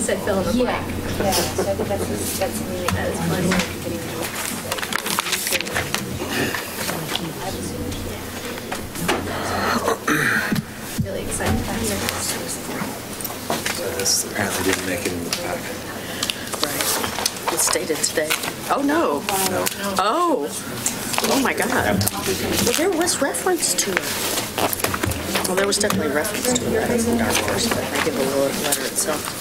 said fill in the blank. Yeah, so I think that's me. That is funny. Really excited about here. So this apparently didn't make it in the pack. Right. It's dated today. Oh, no. No. Oh. Oh, my God. Well, there was reference to it. Well, there was definitely reference to it. That's in Dark Horse, but I give a little letter itself.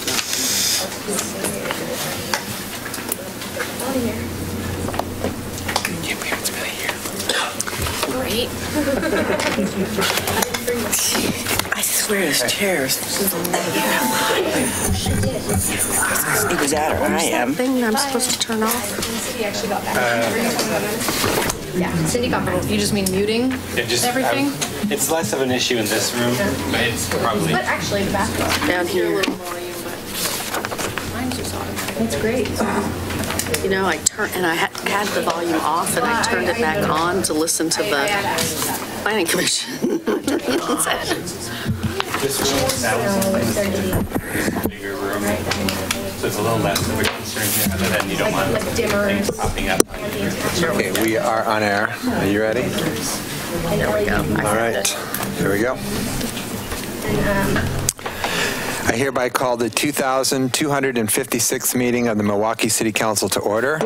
Can't believe it's really here. Great. I swear his chairs. It was at her. I am. Thing that I'm supposed to turn off. Cindy actually got back. Yeah, Cindy got back. You just mean muting everything? It's less of an issue in this room, but it's probably... But actually, the bathroom. Down here. Mine's just automatic. That's great. You know, I had the volume off and I turned it back on to listen to the Planning Commission. This room now is a bigger room, so it's a little less of a concern here, other than you don't want things popping up. Okay, we are on air. Are you ready? There we go. All right, here we go. I hereby call the 2,256th meeting of the Milwaukie City Council to order.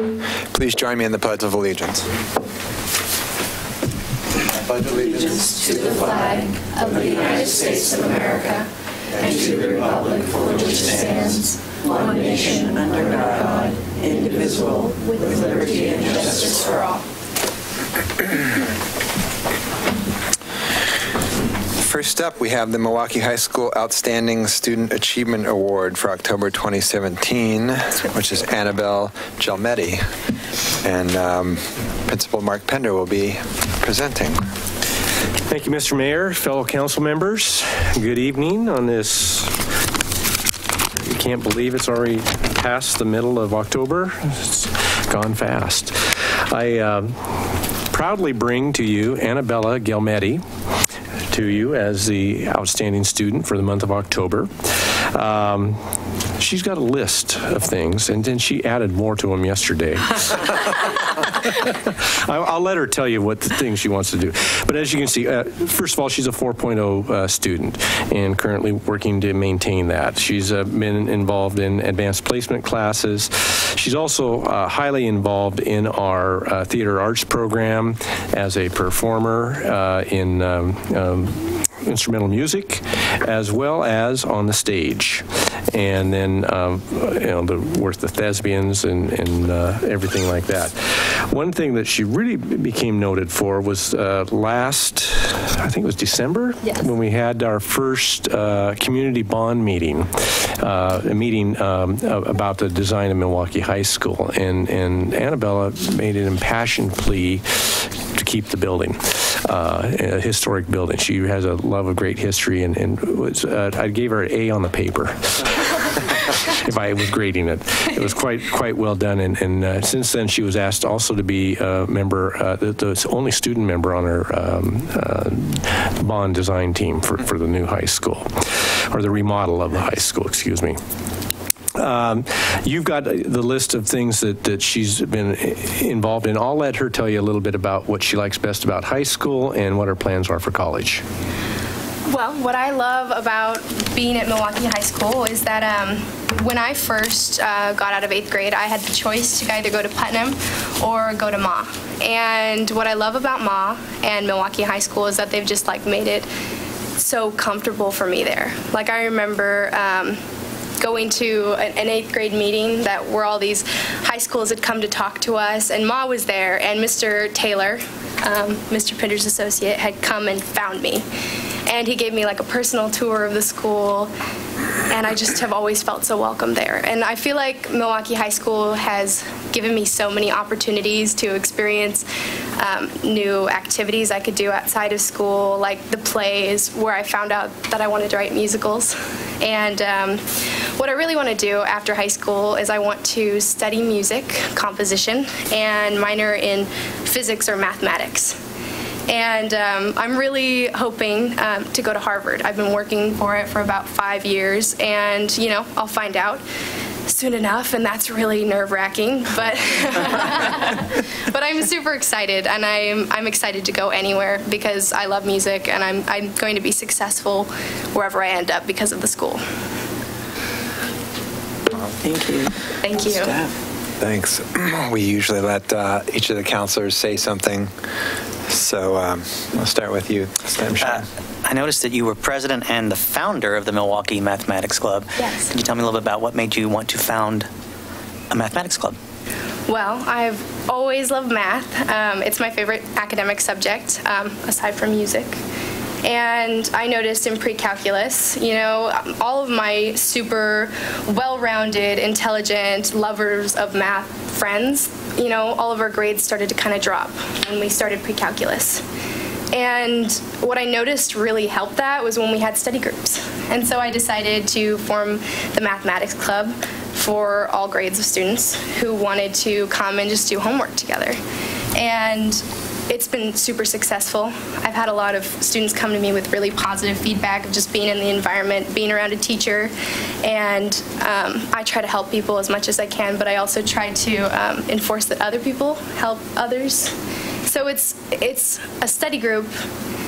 Please join me in the Pledge of Allegiance. I pledge allegiance to the flag of the United States of America and to the republic for which it stands, one nation under God, indivisible, with liberty and justice for all. First up, we have the Milwaukie High School Outstanding Student Achievement Award for October 2017, which is Annabelle Gelmetti. And Principal Mark Pender will be presenting. Thank you, Mr. Mayor, fellow council members. Good evening on this. You can't believe it's already past the middle of October. It's gone fast. I proudly bring to you Annabella Gelmetti, to you as the outstanding student for the month of October. She's got a list of things, and then she added more to them yesterday. I'll let her tell you what the things she wants to do. But as you can see, first of all, she's a 4.0 student and currently working to maintain that. She's been involved in advanced placement classes. She's also highly involved in our theater arts program as a performer in instrumental music, as well as on the stage. And then, the thespians and everything like that. One thing that she really became noted for was last, I think it was December, yes, when we had our first community bond meeting, a meeting about the design of Milwaukie High School. And Annabella made an impassioned plea to keep the building, a historic building. She has a love of great history, and was, I gave her an A on the paper. If I was grading it. It was quite well done, and since then she was asked also to be a member, the only student member on our bond design team for the new high school, or the remodel of the high school, excuse me. You've got the list of things that she's been involved in. I'll let her tell you a little bit about what she likes best about high school and what her plans are for college. Well, what I love about being at Milwaukie High School is that when I first got out of 8th grade, I had the choice to either go to Putnam or go to Ma. And what I love about Ma and Milwaukie High School is that they've just made it so comfortable for me there. Like, I remember going to an 8th grade meeting where all these high schools had come to talk to us, and Ma was there, and Mr. Taylor, Mr. Pender's associate, had come and found me. And he gave me a personal tour of the school, and I just have always felt so welcome there. And I feel like Milwaukie High School has given me so many opportunities to experience new activities I could do outside of school, like the plays, where I found out that I wanted to write musicals. And what I really want to do after high school is I want to study music, composition, and minor in physics or mathematics. And I'm really hoping to go to Harvard. I've been working for it for about 5 years, and I'll find out. soon enough, and that's really nerve-wracking, but but I'm super excited, and I'm excited to go anywhere because I love music, and I'm going to be successful wherever I end up because of the school. Thank you. Thank you. Thanks. We usually let each of the counselors say something. So I'll start with you this time, Sean. I noticed that you were president and the founder of the Milwaukie Mathematics Club. Yes. Could you tell me a little bit about what made you want to found a mathematics club? Well, I've always loved math. It's my favorite academic subject, aside from music. And I noticed in pre-calculus, you know, all of my super well-rounded, intelligent, lovers of math friends, you know, all of our grades started to kind of drop when we started pre-calculus. And what I noticed really helped that was when we had study groups. And so I decided to form the mathematics club for all grades of students who wanted to come and just do homework together. And it's been super successful. I've had a lot of students come to me with really positive feedback of just being in the environment, being around a teacher, and I try to help people as much as I can, but I also try to enforce that other people help others. So it's a study group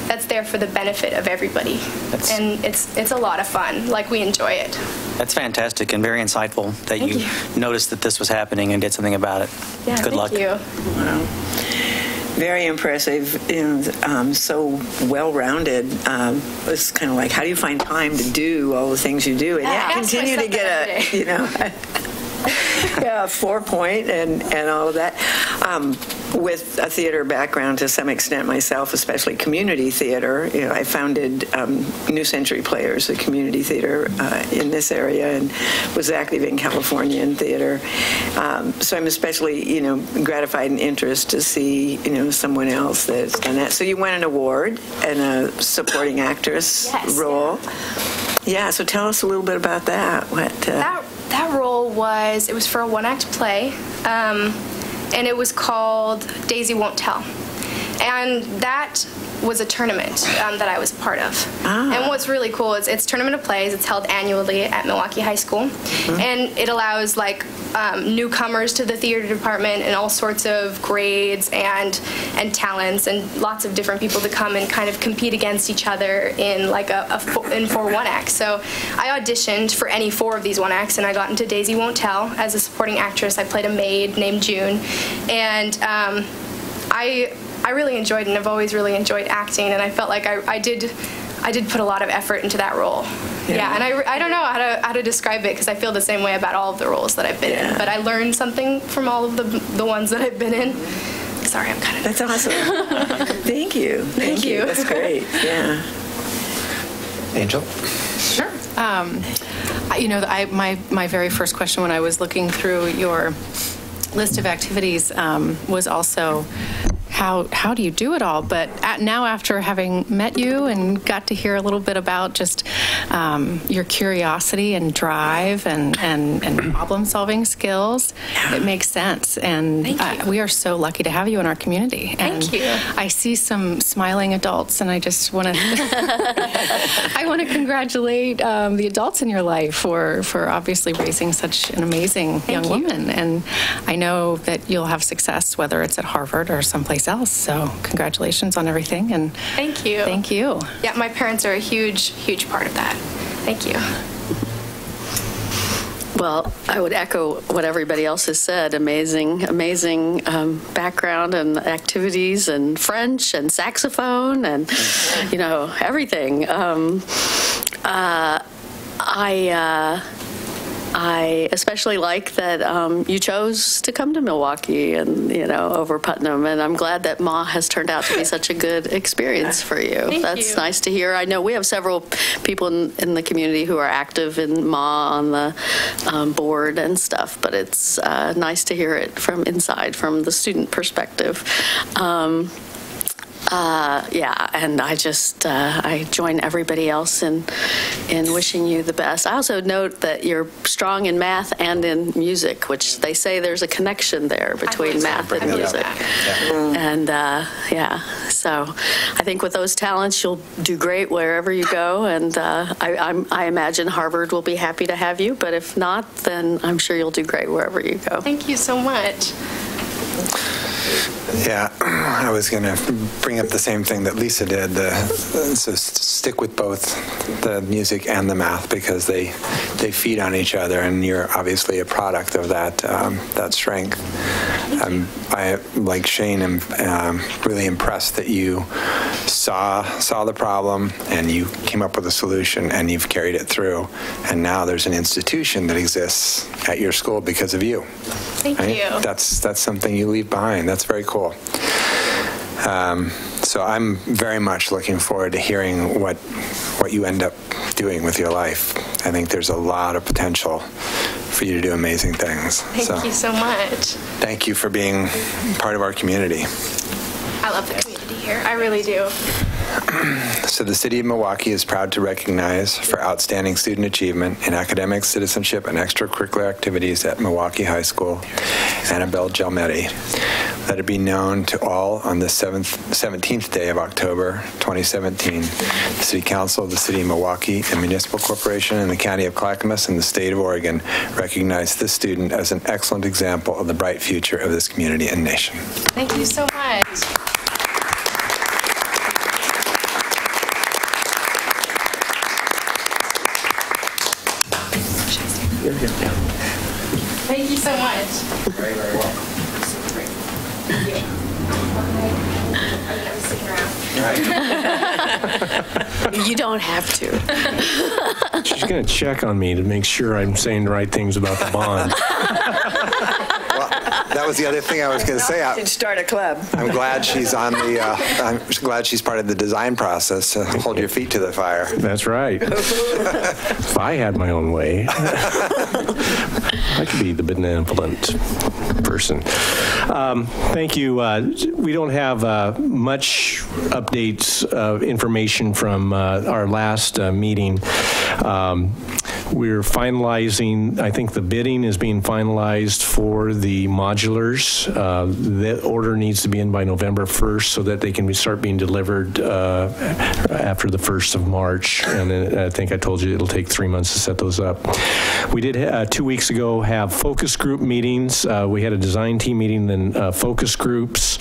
that's there for the benefit of everybody, and it's a lot of fun. Like, we enjoy it. That's fantastic and very insightful that you noticed that this was happening and did something about it. Yeah, Good luck. Thank you. Wow. Very impressive and so well-rounded. It's kind of like, how do you find time to do all the things you do and yet continue to get a, you know, yeah, 4-point and all of that. With a theater background to some extent myself, especially community theater, you know, I founded New Century Players, a community theater in this area, and was active in California in theater. So I'm especially, you know, gratified and interested to see, you know, someone else that's done that. So you won an award and a supporting actress role. Yeah. So tell us a little bit about that. What that role was, it was for a one-act play. And it was called Daisy Won't Tell. And that was a tournament that I was a part of. And what's really cool is it's a tournament of plays. It's held annually at Milwaukie High School. And it allows, like, newcomers to the theater department and all sorts of grades and talents and lots of different people to come and kind of compete against each other in, like, in 4 one-acts. So I auditioned for any 4 of these one-acts, and I got into Daisy Won't Tell as a supporting actress. I played a maid named June. And I really enjoyed it, and I've always really enjoyed acting, and I felt like I did put a lot of effort into that role. Yeah, and I don't know how to describe it, because I feel the same way about all of the roles that I've been in, but I learned something from all of the ones that I've been in. Sorry, I'm kind of... That's awesome. Thank you. Thank you. That's great. Yeah. Angel? Sure. You know, my very first question when I was looking through your list of activities was also, how do you do it all? But now, after having met you and got to hear a little bit about just your curiosity and drive and problem-solving skills, it makes sense. And we are so lucky to have you in our community. Thank you. I see some smiling adults, and I just want to I want to congratulate the adults in your life for obviously raising such an amazing young woman. And I know that you'll have success, whether it's at Harvard or someplace else. So congratulations on everything. And thank you. Thank you. Yeah, my parents are a huge part of that. Thank you. Well, I would echo what everybody else has said. Amazing background and activities and French and saxophone and, you know, everything. I especially like that you chose to come to Milwaukie and, you know, over Putnam, and I'm glad that Ma has turned out to be such a good experience for you. That's nice to hear. I know we have several people in the community who are active in Ma on the board and stuff, but it's nice to hear it from inside, from the student perspective. Yeah, and I just, I join everybody else in wishing you the best. I also note that you're strong in math and in music, which they say there's a connection there between math and music. And, yeah, so So I think with those talents, you'll do great wherever you go. And I imagine Harvard will be happy to have you. But if not, then I'm sure you'll do great wherever you go. Thank you so much. Yeah, I was going to bring up the same thing that Lisa did. So stick with both the music and the math because they feed on each other, and you're obviously a product of that strength. I, like Shane, am really impressed that you saw the problem and you came up with a solution and you've carried it through. And now there's an institution that exists at your school because of you. Thank you. That's something you leave behind. That's very cool. So I'm very much looking forward to hearing what you end up doing with your life. I think there's a lot of potential for you to do amazing things. Thank you so much. Thank you for being part of our community. I love the community here. I really do. So the City of Milwaukie is proud to recognize for outstanding student achievement in academic, citizenship, and extracurricular activities at Milwaukie High School, Annabelle Gelmetti. Let it be known to all on the 17th day of October 2017, the City Council of the City of Milwaukie and Municipal Corporation in the County of Clackamas and the State of Oregon recognize this student as an excellent example of the bright future of this community and nation. Thank you so much. Thank you so much. Very, very welcome. Thank you. I'm sticking around. You don't have to. She's going to check on me to make sure I'm saying the right things about the bond. Well, that was the other thing I was going to say. You should start a club. I'm glad she's on the. I'm glad she's part of the design process to hold your feet to the fire. That's right. If I had my own way, I could be the benevolent person. Thank you. We don't have much updates information from our last meeting. We're finalizing, I think the bidding is being finalized for the modulars. The order needs to be in by November 1st so that they can start being delivered after the 1st of March. And then I think I told you it'll take 3 months to set those up. We did 2 weeks ago have focus group meetings. We had a design team meeting, then focus groups.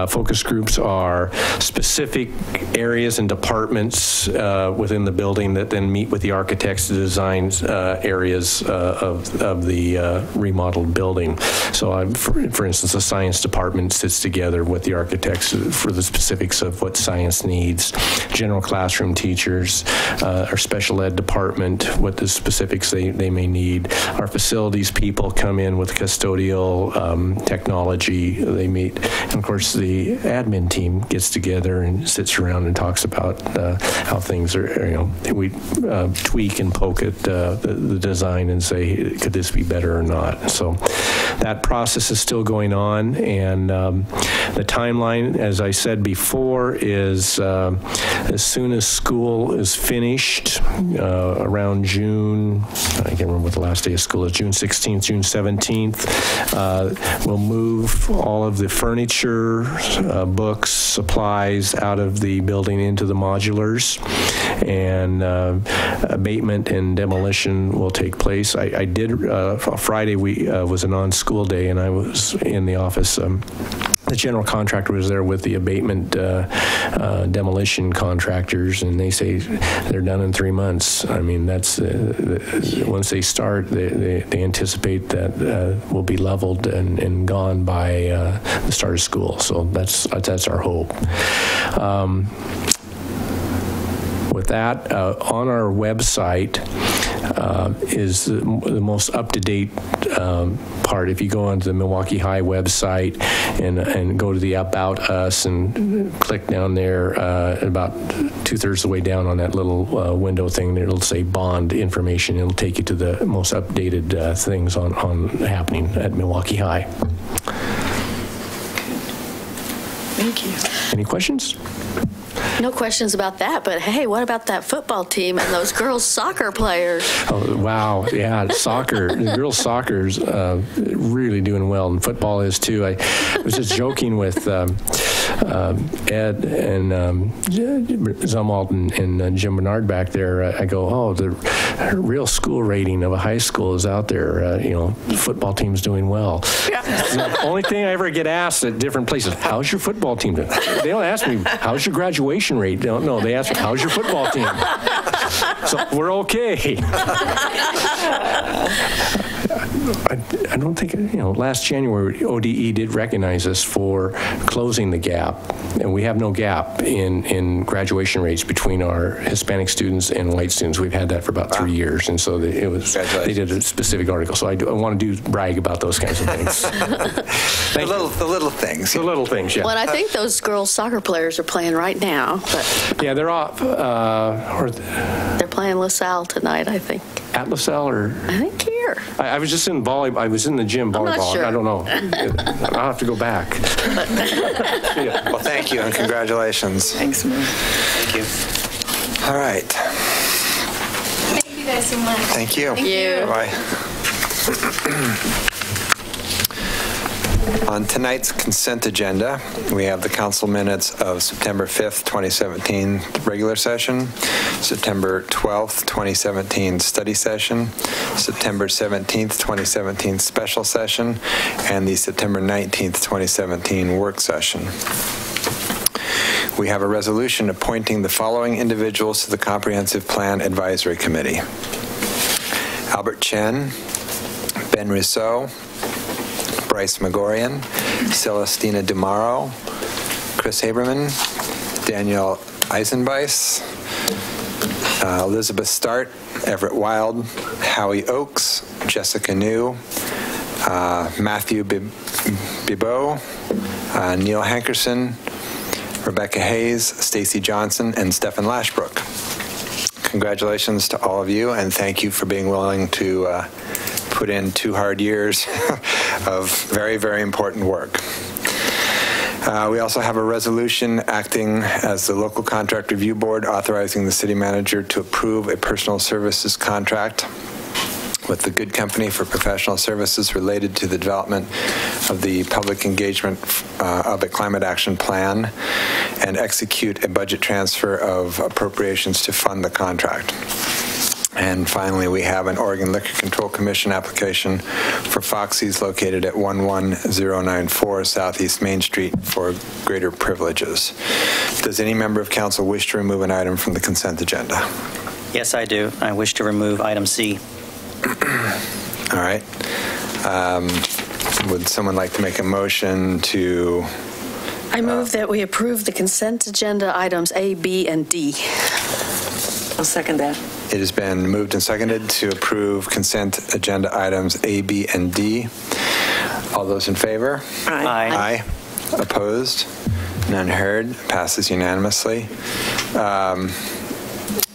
Focus groups are specific areas and departments within the building that then meet with the architects to design areas of the remodeled building. So for instance, the science department sits together with the architects for the specifics of what science needs. General classroom teachers, our special ed department, what the specifics they may need. Our facilities people come in with custodial technology. They meet. And of course, the admin team gets together and sits around and talks about how things are, we tweak and poke at the design and say, could this be better or not? So that process is still going on, and the timeline, as I said before, is as soon as school is finished, around June, I can't remember what the last day of school is, June 16th, June 17th, we'll move all of the furniture, books, supplies out of the building into the modulars, and abatement and demolition will take place. I did, Friday was a non-school day, and I was in the office. The general contractor was there with the abatement demolition contractors, and they say they're done in 3 months. I mean, that's once they start, they anticipate that will be leveled and gone by the start of school. So that's our hope. With that, on our website is the most up-to-date part. If you go onto the Milwaukie High website and go to the About Us and click down there, about 2/3 of the way down on that little window thing, it'll say bond information. It'll take you to the most updated things on happening at Milwaukie High. Thank you. Any questions? No questions about that, but hey, what about that football team and those girls soccer players? Oh, wow. Yeah, soccer. The girls' soccer's really doing well, and football is too. I was just joking with Ed and Zumwalt and Jim Bernard back there, I go, oh, the real school rating of a high school is out there. The football team's doing well. Yeah. The only thing I ever get asked at different places, how's your football team doing? They don't ask me, how's your graduation rate? No, they ask me, how's your football team? So we're okay. I don't think, last January, ODE did recognize us for closing the gap, and we have no gap in graduation rates between our Hispanic students and white students. We've had that for about 3 years, and so they did a specific article. So I want to brag about those kinds of things. The little things. The little things, yeah. Well, I think those girls soccer players are playing right now. But yeah, they're off. They're playing LaSalle tonight, I think. At LaSalle, or? I think here. I was just in volleyball. I was in the gym volleyball. I'm not sure. I don't know. I'll have to go back. Yeah. Well, thank you and congratulations. Thanks, Mo. Thank you. All right. Thank you guys so much. Thank you. Thank you. Bye. On tonight's consent agenda, we have the council minutes of September 5th, 2017 regular session, September 12th, 2017 study session, September 17th, 2017 special session, and the September 19th, 2017 work session. We have a resolution appointing the following individuals to the Comprehensive Plan Advisory Committee: Albert Chen, Ben Rousseau, Bryce Megorian, Celestina Dumaro, Chris Haberman, Danielle Eisenbeiss, Elizabeth Start, Everett Wild, Howie Oakes, Jessica New, Matthew Bibeau, Neil Hankerson, Rebecca Hayes, Stacy Johnson, and Stephen Lashbrook. Congratulations to all of you, and thank you for being willing to put in 2 hard years of very, very important work. We also have a resolution acting as the local contract review board authorizing the city manager to approve a personal services contract with the Good Company for professional services related to the development of the public engagement of a climate action plan and execute a budget transfer of appropriations to fund the contract. And finally, we have an Oregon Liquor Control Commission application for Foxy's located at 11094 Southeast Main Street for greater privileges. Does any member of council wish to remove an item from the consent agenda? Yes, I do. I wish to remove item C. All right. Would someone like to make a motion to... I move that we approve the consent agenda items A, B, and D. I'll second that. It has been moved and seconded to approve consent agenda items A, B, and D. All those in favor? Aye. Aye. Opposed? None heard. Passes unanimously.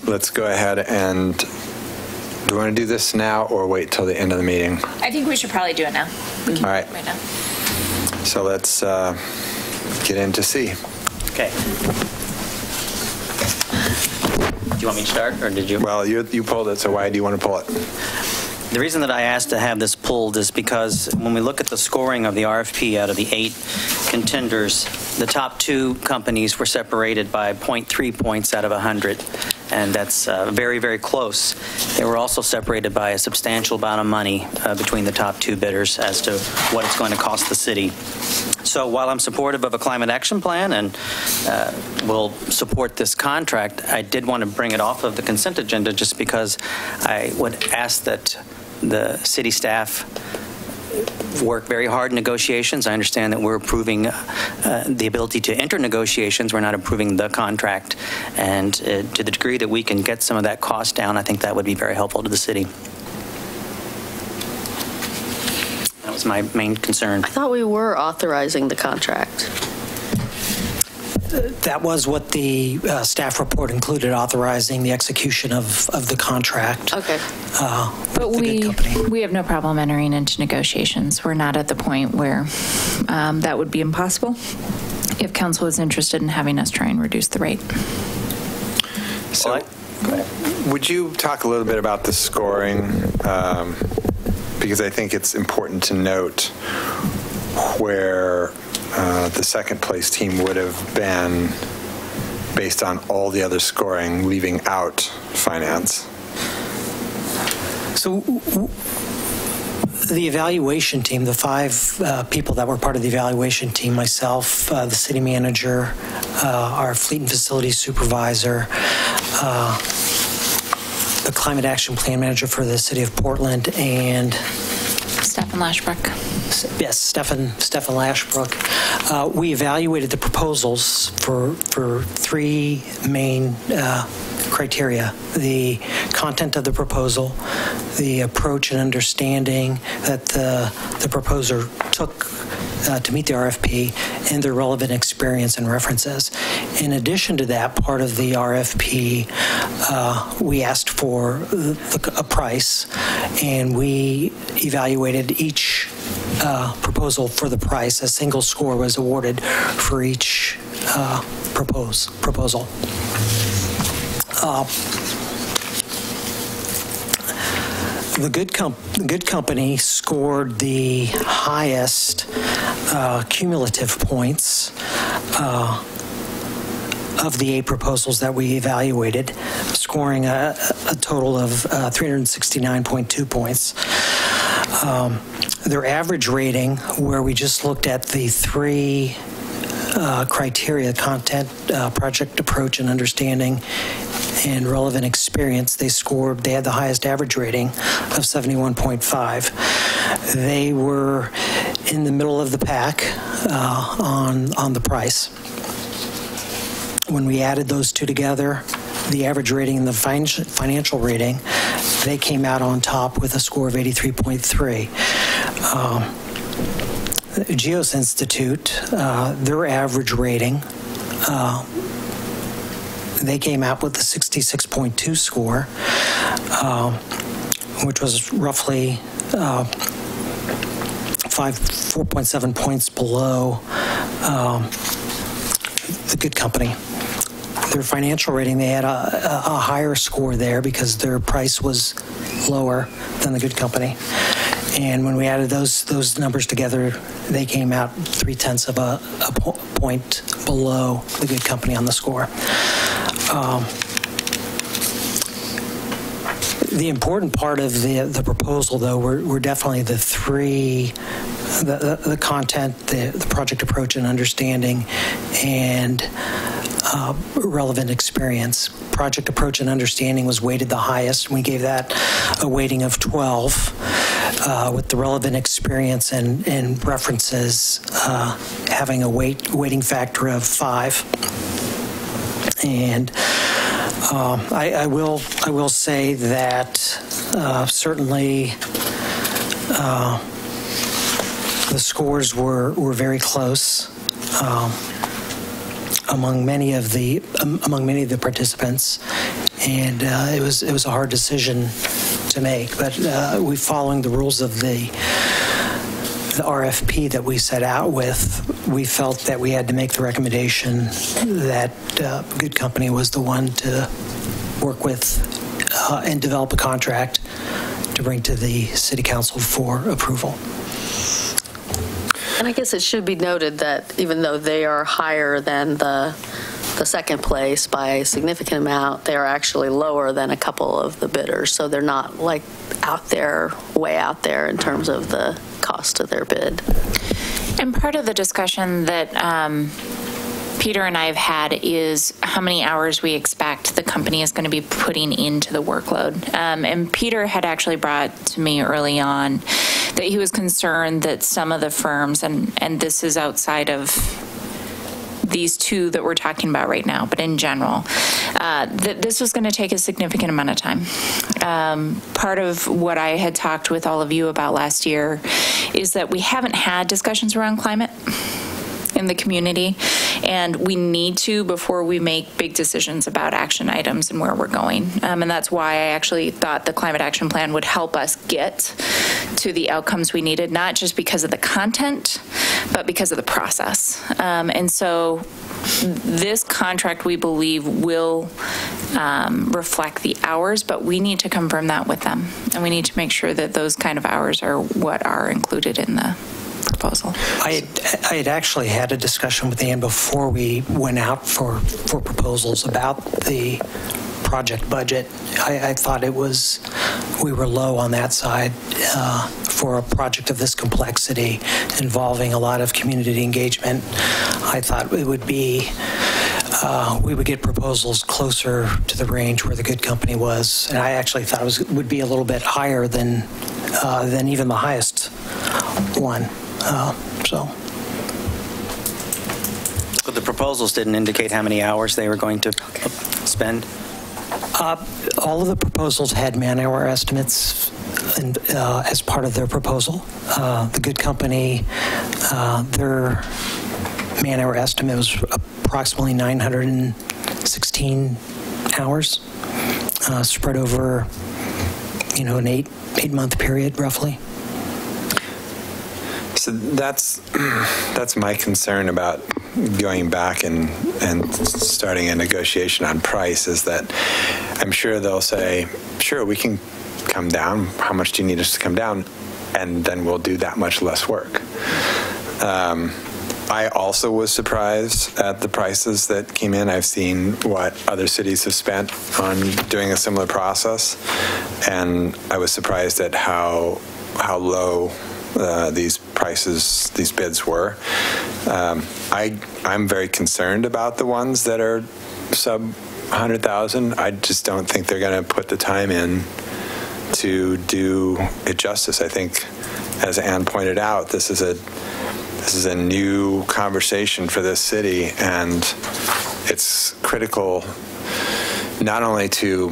Let's go ahead and... Do we want to do this now or wait till the end of the meeting? I think we should probably do it now. We can All right. do it right now. So let's get into C. Okay. Do you want me to start, or did you? Well, you pulled it, so why do you want to pull it? The reason that I asked to have this pulled is because when we look at the scoring of the RFP out of the 8 contenders, the top 2 companies were separated by 0.3 points out of 100, and that's very, very close. They were also separated by a substantial amount of money between the top 2 bidders as to what it's going to cost the city. So while I'm supportive of a climate action plan and will support this contract, I did want to bring it off of the consent agenda just because I would ask that the city staff work very hard in negotiations. I understand that we're approving the ability to enter negotiations. We're not approving the contract. And to the degree that we can get some of that cost down, I think that would be very helpful to the city. That was my main concern. I thought we were authorizing the contract. That was what the staff report included, authorizing the execution of the contract. Okay. But we have no problem entering into negotiations. We're not at the point where that would be impossible if council is interested in having us try and reduce the rate. So, would you talk a little bit about the scoring? Because I think it's important to note where the second place team would have been based on all the other scoring, leaving out finance? So the evaluation team, the 5 people that were part of the evaluation team, myself, the city manager, our fleet and facilities supervisor, the climate action plan manager for the city of Portland, and Stefan Lashbrook. Yes, Stefan Lashbrook. We evaluated the proposals for 3 main criteria: the content of the proposal, the approach and understanding that the proposer took to meet the RFP, and their relevant experience and references. In addition to that, part of the RFP, we asked for a price, and we evaluated each proposal for the price. A single score was awarded for each proposal. The Good Company scored the highest cumulative points of the 8 proposals that we evaluated, scoring a total of 369.2 points. Their average rating, where we just looked at the 3 criteria: content, project approach and understanding, and relevant experience, they had the highest average rating of 71.5. They were in the middle of the pack on the price. When we added those 2 together, the average rating and the financial rating, they came out on top with a score of 83.3. Geos Institute, their average rating, they came out with a 66.2 score, which was roughly 4.7 points below the Good Company. Their financial rating, they had a higher score there because their price was lower than the Good Company. And when we added those numbers together, they came out 0.3 of a point below the Good Company on the score. The important part of the proposal, though, were definitely the 3, the content, the project approach and understanding, and relevant experience. Project approach and understanding was weighted the highest. We gave that a weighting of 12, with the relevant experience and references having a weighting factor of 5. And I will say that certainly the scores were very close among many of the participants, and it was a hard decision to make. But we, following the rules of the RFP that we set out with, we felt that we had to make the recommendation that Good Company was the one to work with and develop a contract to bring to the City Council for approval. And I guess it should be noted that even though they are higher than the second place by a significant amount, they are actually lower than a couple of the bidders. So they're not like way out there in terms of the cost of their bid. And part of the discussion that Peter and I have had is how many hours we expect the company is going to be putting into the workload. And Peter had actually brought to me early on that he was concerned that some of the firms, and this is outside of these 2 that we're talking about right now, but in general, that this was going to take a significant amount of time. Part of what I had talked with all of you about last year is that we haven't had discussions around climate in the community, and we need to before we make big decisions about action items and where we're going. And that's why I actually thought the climate action plan would help us get to the outcomes we needed, not just because of the content, but because of the process. And so this contract, we believe, will reflect the hours, but we need to confirm that with them. And we need to make sure that those kind of hours are what are included in the proposal. I had actually had a discussion with Ann before we went out for proposals about the project budget. I thought we were low on that side for a project of this complexity involving a lot of community engagement. I thought it would be we would get proposals closer to the range where the good company was, and I actually thought it would be a little bit higher than even the highest one. So the proposals didn't indicate how many hours they were going to spend? All of the proposals had man-hour estimates as part of their proposal. The good company, their man-hour estimate was approximately 916 hours, spread over, an eight-month period, roughly. So that's my concern about going back and starting a negotiation on price, is that I'm sure they'll say, sure, we can come down. How much do you need us to come down? And then we'll do that much less work. I also was surprised at the prices that came in. I've seen what other cities have spent on doing a similar process, and I was surprised at how low these bids were. I'm very concerned about the ones that are sub 100,000. I just don't think they're going to put the time in to do it justice. I think, as Ann pointed out, this is a new conversation for this city, and it's critical not only to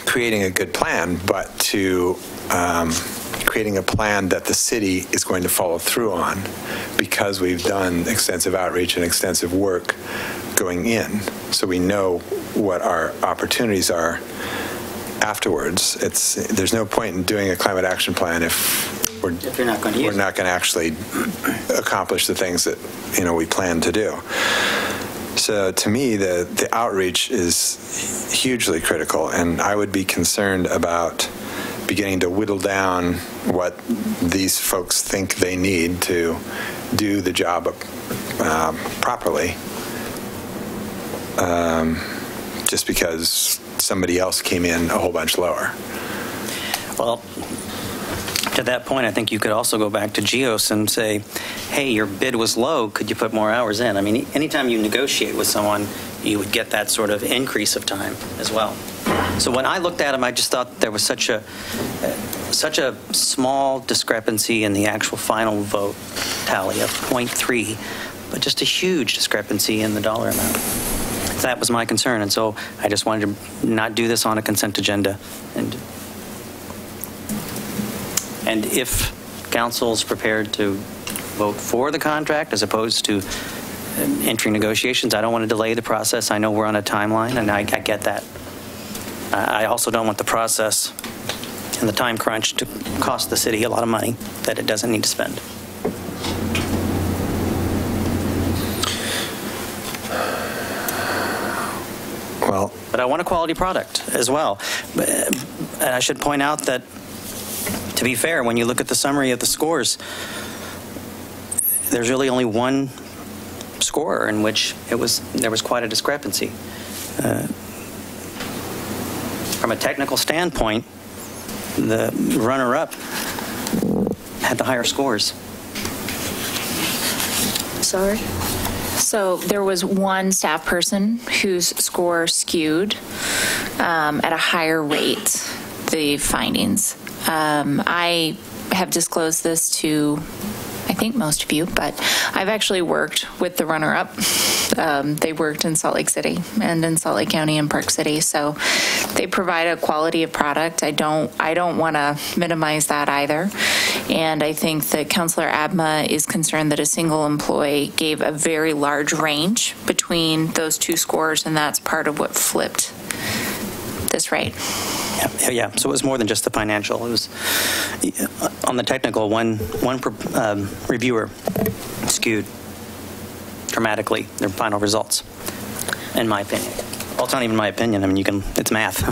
creating a good plan, but to creating a plan that the city is going to follow through on, because we've done extensive outreach and extensive work going in, so we know what our opportunities are afterwards. There's no point in doing a climate action plan if we're not going to actually accomplish the things that we plan to do. So to me, the outreach is hugely critical, and I would be concerned about beginning to whittle down what these folks think they need to do the job properly, just because somebody else came in a whole bunch lower. Well, to that point, I think you could also go back to GEOS and say, hey, your bid was low, could you put more hours in? I mean, anytime you negotiate with someone, you would get that sort of increase of time as well. So when I looked at them, I just thought there was such a small discrepancy in the actual final vote tally of 0.3, but just a huge discrepancy in the dollar amount. That was my concern, and so I just wanted to not do this on a consent agenda. And if council's prepared to vote for the contract as opposed to entering negotiations, I don't want to delay the process. I know we're on a timeline, and I get that. I also don't want the process and the time crunch to cost the city a lot of money that it doesn't need to spend. Well, but I want a quality product as well. And I should point out that, to be fair, when you look at the summary of the scores, there's really only one scorer in which there was quite a discrepancy. From a technical standpoint, the runner-up had the higher scores. Sorry? So there was one staff person whose score skewed at a higher rate, the findings. I have disclosed this to, I think, most of you, but I've actually worked with the runner-up. They worked in Salt Lake City and in Salt Lake County and Park City, so they provide a quality of product. I don't want to minimize that either, and I think that Councilor Abma is concerned that a single employee gave a very large range between those two scores, and that's part of what flipped this rate. Yeah. So it was more than just the financial. It was on the technical. One reviewer skewed dramatically their final results, in my opinion. Well, it's not even my opinion. I mean, it's math.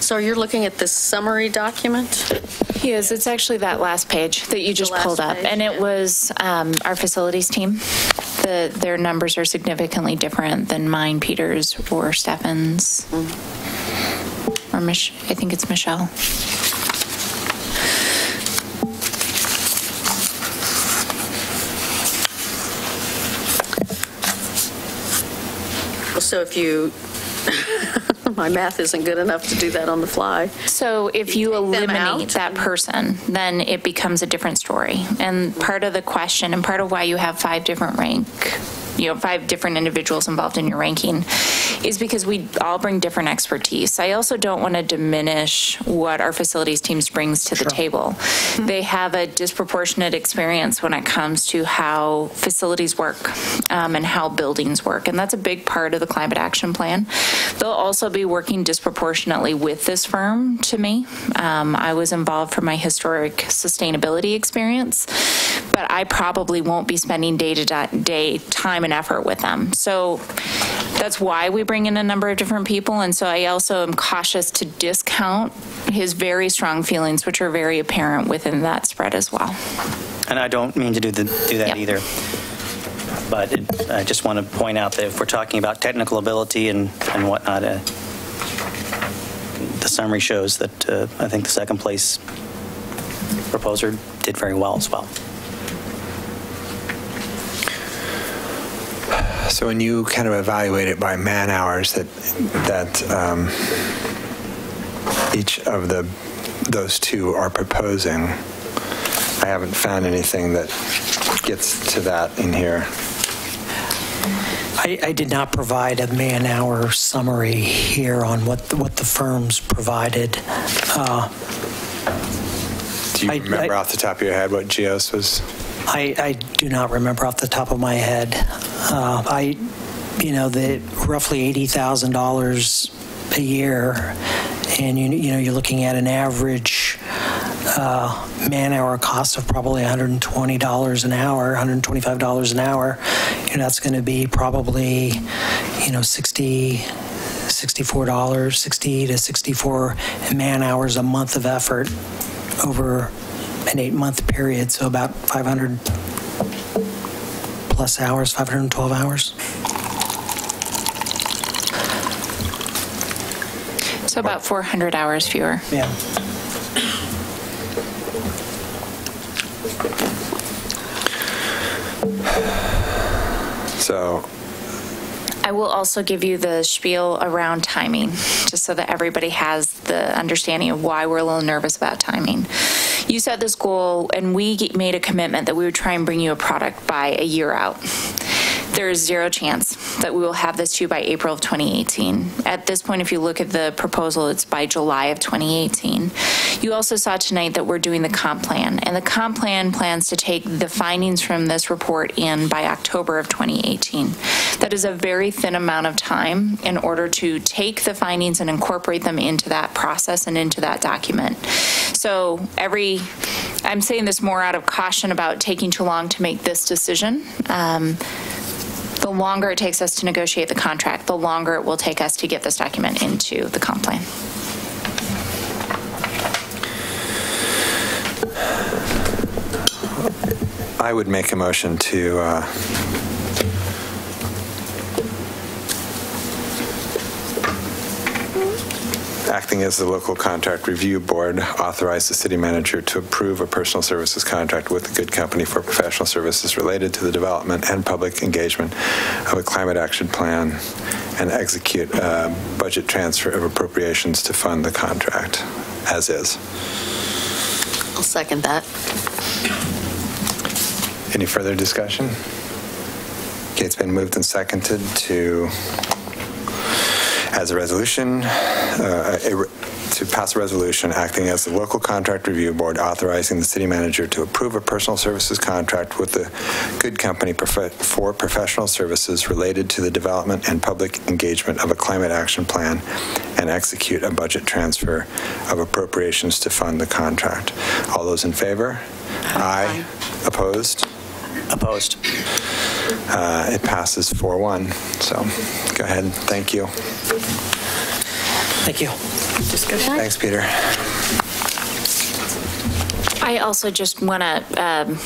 So you're looking at this summary document? He is. It's actually that last page that you just pulled up. And it was our facilities team. Their numbers are significantly different than mine, Peter's, or Stefan's. Or I think it's Michelle. So if you, my math isn't good enough to do that on the fly. So if you eliminate that person, then it becomes a different story. And part of the question and part of why you have 5 different 5 different individuals involved in your ranking is because we all bring different expertise. I also don't want to diminish what our facilities teams brings to the table. They have a disproportionate experience when it comes to how facilities work and how buildings work. And that's a big part of the climate action plan. They'll also be working disproportionately with this firm to me. I was involved for my historic sustainability experience, but I probably won't be spending day-to-day time and effort with them. So that's why we bring in a number of different people. And so I also am cautious to discount his very strong feelings, which are very apparent within that spread as well. And I don't mean to do that either. But I just want to point out that if we're talking about technical ability and whatnot, the summary shows that I think the second place proposer did very well as well. So when you kind of evaluate it by man hours that each of those two are proposing, I haven't found anything that gets to that in here. I did not provide a man-hour summary here on what the firms provided. Do you remember off the top of your head what GEOS was? I do not remember off the top of my head. The roughly $80,000 a year, and you're looking at an average man-hour cost of probably $120 an hour, $125 an hour. That's going to be probably, $60 to 64 man-hours a month of effort over an 8-month period, so about 500 plus hours, 512 hours. So about 400 hours fewer. Yeah. So I will also give you the spiel around timing, just so that everybody has the understanding of why we're a little nervous about timing. You set this goal, and we made a commitment that we would try and bring you a product by a year out. There is zero chance that we will have this to you by April of 2018. At this point, if you look at the proposal, it's by July of 2018. You also saw tonight that we're doing the comp plan, and the comp plan plans to take the findings from this report in by October of 2018. That is a very thin amount of time in order to take the findings and incorporate them into that process and into that document. So I'm saying this more out of caution about taking too long to make this decision. The longer it takes us to negotiate the contract, the longer it will take us to get this document into the comp plan. I would make a motion to acting as the local contract review board, authorize the city manager to approve a personal services contract with the good company for professional services related to the development and public engagement of a climate action plan and execute a budget transfer of appropriations to fund the contract as is. I'll second that. Any further discussion? Okay, it's been moved and seconded to, as a resolution, to pass a resolution acting as the local contract review board, authorizing the city manager to approve a personal services contract with the good company for professional services related to the development and public engagement of a climate action plan and execute a budget transfer of appropriations to fund the contract. All those in favor? Aye. Opposed? Opposed. It passes 4-1. So go ahead. Thank you. Thank you. Discussion. Thanks, Peter. I also just want to,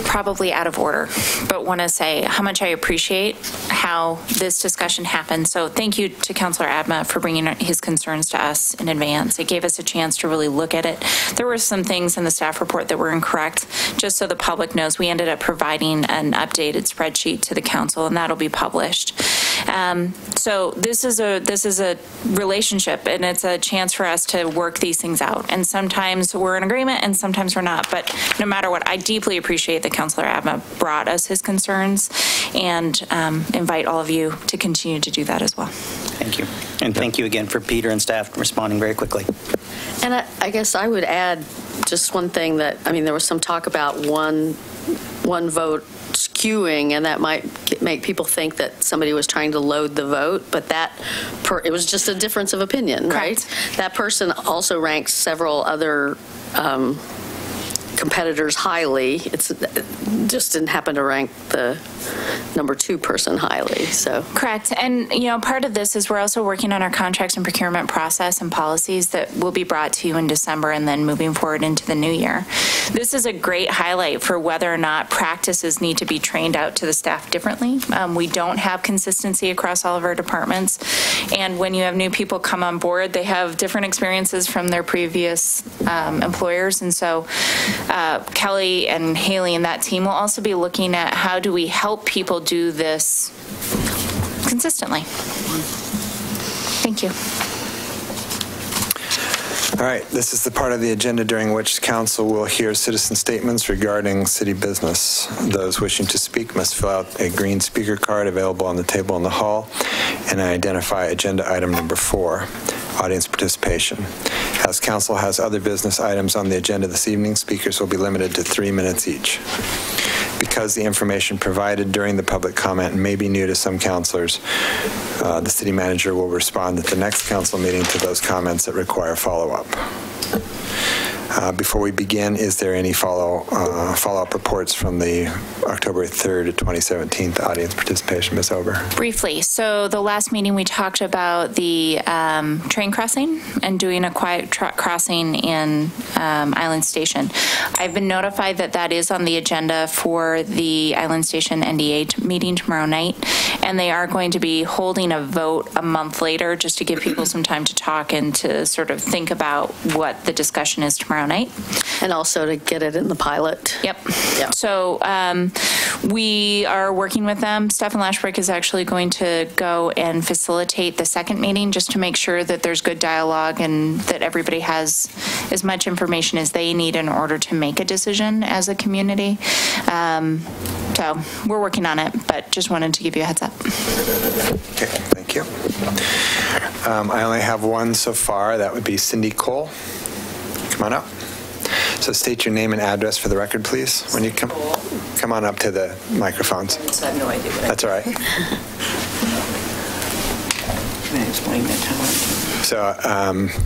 probably out of order, but want to say how much I appreciate how this discussion happened. So thank you to Councilor Adma for bringing his concerns to us in advance. It gave us a chance to really look at it. There were some things in the staff report that were incorrect. Just so the public knows, we ended up providing an updated spreadsheet to the council, and that'll be published. So this is a relationship, and it's a chance for us to work these things out. And sometimes we're in agreement, and sometimes we're not. But no matter what, I deeply appreciate that Councilor Adma brought us his concerns, and invite all of you to continue to do that as well. Thank you. And thank you again for Peter and staff responding very quickly. And I guess I would add just one thing that, I mean, there was some talk about one vote skewing, and that might make people think that somebody was trying to load the vote, but it was just a difference of opinion, right? That person also ranks several other competitors highly. It just didn't happen to rank the number 2 person highly. So correct. And part of this is we're also working on our contracts and procurement process and policies that will be brought to you in December, and then moving forward into the new year. This is a great highlight for whether or not practices need to be trained out to the staff differently. We don't have consistency across all of our departments, and when you have new people come on board, they have different experiences from their previous employers. And so Kelly and Haley and that team will also be looking at how do we help people do this consistently. Thank you. All right, this is the part of the agenda during which council will hear citizen statements regarding city business. Those wishing to speak must fill out a green speaker card available on the table in the hall and identify agenda item number 4, audience participation. As council has other business items on the agenda this evening, speakers will be limited to 3 minutes each. Because the information provided during the public comment may be new to some councilors, the city manager will respond at the next council meeting to those comments that require follow-up. Before we begin, is there any follow-up reports from the October 3rd, 2017 audience participation? Ms. Ober. Briefly. So the last meeting we talked about the train crossing and doing a quiet crossing in Island Station. I've been notified that that is on the agenda for the Island Station NDA meeting tomorrow night, and they are going to be holding a vote a month later just to give people some time to talk and to sort of think about what the discussion is tomorrow night. And also to get it in the pilot. Yep. So we are working with them. Stefan Lashbrook is actually going to go and facilitate the second meeting just to make sure that there's good dialogue and that everybody has as much information as they need in order to make a decision as a community. So we're working on it, but just wanted to give you a heads up. Okay, thank you. I only have one so far. That would be Cindy Cole. Come on up. So state your name and address for the record, please. When you come on up to the microphones. I have no idea what That's all right. Can I explain that time? So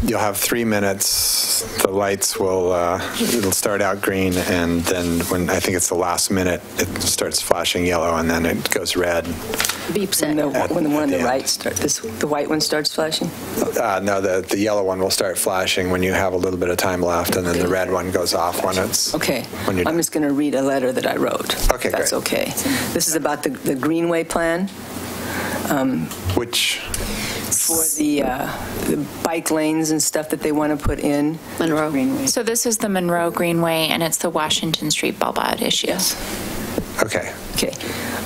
you'll have 3 minutes. The lights will it'll start out green, and then when I think it's the last minute, it starts flashing yellow, and then it goes red. Beeps when the one on the right starts. The white one starts flashing. No, the yellow one will start flashing when you have a little bit of time left, and then the red one goes off when it's okay. When you're I'm just going to read a letter that I wrote. Okay, that's great. Okay. This is about the Greenway plan. Which? For the bike lanes and stuff that they want to put in. Monroe Greenway. So this is the Monroe Greenway, and it's the Washington Street Bulbot issue. Yes. Okay. Okay.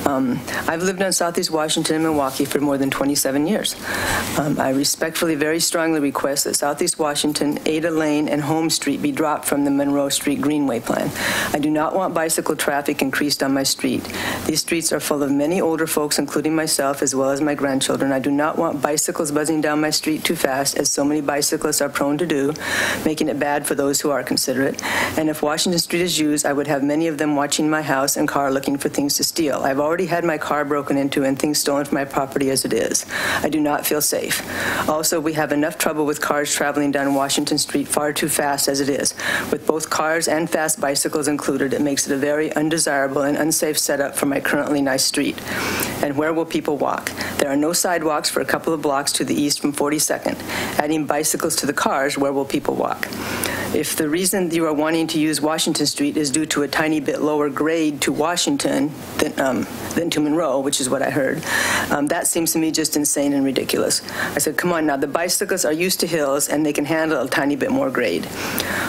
I've lived on Southeast Washington and Milwaukie for more than 27 years. I respectfully, very strongly request that Southeast Washington, Ada Lane, and Home Street be dropped from the Monroe Street Greenway plan. I do not want bicycle traffic increased on my street. These streets are full of many older folks, including myself, as well as my grandchildren. I do not want bicycles buzzing down my street too fast, as so many bicyclists are prone to do, making it bad for those who are considerate. And if Washington Street is used, I would have many of them watching my house and car looking looking for things to steal. I've already had my car broken into and things stolen from my property as it is. I do not feel safe. Also, we have enough trouble with cars traveling down Washington Street far too fast as it is. With both cars and fast bicycles included, it makes it a very undesirable and unsafe setup for my currently nice street. And where will people walk? There are no sidewalks for a couple of blocks to the east from 42nd. Adding bicycles to the cars, where will people walk? If the reason you are wanting to use Washington Street is due to a tiny bit lower grade to Washington than to Monroe, which is what I heard, that seems to me just insane and ridiculous. I said, come on now, the bicyclists are used to hills and they can handle a tiny bit more grade.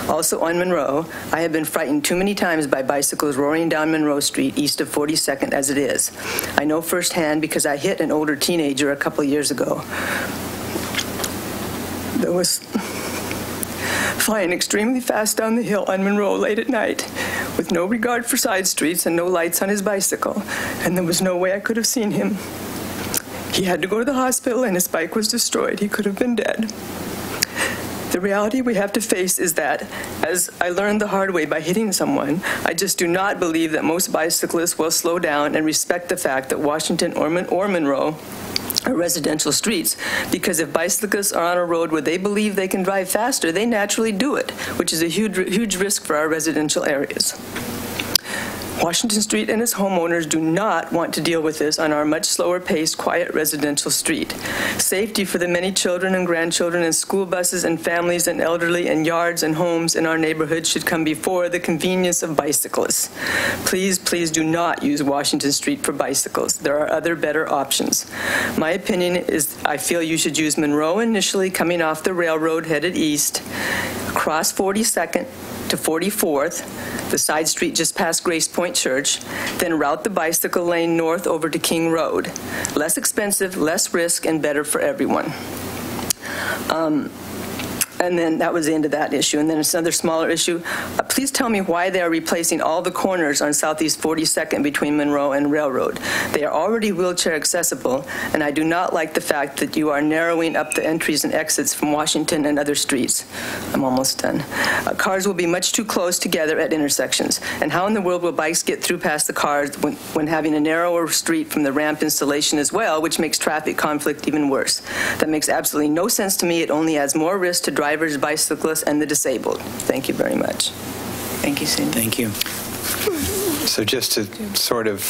Also on Monroe, I have been frightened too many times by bicycles roaring down Monroe Street east of 42nd as it is. I know firsthand because I hit an older teenager a couple years ago that was flying extremely fast down the hill on Monroe late at night with no regard for side streets and no lights on his bicycle, and there was no way I could have seen him. He had to go to the hospital and his bike was destroyed. He could have been dead. The reality we have to face is that, as I learned the hard way by hitting someone, I just do not believe that most bicyclists will slow down and respect the fact that Washington or Monroe are residential streets, because if bicyclists are on a road where they believe they can drive faster, they naturally do it, which is a huge risk for our residential areas. Washington Street and its homeowners do not want to deal with this on our much slower-paced, quiet residential street. Safety for the many children and grandchildren and school buses and families and elderly and yards and homes in our neighborhood should come before the convenience of bicyclists. Please, please do not use Washington Street for bicycles. There are other better options. My opinion is I feel you should use Monroe initially, coming off the railroad headed east, cross 42nd to 44th, the side street just past Grace Point Church, then route the bicycle lane north over to King Road. Less expensive, less risk, and better for everyone. And then that was the end of that issue. And then it's another smaller issue. Please tell me why they are replacing all the corners on Southeast 42nd between Monroe and Railroad. They are already wheelchair accessible, and I do not like the fact that you are narrowing up the entries and exits from Washington and other streets. I'm almost done. Cars will be much too close together at intersections. And how in the world will bikes get through past the cars when having a narrower street from the ramp installation as well, which makes traffic conflict even worse? That makes absolutely no sense to me. It only adds more risk to drivers, bicyclists, and the disabled. Thank you very much. Thank you, Cindy. Thank you. So just to sort of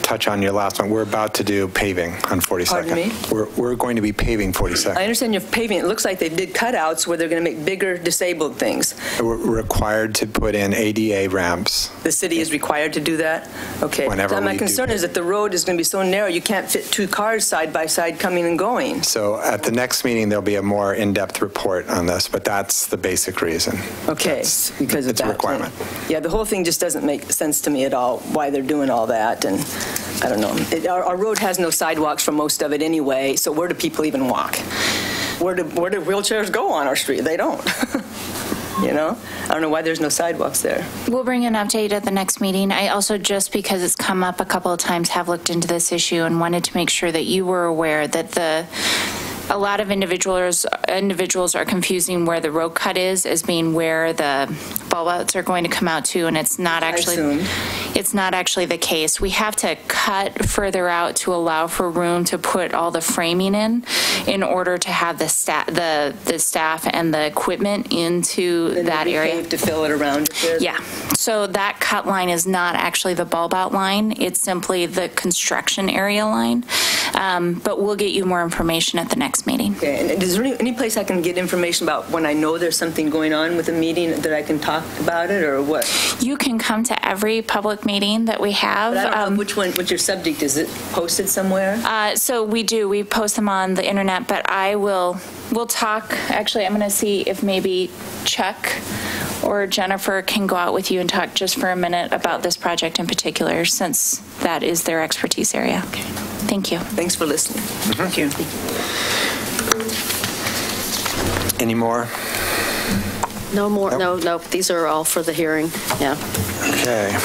touch on your last one, we're about to do paving on 42nd. Pardon me? We're going to be paving 42nd. I understand you're paving. It looks like they did cutouts where they're going to make bigger disabled things. We're required to put in ADA ramps. The city is required to do that? Okay. Whenever My concern is that the road is going to be so narrow you can't fit two cars side by side coming and going. So at the next meeting, there'll be a more in-depth report on this, but that's the basic reason. Okay, because of that. It's a requirement. Yeah, the whole thing just doesn't make sense to me at all, why they're doing all that, and I don't know. Our road has no sidewalks for most of it anyway, so where do people even walk? Where do wheelchairs go on our street? They don't. You know? I don't know why there's no sidewalks there. We'll bring an update at the next meeting. I also, just because it's come up a couple of times, have looked into this issue and wanted to make sure that you were aware that a lot of individuals are confusing where the road cut is as being where the bulb outs are going to come out to, and it's not actually the case. We have to cut further out to allow for room to put all the framing in order to have the staff and the equipment into that area to fill it around. Yeah. So that cut line is not actually the bulb out line. It's simply the construction area line. But we'll get you more information at the next meeting. Okay. And is there any place I can get information about when I know there's something going on with a meeting that I can talk about it, or what? You can come to every public meeting that we have. But I don't know what's your subject. Is it posted somewhere? So we do. We post them on the internet, but we'll talk. Actually, I'm going to see if maybe Chuck or Jennifer can go out with you and talk just for a minute about this project in particular, since that is their expertise area. Okay. Thank you. Thanks for listening. Thank you. Any more? No more. Nope. No. These are all for the hearing. Yeah. Okay.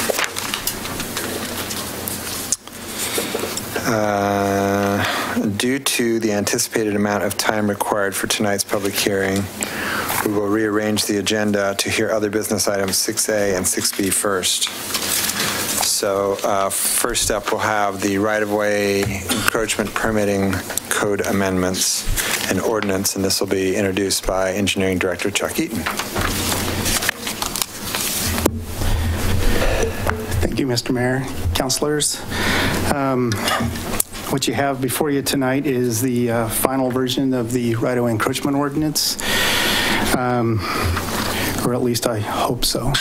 Due to the anticipated amount of time required for tonight's public hearing, we will rearrange the agenda to hear other business items 6A and 6B first. So first up, we'll have the right-of-way encroachment permitting code amendments and ordinance, and this will be introduced by Engineering Director Chuck Eaton. Thank you, Mr. Mayor, councilors. What you have before you tonight is the final version of the right-of-way encroachment ordinance, or at least I hope so.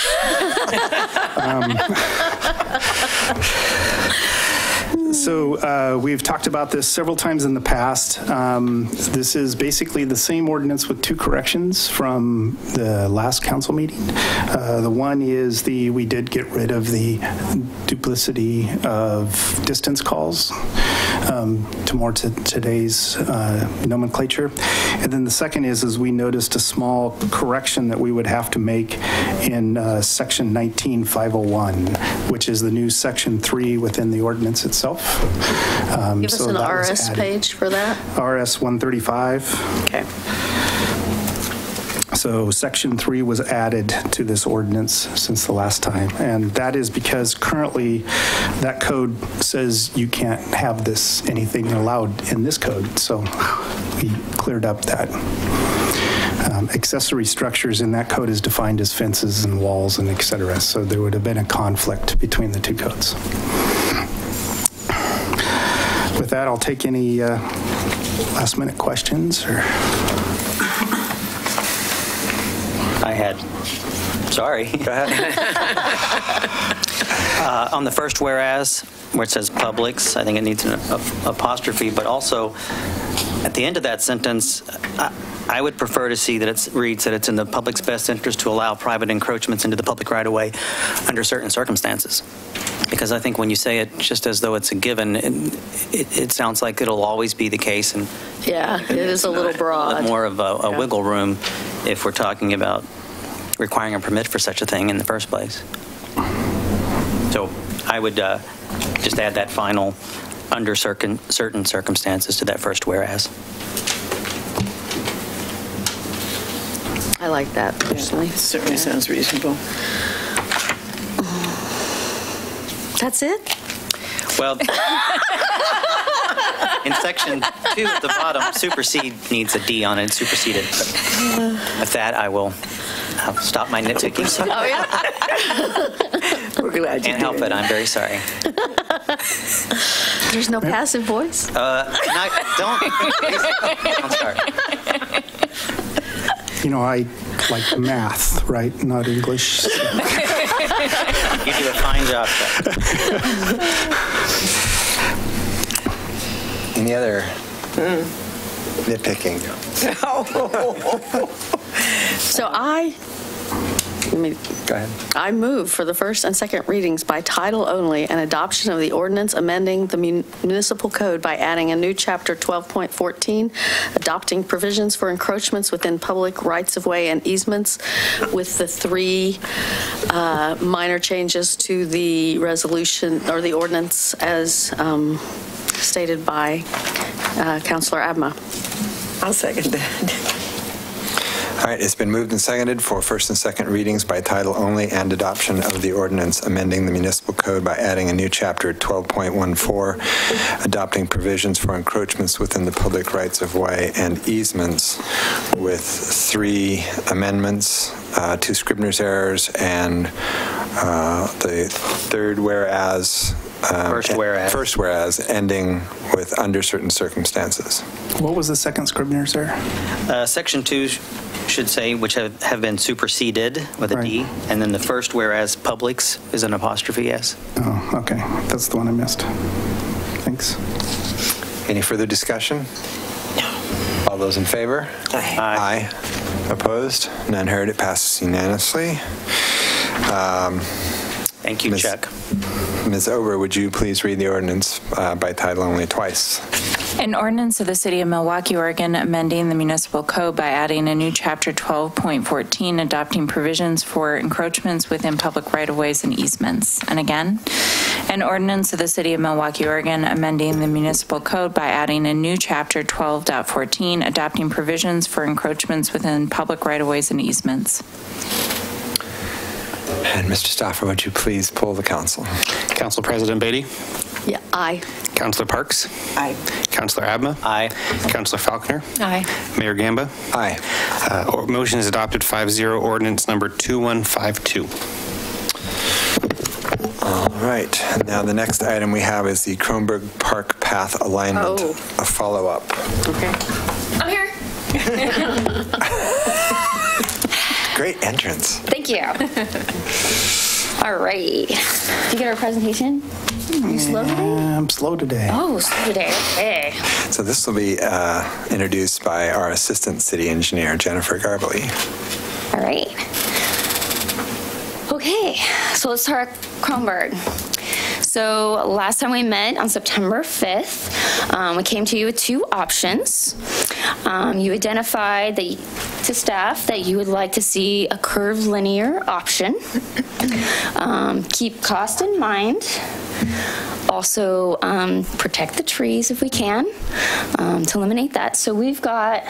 So we've talked about this several times in the past. This is basically the same ordinance with two corrections from the last council meeting. The one is we did get rid of the duplicity of distance calls to today's nomenclature. And then the second is we noticed a small correction that we would have to make in section 19501, which is the new section 3 within the ordinance itself. Give us an RS page for that. RS 135. Okay. So section 3 was added to this ordinance since the last time, and that is because currently that code says you can't have anything allowed in this code, so we cleared up that. Accessory structures in that code is defined as fences and walls and et cetera, so there would have been a conflict between the two codes. With that, I'll take any last minute questions or... I had. Sorry. Go ahead. On the first whereas, where it says Publix, I think it needs an apostrophe, but also at the end of that sentence, I would prefer to see that it reads that it's in the public's best interest to allow private encroachments into the public right-of-way under certain circumstances. Because I think when you say it just as though it's a given, it sounds like it'll always be the case. And yeah, it is a little broad. More of a wiggle room if we're talking about requiring a permit for such a thing in the first place. So I would just add that final under certain circumstances to that first whereas. I like that personally. It certainly sounds reasonable. That's it? Well, in section 2 at the bottom, supersede needs a D on it, superseded. With that, I'll stop my nitpicking. Oh, yeah. We're glad you can't help it. I'm very sorry. There's no passive voice? Don't start. You know, I like math, right? Not English. So. You do a fine job, Chuck. Any other nitpicking? So Go ahead. I move for the first and second readings by title only and adoption of the ordinance amending the municipal code by adding a new chapter 12.14, adopting provisions for encroachments within public rights-of-way and easements with the 3 minor changes to the resolution or the ordinance as stated by Councilor Abma. I'll second that. All right, it's been moved and seconded for first and second readings by title only and adoption of the ordinance amending the municipal code by adding a new chapter 12.14, adopting provisions for encroachments within the public rights of way and easements with 3 amendments, 2 Scribner's errors, and the third whereas. First whereas ending with under certain circumstances. What was the second Scribner's error? Section 2 should say which have been superseded with a D, and then the first whereas Publix is an apostrophe S. Oh, okay. That's the one I missed. Thanks. Any further discussion? No. All those in favor? Aye. Aye. Opposed? None heard. It passes unanimously. Thank you, Chuck. Ms. Ober, would you please read the ordinance by title only twice? An ordinance of the City of Milwaukie, Oregon, amending the municipal code by adding a new chapter 12.14, adopting provisions for encroachments within public right-of-ways and easements. And again, an ordinance of the City of Milwaukie, Oregon, amending the municipal code by adding a new chapter 12.14, adopting provisions for encroachments within public right-of-ways and easements. And Mr. Stauffer, would you please poll the council? Council President Beatty? Yeah, aye. Councilor Parks? Aye. Councilor Abma? Aye. Councilor Falconer? Aye. Mayor Gamba? Aye. Motion is adopted 5-0. Ordinance number 2152. All right. Now the next item we have is the Kronberg Park Path Alignment, a follow-up. Okay. I'm here. Great entrance. Thank you. All right. Did you get our presentation? Are you slow today? I'm slow today. Oh, slow today. Okay. So this will be introduced by our Assistant City Engineer, Jennifer Garbely. All right. Okay, so let's start Kronberg. So last time we met on September 5th, we came to you with two options. You identified to staff that you would like to see a curved linear option. Keep cost in mind. Also protect the trees if we can to eliminate that. So we've got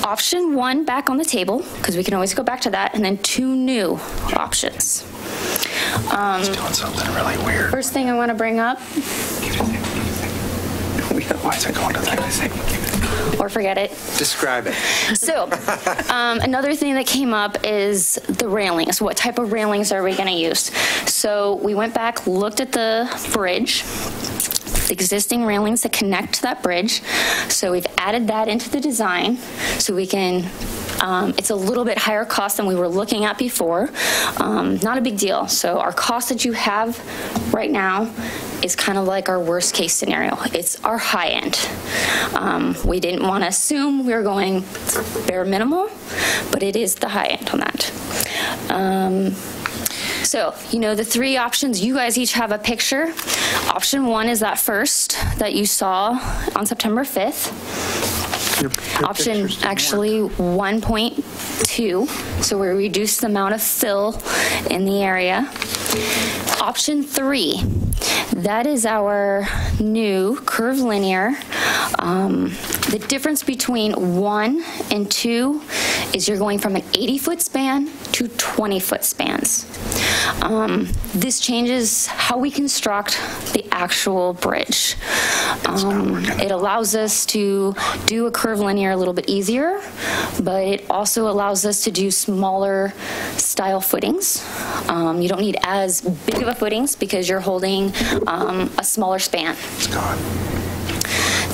option 1 back on the table, because we can always go back to that, and then 2 new options. It's doing something really weird. First thing I want to bring up. Why is it going to that? Or forget it. Describe it. So, another thing that came up is the railings. What type of railings are we going to use? So we went back, looked at the bridge, the existing railings that connect to that bridge. So we've added that into the design so we can, it's a little bit higher cost than we were looking at before. Not a big deal. So our cost that you have right now is kind of like our worst case scenario. It's our high end. We didn't want to assume we were going bare minimal, but it is the high end on that. So, the 3 options, you guys each have a picture. Option 1 is that first that you saw on September 5th. Your Option actually 1.2, so we reduced the amount of fill in the area. Option 3, that is our new curved linear. The difference between 1 and 2 is you're going from an 80-foot span to 20-foot spans. This changes how we construct the actual bridge. It allows us to do a curved linear a little bit easier, but it also allows us to do smaller style footings. You don't need as big of a footings because you're holding a smaller span. It's gone.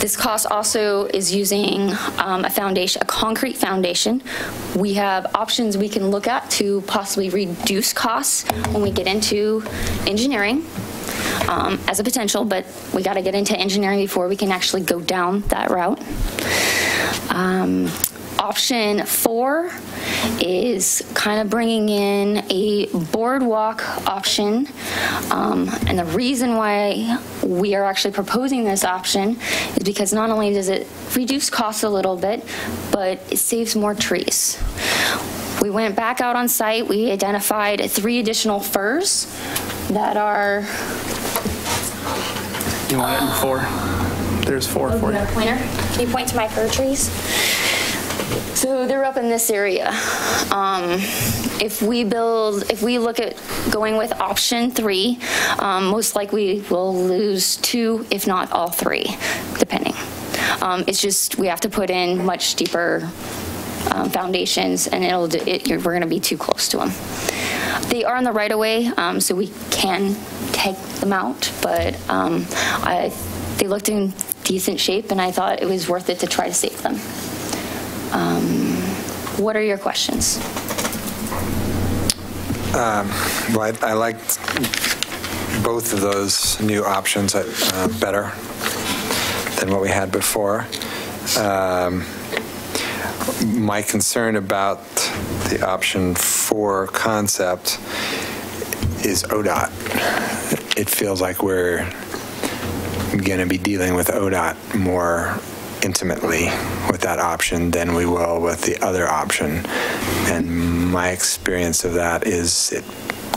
This cost also is using a concrete foundation. We have options we can look at to possibly reduce costs when we get into engineering as a potential, but we got to get into engineering before we can actually go down that route. Option 4 is kind of bringing in a boardwalk option. And the reason why we are actually proposing this option is because not only does it reduce costs a little bit, but it saves more trees. We went back out on site. We identified 3 additional firs that are... You want it in 4? There's 4 for you. Pointer? Can you point to my fir trees? So they're up in this area. If we look at going with option 3, most likely we'll lose 2, if not all 3, depending. It's just we have to put in much deeper foundations, and we're going to be too close to them. They are in the right of way, so we can take them out, but they looked in decent shape, and I thought it was worth it to try to save them. What are your questions? Well, I liked both of those new options better than what we had before. My concern about the option 4 concept is ODOT. It feels like we're going to be dealing with ODOT more intimately with that option than we will with the other option. And my experience of that is it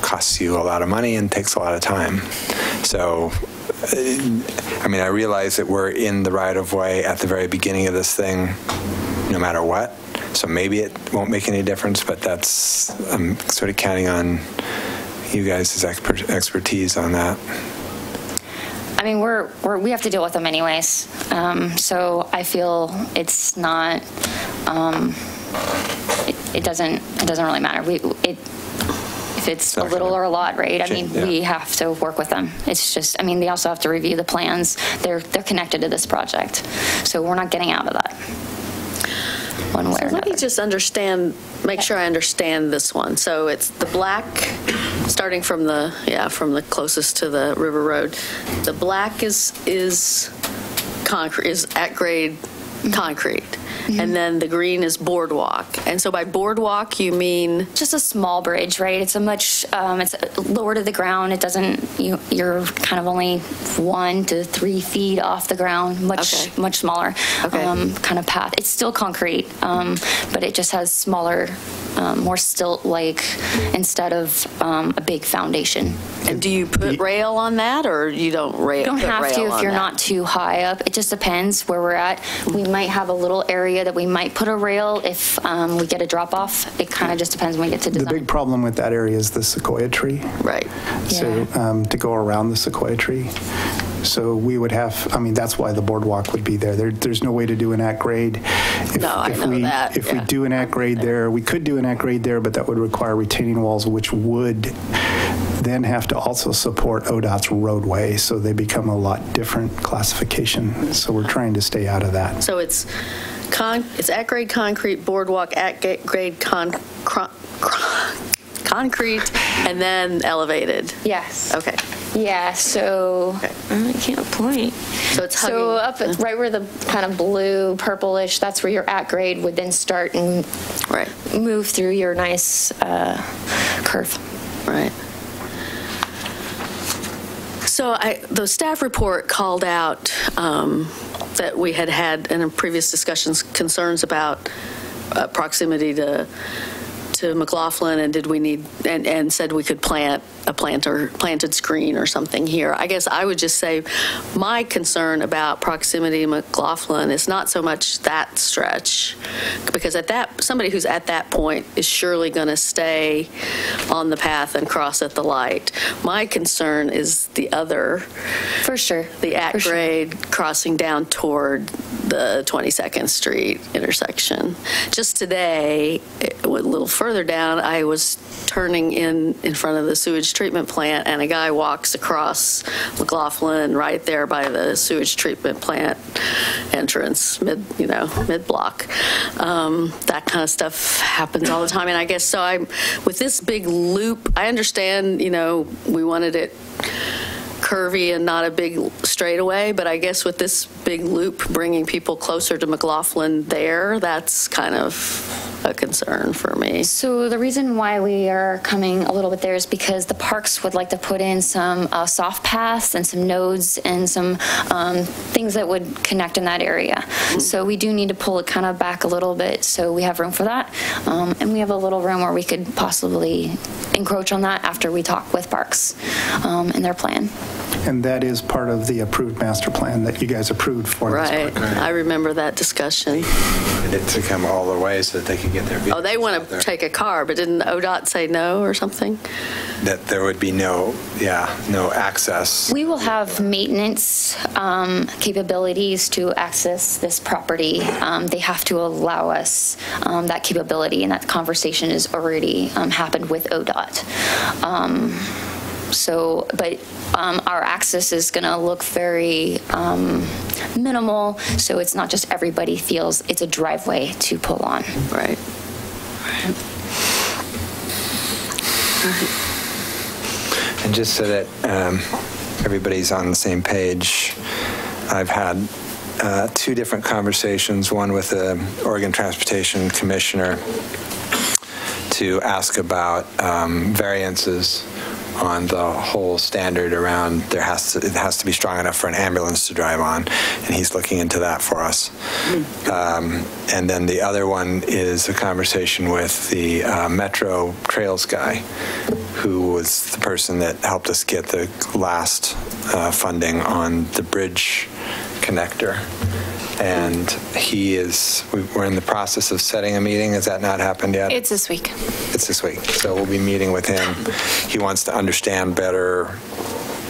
costs you a lot of money and takes a lot of time. So, I realize that we're in the right-of-way at the very beginning of this thing, no matter what. So maybe it won't make any difference, but I'm sort of counting on you guys' expertise on that. I mean, we have to deal with them anyways. So I feel it's not. It doesn't really matter. If it's a little or a lot, right? I mean, we have to work with them. It's just, I mean, they also have to review the plans. They're connected to this project, so we're not getting out of that one way or another. Let me just make sure I understand this one. So it's the black, starting from the closest to the River Road. The black is concrete, is at grade concrete. Mm-hmm. And then the green is boardwalk. And so by boardwalk, you mean? Just a small bridge, right? It's it's lower to the ground. It doesn't, you're kind of only 1 to 3 feet off the ground, much smaller kind of path. It's still concrete, but it just has smaller, more stilt-like instead of a big foundation. And do you put rail on that, or you don't rail? You don't have to if you're not too high up. It just depends where we're at. We might have a little area that we might put a rail if we get a drop-off. It kind of just depends when we get to design. The big problem with that area is the sequoia tree. Right. So to go around the sequoia tree. So we would have, I mean, that's why the boardwalk would be there. There's no way to do an at-grade. If we do an at-grade there, we could do an at-grade there, but that would require retaining walls, which would then have to also support ODOT's roadway, so they become a lot different classification. So we're trying to stay out of that. So it's at-grade concrete, boardwalk, at-grade concrete, and then elevated. Yes. Okay. Yeah, so I can't point. So it's hugging. So up right where the kind of blue, purplish, that's where your at-grade would then start and move through your nice curve. Right. So the staff report called out that we had in previous discussions concerns about proximity to McLaughlin, and did we need and said we could plant a planted screen or something here. I guess I would just say my concern about proximity to McLaughlin is not so much that stretch, because somebody who's at that point is surely going to stay on the path and cross at the light. My concern is the other, for sure, the at-grade crossing down toward the 22nd Street intersection. Just today, a little further down, I was turning in front of the sewage treatment plant, and a guy walks across McLaughlin right there by the sewage treatment plant entrance, mid-block. That kind of stuff happens all the time, and I guess so. With this big loop, I understand. We wanted it curvy and not a big straightaway, but I guess with this big loop bringing people closer to McLaughlin there, that's kind of a concern for me. So the reason why we are coming a little bit there is because the parks would like to put in some soft paths and some nodes and some things that would connect in that area. Mm-hmm. So we do need to pull it kind of back a little bit, so we have room for that. And we have a little room where we could possibly encroach on that after we talk with parks and their plan. And that is part of the approved master plan that you guys approved for this park. Right. I remember that discussion. And to come all the way so that they could get their vehicles. Oh, they want to take a car, but didn't ODOT say no or something? That there would be no access. We will have maintenance capabilities to access this property. They have to allow us that capability, and that conversation has already happened with ODOT. But our access is going to look very minimal, so it's not just everybody feels it's a driveway to pull on. Right. And just so that everybody's on the same page, I've had 2 different conversations, one with the Oregon Transportation Commissioner to ask about variances on the whole standard around it has to be strong enough for an ambulance to drive on, and he's looking into that for us. And then the other one is a conversation with the Metro Trails guy, who was the person that helped us get the last funding on the bridge connector. And we're in the process of setting a meeting. Has that not happened yet? It's this week. It's this week. So we'll be meeting with him. He wants to understand better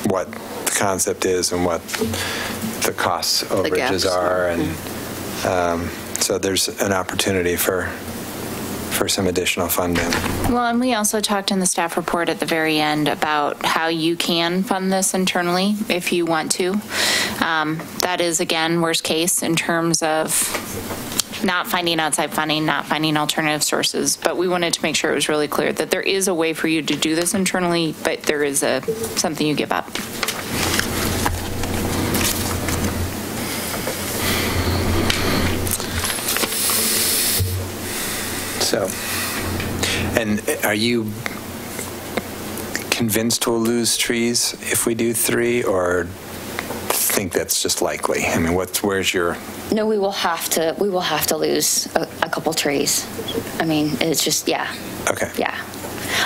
what the concept is and what the costs overages are. And so there's an opportunity for some additional funding. Well, and we also talked in the staff report at the very end about how you can fund this internally if you want to. That is, again, worst case in terms of not finding outside funding, not finding alternative sources. But we wanted to make sure it was really clear that there is a way for you to do this internally, but there is something you give up. So, and are you convinced we'll lose trees if we do 3, or think that's just likely? I mean, where's your? No, we will have to lose a couple trees. I mean, it's just, yeah. Okay. Yeah.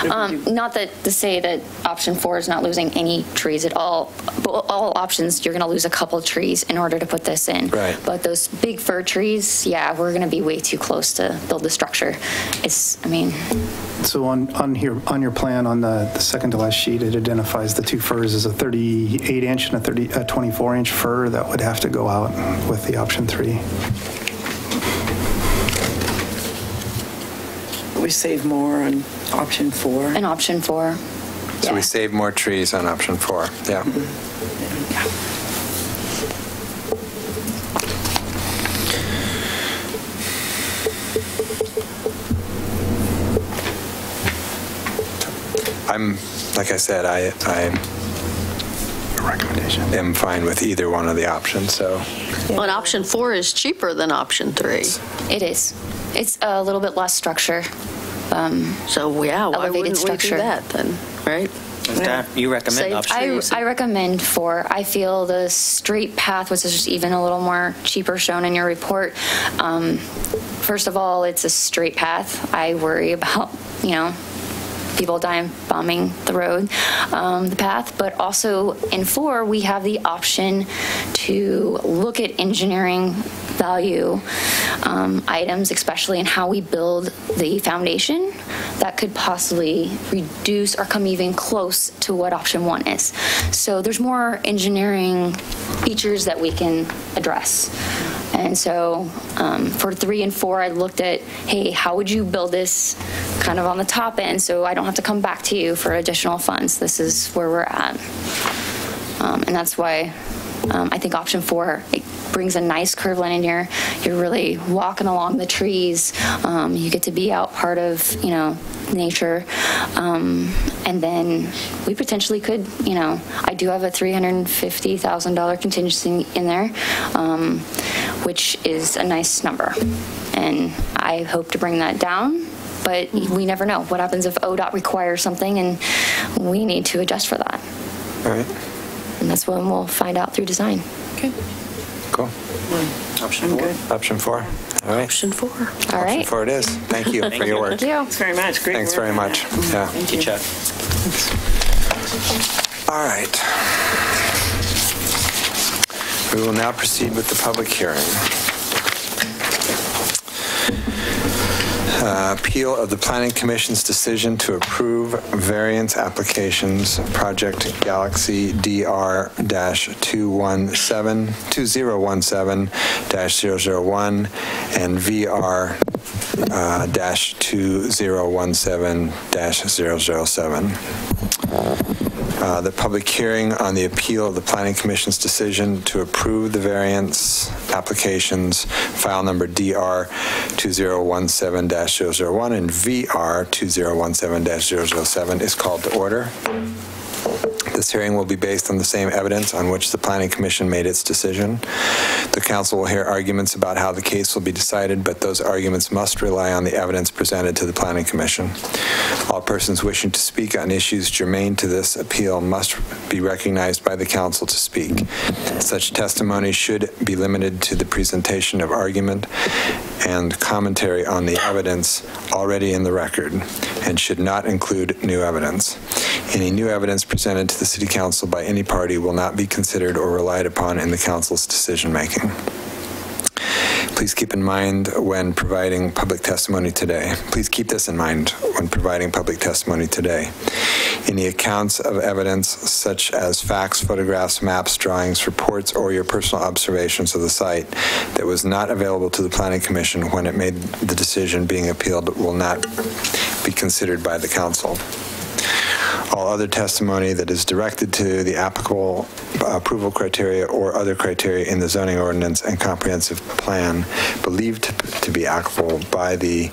Not that to say that option 4 is not losing any trees at all. But all options, you're going to lose a couple trees in order to put this in. Right. But those big fir trees, yeah, we're going to be way too close to build the structure. So on your plan on the second to last sheet, it identifies the 2 firs as a 38-inch and a 24-inch fir that would have to go out with the option 3. We save more on option 4. And option 4. So we save more trees on option 4. Yeah. Like I said, I am fine with either one of the options. So. Well, and option 4 is cheaper than option 3. It is. It's a little bit less structure. So yeah, why wouldn't structure. we do that then, right? Staff, you recommend option 4? I recommend 4. I feel the straight path, which is just even a little more cheaper shown in your report. First of all, it's a straight path. I worry about, people bombing the road, the path. But also in 4, we have the option to look at engineering value items, especially in how we build the foundation, that could possibly reduce or come even close to what option 1 is. So there's more engineering features that we can address. And so for 3 and 4, I looked at, hey, how would you build this kind of on the top end so I don't have to come back to you for additional funds? This is where we're at. And that's why I think option 4, it brings a nice curve line in here. You're really walking along the trees. You get to be out part of, nature. And then we potentially could, I do have a $350,000 contingency in there, which is a nice number. And I hope to bring that down. But we never know. What happens if ODOT requires something and we need to adjust for that? All right. And that's when we'll find out through design. Okay. Cool. Option 4? Option 4. All right. Option 4. All right. Option 4 it is. Thank you for your work. Thank you. Thanks very much. Great Thanks work. very much. Yeah. Thank you, Chuck. All right. We will now proceed with the public hearing. Appeal of the Planning Commission's decision to approve variance applications, Project Galaxy DR-2017-001 and VR-2017-007. The public hearing on the appeal of the Planning Commission's decision to approve the variance applications, file number DR-2017-001 and VR-2017-007 is called to order. This hearing will be based on the same evidence on which the Planning Commission made its decision. The council will hear arguments about how the case will be decided, but those arguments must rely on the evidence presented to the Planning Commission. All persons wishing to speak on issues germane to this appeal must be recognized by the council to speak. Such testimony should be limited to the presentation of argument and commentary on the evidence already in the record and should not include new evidence. Any new evidence presented to the City Council by any party will not be considered or relied upon in the Council's decision-making. Please keep in mind when providing public testimony today. Please keep this in mind when providing public testimony today. Any accounts of evidence such as facts, photographs, maps, drawings, reports, or your personal observations of the site that was not available to the Planning Commission when it made the decision being appealed will not be considered by the council. All other testimony that is directed to the applicable approval criteria or other criteria in the zoning ordinance and comprehensive plan believed to be applicable by the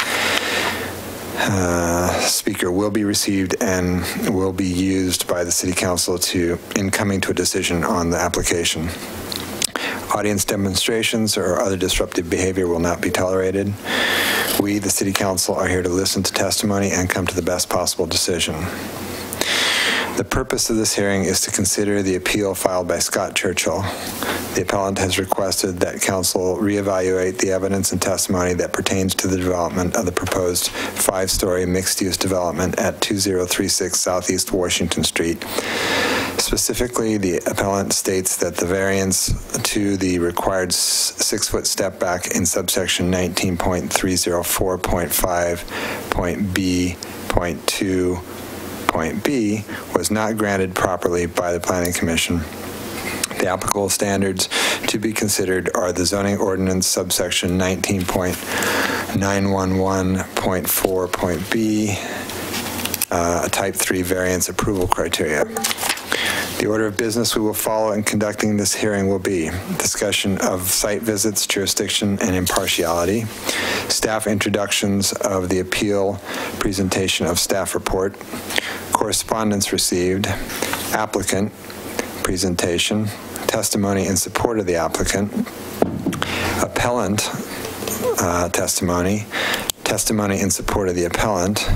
speaker will be received and will be used by the City Council in coming to a decision on the application. Audience demonstrations or other disruptive behavior will not be tolerated. We, the City Council, are here to listen to testimony and come to the best possible decision. The purpose of this hearing is to consider the appeal filed by Scott Churchill. The appellant has requested that council reevaluate the evidence and testimony that pertains to the development of the proposed 5-story mixed-use development at 2036 Southeast Washington Street. Specifically, the appellant states that the variance to the required 6-foot step back in subsection 19.304.5.B.2 was not granted properly by the Planning Commission. The applicable standards to be considered are the zoning ordinance subsection 19.911.4.B, type 3 variance approval criteria. The order of business we will follow in conducting this hearing will be discussion of site visits, jurisdiction, and impartiality, staff introductions of the appeal, presentation of staff report, correspondence received, applicant, presentation, testimony in support of the applicant, appellant testimony, testimony in support of the appellant,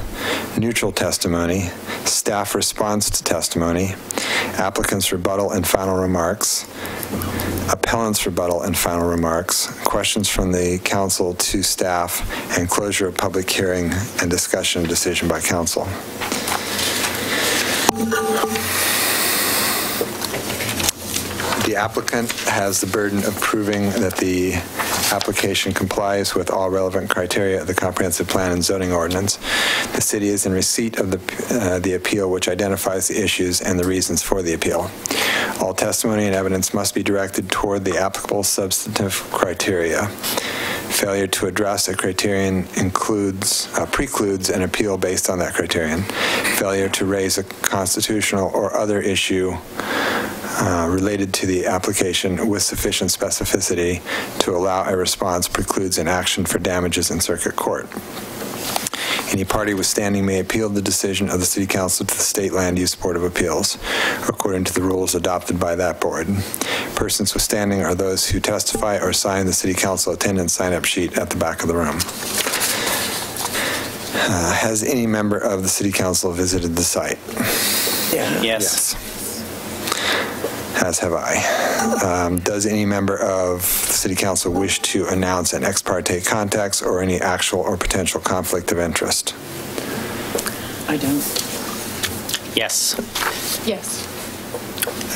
neutral testimony, staff response to testimony, applicant's rebuttal and final remarks, appellant's rebuttal and final remarks, questions from the council to staff, and closure of public hearing and discussion decision by council. The applicant has the burden of proving that the application complies with all relevant criteria of the comprehensive plan and zoning ordinance. The city is in receipt of the appeal, which identifies the issues and the reasons for the appeal. All testimony and evidence must be directed toward the applicable substantive criteria. Failure to address a criterion precludes an appeal based on that criterion. Failure to raise a constitutional or other issue related to the application with sufficient specificity to allow a response precludes an action for damages in circuit court. Any party withstanding may appeal the decision of the City Council to the State Land Use Board of Appeals, according to the rules adopted by that board. Persons withstanding are those who testify or sign the City Council attendance sign-up sheet at the back of the room. Has any member of the City Council visited the site? Yeah. Yes. As have I. Does any member of the City Council wish to announce an ex parte contacts or any actual or potential conflict of interest? I don't. Yes. Yes.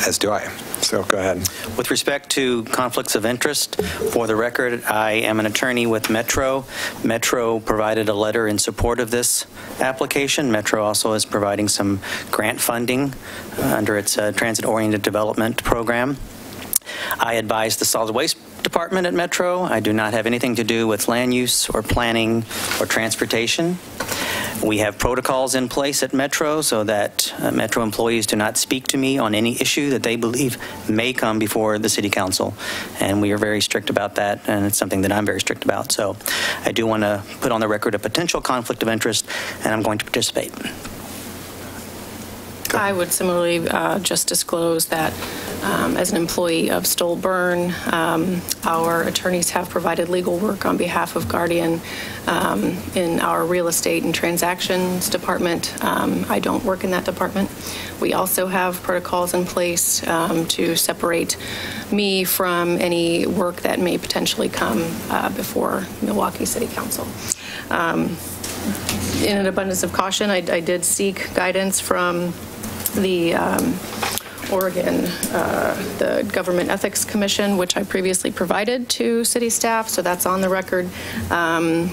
As do I. So go ahead. With respect to conflicts of interest, for the record, I am an attorney with Metro. Metro provided a letter in support of this application. Metro also is providing some grant funding under its transit-oriented development program. I advise the solid waste department at Metro. I do not have anything to do with land use or planning or transportation. We have protocols in place at Metro so that Metro employees do not speak to me on any issue that they believe may come before the City Council. And we are very strict about that, and it's something that I'm very strict about. So I do want to put on the record a potential conflict of interest, and I'm going to participate. I would similarly just disclose that as an employee of Stolburn, our attorneys have provided legal work on behalf of Guardian in our real estate and transactions department. I don't work in that department. We also have protocols in place to separate me from any work that may potentially come before Milwaukie City Council. In an abundance of caution, I did seek guidance from the Oregon, the Government Ethics Commission, which I previously provided to city staff, so that's on the record,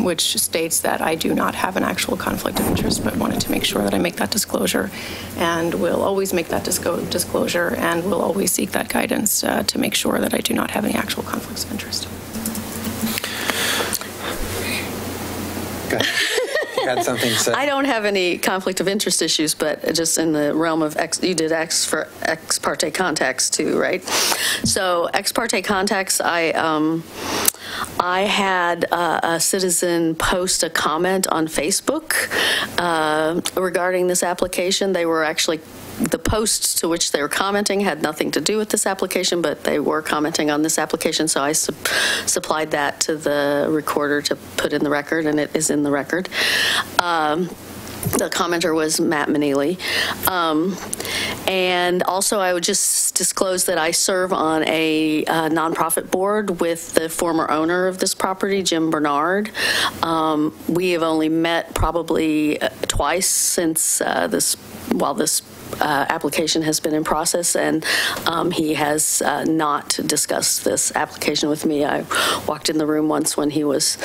which states that I do not have an actual conflict of interest, but wanted to make sure that I make that disclosure, and will always make that disclosure, and will always seek that guidance to make sure that I do not have any actual conflicts of interest. You had something to say? I don't have any conflict of interest issues, but just in the realm of you did X for ex parte contacts too, right? So ex parte contacts, I had a citizen post a comment on Facebook regarding this application. They were actually, the posts to which they were commenting had nothing to do with this application, but they were commenting on this application, so I supplied that to the recorder to put in the record, and it is in the record. The commenter was Matt Manili. And also I would just disclose that I serve on a nonprofit board with the former owner of this property, Jim Bernard. We have only met probably twice since this application has been in process, and he has not discussed this application with me. I walked in the room once when he was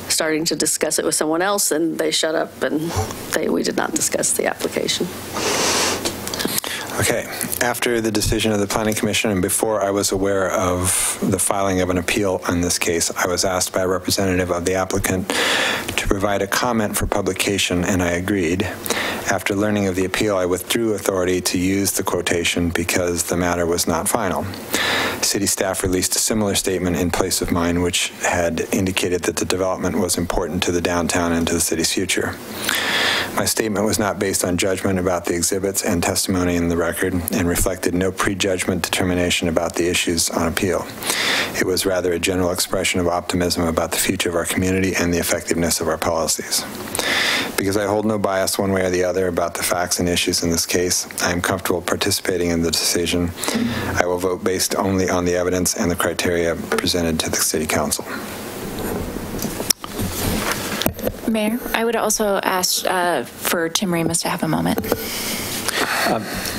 starting to discuss it with someone else, and they shut up, and we did not discuss the application. Okay. After the decision of the Planning Commission and before I was aware of the filing of an appeal on this case, I was asked by a representative of the applicant to provide a comment for publication, and I agreed. After learning of the appeal, I withdrew authority to use the quotation because the matter was not final. City staff released a similar statement in place of mine, which had indicated that the development was important to the downtown and to the city's future. My statement was not based on judgment about the exhibits and testimony in the record and reflected no prejudgment determination about the issues on appeal. It was rather a general expression of optimism about the future of our community and the effectiveness of our policies. Because I hold no bias one way or the other about the facts and issues in this case, I am comfortable participating in the decision. I will vote based only on the evidence and the criteria presented to the City Council. Mayor, I would also ask for Tim Remus to have a moment.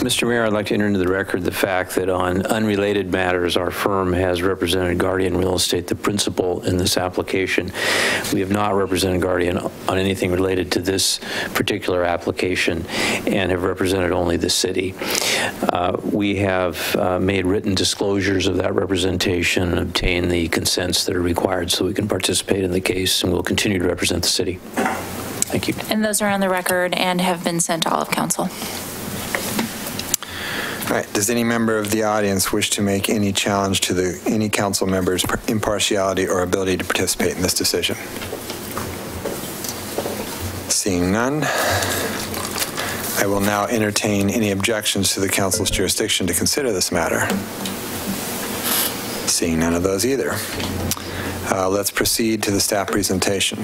Mr. Mayor, I'd like to enter into the record the fact that on unrelated matters, our firm has represented Guardian Real Estate, the principal in this application. We have not represented Guardian on anything related to this particular application and have represented only the city. We have made written disclosures of that representation and obtained the consents that are required so we can participate in the case, and we'll continue to represent the city. Thank you. And those are on the record and have been sent to all of council. All right. Does any member of the audience wish to make any challenge to any council member's impartiality or ability to participate in this decision? Seeing none, I will now entertain any objections to the council's jurisdiction to consider this matter. Seeing none of those either. Let's proceed to the staff presentation.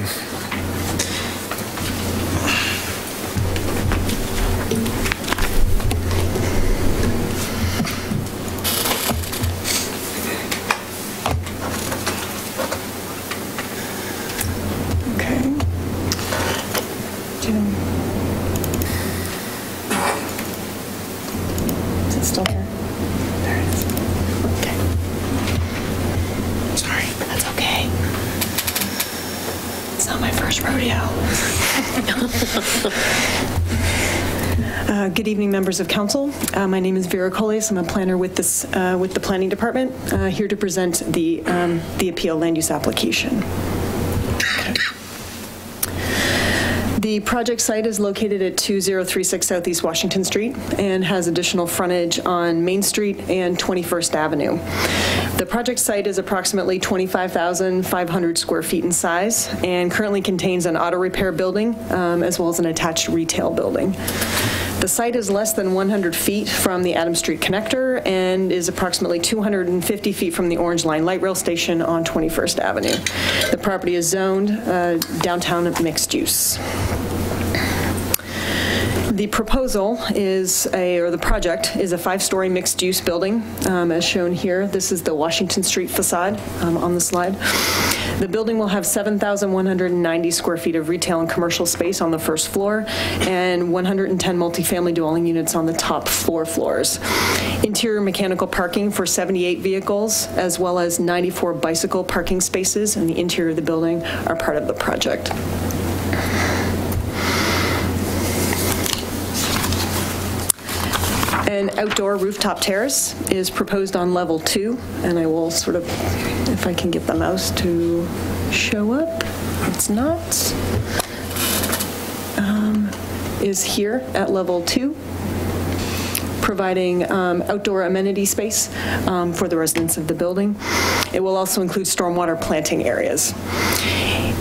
Good evening, members of council. My name is Vera Coles. I'm a planner with the planning department, here to present the appeal land use application. The project site is located at 2036 Southeast Washington Street and has additional frontage on Main Street and 21st Avenue. The project site is approximately 25,500 square feet in size and currently contains an auto repair building as well as an attached retail building. The site is less than 100 feet from the Adams Street connector and is approximately 250 feet from the Orange Line light rail station on 21st Avenue. The property is zoned downtown mixed use. The proposal is the project is a 5-story mixed-use building, as shown here. This is the Washington Street facade on the slide. The building will have 7,190 square feet of retail and commercial space on the first floor and 110 multifamily dwelling units on the top 4 floors. Interior mechanical parking for 78 vehicles, as well as 94 bicycle parking spaces in the interior of the building are part of the project. An outdoor rooftop terrace is proposed on level 2, and I will sort of, if I can get the mouse to show up, it's not, is here at level 2, providing outdoor amenity space for the residents of the building. It will also include stormwater planting areas.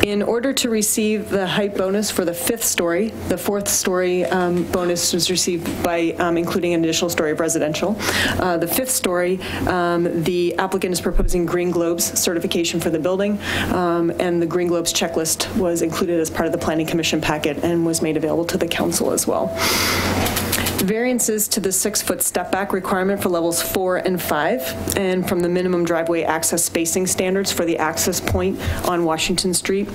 In order to receive the height bonus for the 5th story, the 4th story bonus was received by including an additional story of residential. The 5th story, the applicant is proposing Green Globes certification for the building, and the Green Globes checklist was included as part of the Planning Commission packet and was made available to the council as well. Variances to the 6-foot step back requirement for levels 4 and 5, and from the minimum driveway access spacing standards for the access point on Washington Street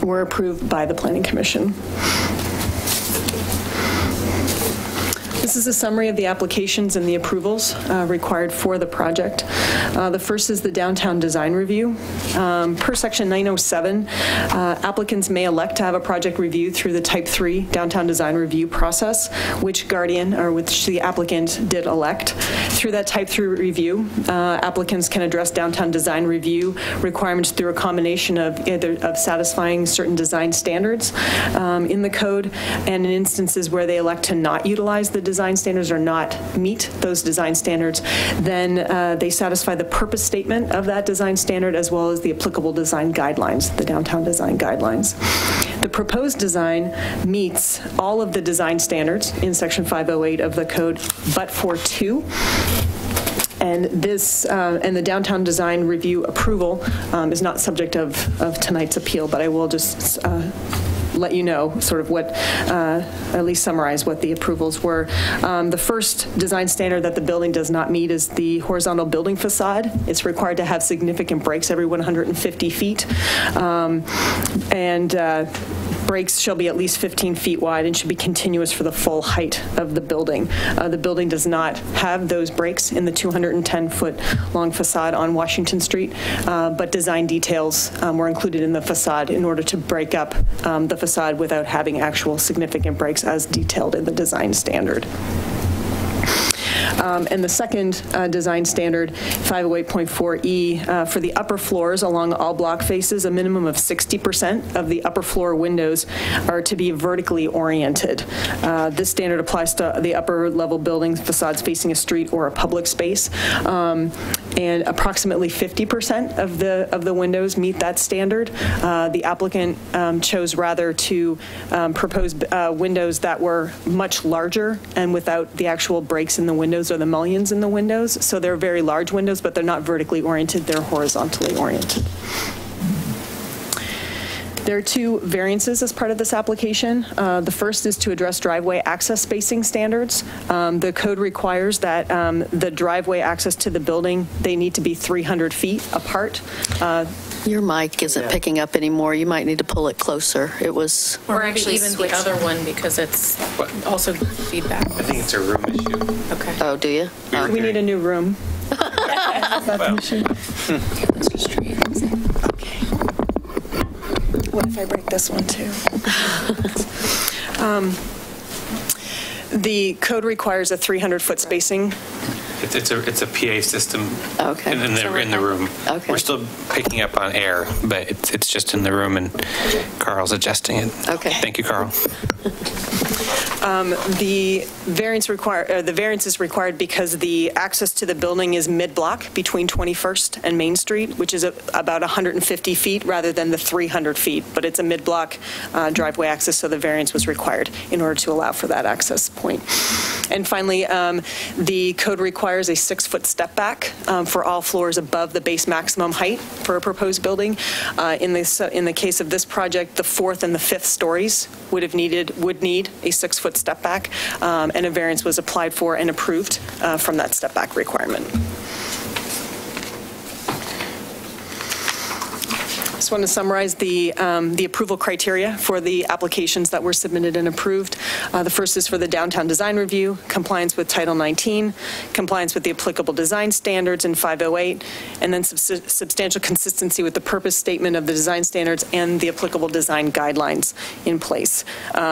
were approved by the Planning Commission. This is a summary of the applications and the approvals required for the project. The first is the downtown design review. Per section 907, applicants may elect to have a project reviewed through the type 3 downtown design review process, which the applicant did elect. Through that type 3 review, applicants can address downtown design review requirements through a combination of either satisfying certain design standards in the code, and in instances where they elect to not utilize the design standards or not meet those design standards, then they satisfy the purpose statement of that design standard as well as the applicable design guidelines, the downtown design guidelines. The proposed design meets all of the design standards in section 508 of the code, but for 2. And this and the downtown design review approval is not subject of tonight's appeal, but I will just let you know sort of what, at least summarize what the approvals were. The first design standard that the building does not meet is the horizontal building facade. It's required to have significant breaks every 150 feet. Breaks shall be at least 15 feet wide and should be continuous for the full height of the building. The building does not have those breaks in the 210-foot long facade on Washington Street, but design details were included in the facade in order to break up the facade without having actual significant breaks as detailed in the design standard. And the second design standard, 508.4E, for the upper floors along all block faces, a minimum of 60% of the upper floor windows are to be vertically oriented. This standard applies to the upper level buildings facades facing a street or a public space. And approximately 50% of the windows meet that standard. The applicant chose rather to propose windows that were much larger and without the actual breaks in the windows or the mullions in the windows. So they're very large windows, but they're not vertically oriented, they're horizontally oriented. There are 2 variances as part of this application. The first is to address driveway access spacing standards. The code requires that the driveway access to the building, they need to be 300 feet apart. Your mic isn't picking up anymore. You might need to pull it closer. It was... Or actually even the other one because it's also feedback. I think it's a room issue. Okay. Oh, do you? We need a new room. Let's just try it. Okay. What if I break this one too? The code requires a 300-foot spacing. It's a PA system okay. in the room. Okay. We're still picking up on air, but it's just in the room, and Carl's adjusting it. Okay. Thank you, Carl. The variance is required because the access to the building is mid-block between 21st and Main Street, which is about 150 feet rather than the 300 feet. But it's a mid-block driveway access, so the variance was required in order to allow for that access point. And finally, the code requires a 6-foot step back for all floors above the base maximum height for a proposed building. In the case of this project, the 4th and the 5th stories would need a 6-foot step back, and a variance was applied for and approved from that step back requirement. Just want to summarize the approval criteria for the applications that were submitted and approved. The first is for the downtown design review, compliance with Title 19, compliance with the applicable design standards in 508, and then substantial consistency with the purpose statement of the design standards and the applicable design guidelines in place.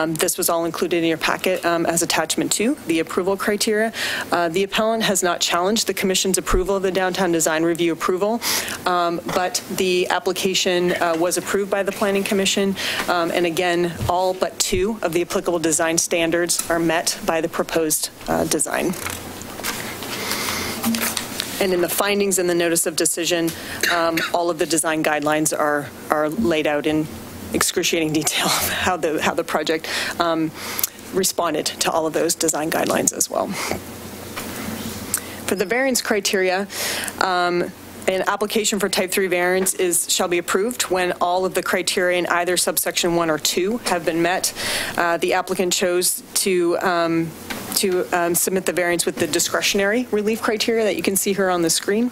This was all included in your packet as attachment 2, the approval criteria. The appellant has not challenged the Commission's approval of the downtown design review approval, but the application was approved by the Planning Commission, and again, all but 2 of the applicable design standards are met by the proposed design. And in the findings in the notice of decision, all of the design guidelines are laid out in excruciating detail of how the project responded to all of those design guidelines as well. For the variance criteria, an application for type 3 variance shall be approved when all of the criteria in either subsection 1 or 2 have been met. The applicant chose to submit the variance with the discretionary relief criteria that you can see here on the screen.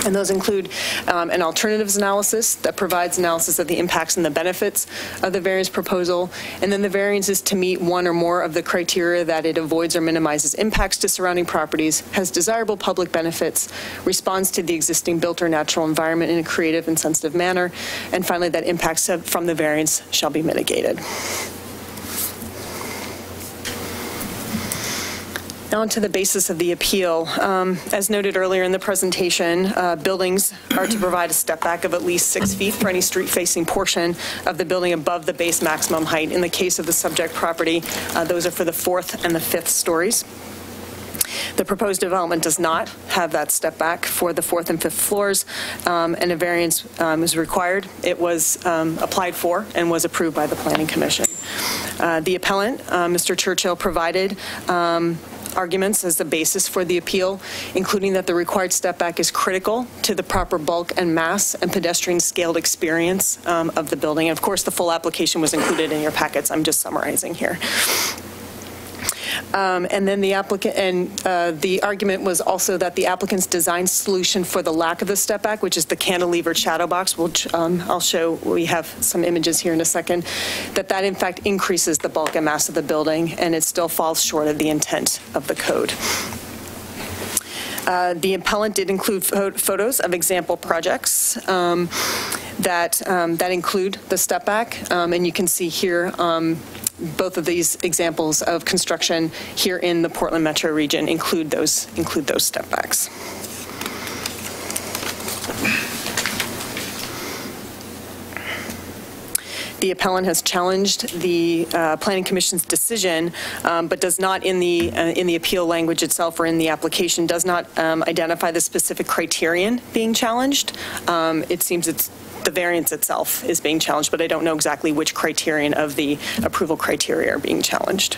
And those include an alternatives analysis that provides analysis of the impacts and the benefits of the variance proposal. And then the variance is to meet one or more of the criteria that it avoids or minimizes impacts to surrounding properties, has desirable public benefits, responds to the existing built or natural environment in a creative and sensitive manner, and finally that impacts from the variance shall be mitigated. Now on to the basis of the appeal. As noted earlier in the presentation, buildings are to provide a step back of at least 6 feet for any street-facing portion of the building above the base maximum height. In the case of the subject property, those are for the 4th and the 5th stories. The proposed development does not have that step back for the 4th and 5th floors, and a variance is required. It was applied for and was approved by the Planning Commission. The appellant, Mr. Churchill, provided arguments as the basis for the appeal, including that the required step back is critical to the proper bulk and mass and pedestrian scaled experience of the building. And of course, the full application was included in your packets. I'm just summarizing here. And then the applicant and the argument was also that the applicant's design solution for the lack of the step back, which is the cantilevered shadow box, which I'll show. We have some images here in a second. That in fact increases the bulk and mass of the building, and it still falls short of the intent of the code. The appellant did include photos of example projects that include the step back, and you can see here. Both of these examples of construction here in the Portland metro region include those step backs. The appellant has challenged the Planning Commission's decision, but does not in the appeal language itself or in the application does not identify the specific criterion being challenged. It seems the variance itself is being challenged, but I don't know exactly which criterion of the approval criteria are being challenged.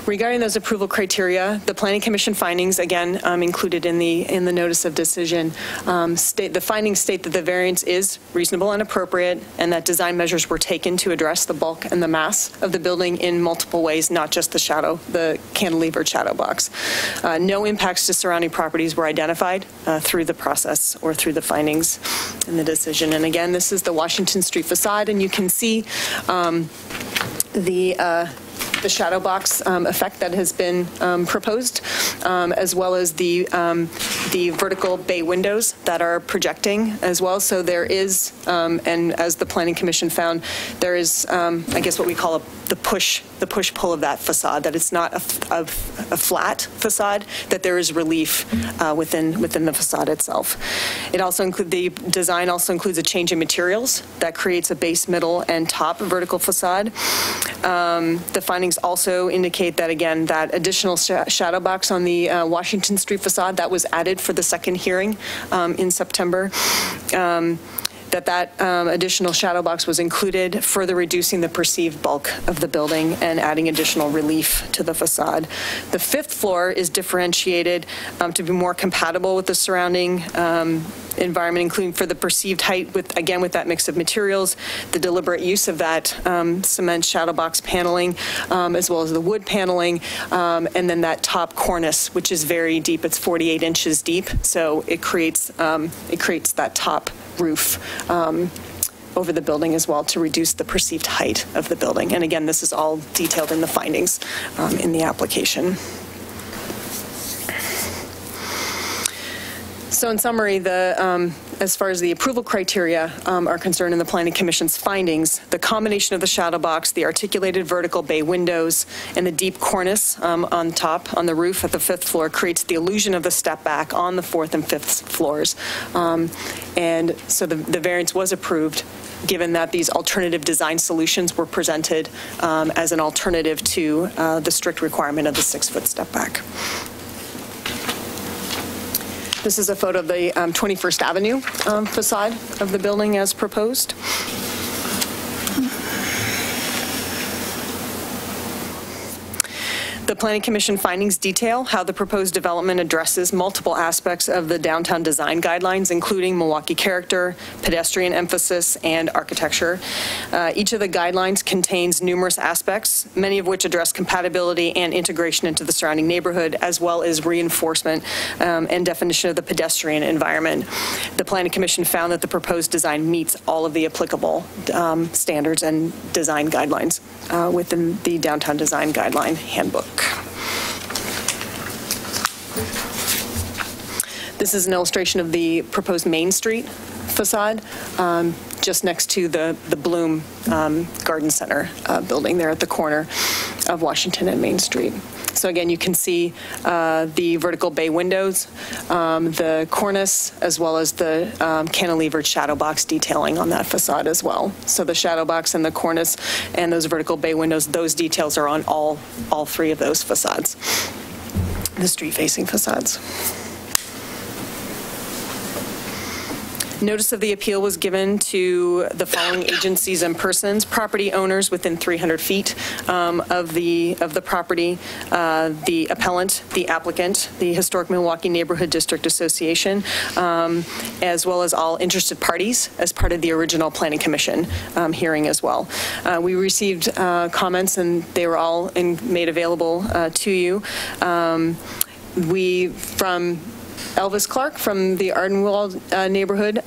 Regarding those approval criteria, the Planning Commission findings, again, included in the notice of decision, the findings state that the variance is reasonable and appropriate, and that design measures were taken to address the bulk and the mass of the building in multiple ways, not just the cantilevered shadow box. No impacts to surrounding properties were identified through the process or through the findings in the decision. And again, this is the Washington Street facade, and you can see the shadow box effect that has been proposed, as well as the vertical bay windows that are projecting as well. So there is, and as the Planning Commission found, there is, I guess, what we call the push-pull of that facade. That it's not a flat facade. That there is relief within the facade itself. It also the design also includes a change in materials that creates a base, middle, and top vertical facade. The findings also indicate that, again, that additional shadow box on the Washington Street facade that was added for the second hearing in September. that additional shadow box was included, further reducing the perceived bulk of the building and adding additional relief to the facade. The 5th floor is differentiated to be more compatible with the surrounding environment, including for the perceived height, with that mix of materials, the deliberate use of that cement shadow box paneling, as well as the wood paneling, and then that top cornice, which is very deep. It's 48 inches deep, so it creates that top roof over the building as well to reduce the perceived height of the building. And again, this is all detailed in the findings in the application. So in summary, as far as the approval criteria are concerned in the Planning Commission's findings, the combination of the shadow box, the articulated vertical bay windows, and the deep cornice on top, on the roof at the 5th floor creates the illusion of the step back on the 4th and 5th floors. And so the variance was approved, given that these alternative design solutions were presented as an alternative to the strict requirement of the 6-foot step back. This is a photo of the 21st Avenue facade of the building as proposed. The Planning Commission findings detail how the proposed development addresses multiple aspects of the downtown design guidelines, including Milwaukie character, pedestrian emphasis, and architecture. Each of the guidelines contains numerous aspects, many of which address compatibility and integration into the surrounding neighborhood, as well as reinforcement and definition of the pedestrian environment. The Planning Commission found that the proposed design meets all of the applicable standards and design guidelines within the Downtown Design Guideline Handbook. This is an illustration of the proposed Main Street facade, just next to the Bloom Garden Center building there at the corner of Washington and Main Street. So again, you can see the vertical bay windows, the cornice, as well as the cantilevered shadow box detailing on that facade as well. So the shadow box and the cornice and those vertical bay windows, those details are on all 3 of those facades, the street-facing facades. Notice of the appeal was given to the following agencies and persons: property owners within 300 feet of the property, the appellant, the applicant, the Historic Milwaukie Neighborhood District Association, as well as all interested parties as part of the original Planning Commission hearing as well. We received comments, and they were all made available to you. From Elvis Clark from the Ardenwald neighborhood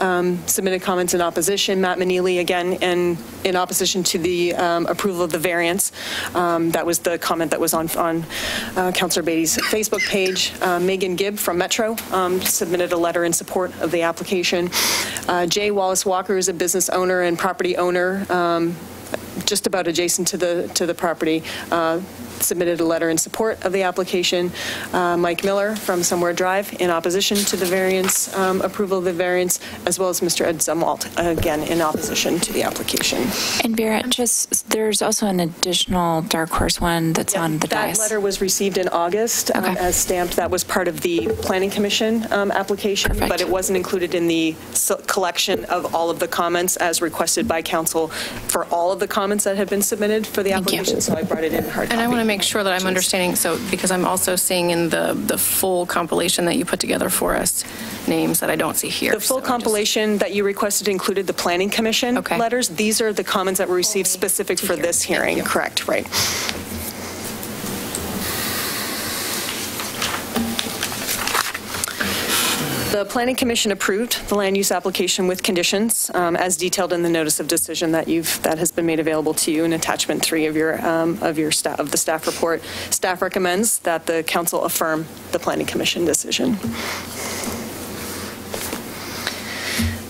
submitted comments in opposition. Matt Manili, again, in opposition to the approval of the variance. That was the comment that was on Councilor Beatty's Facebook page. Megan Gibb from Metro submitted a letter in support of the application. Jay Wallace Walker is a business owner and property owner just about adjacent to the property. Submitted a letter in support of the application. Mike Miller from Somewhere Drive in opposition to the variance, approval of the variance, as well as Mr. Ed Zumwalt, again, in opposition to the application. And Vera, there's also an additional dark horse one that's on the dais. That letter was received in August as stamped. That was part of the Planning Commission application, Perfect. But it wasn't included in the collection of all of the comments as requested by council for all of the comments that had been submitted for the application. So I brought it in hard copy. And I want to make sure that I'm understanding, so because I'm also seeing in the full compilation that you put together for us names that I don't see here. The full compilation that you requested included the Planning Commission letters. These are the comments that were received specific for this hearing. Correct, right. The Planning Commission approved the land use application with conditions as detailed in the notice of decision that has been made available to you in attachment 3 of the staff report. Staff recommends that the council affirm the Planning Commission decision.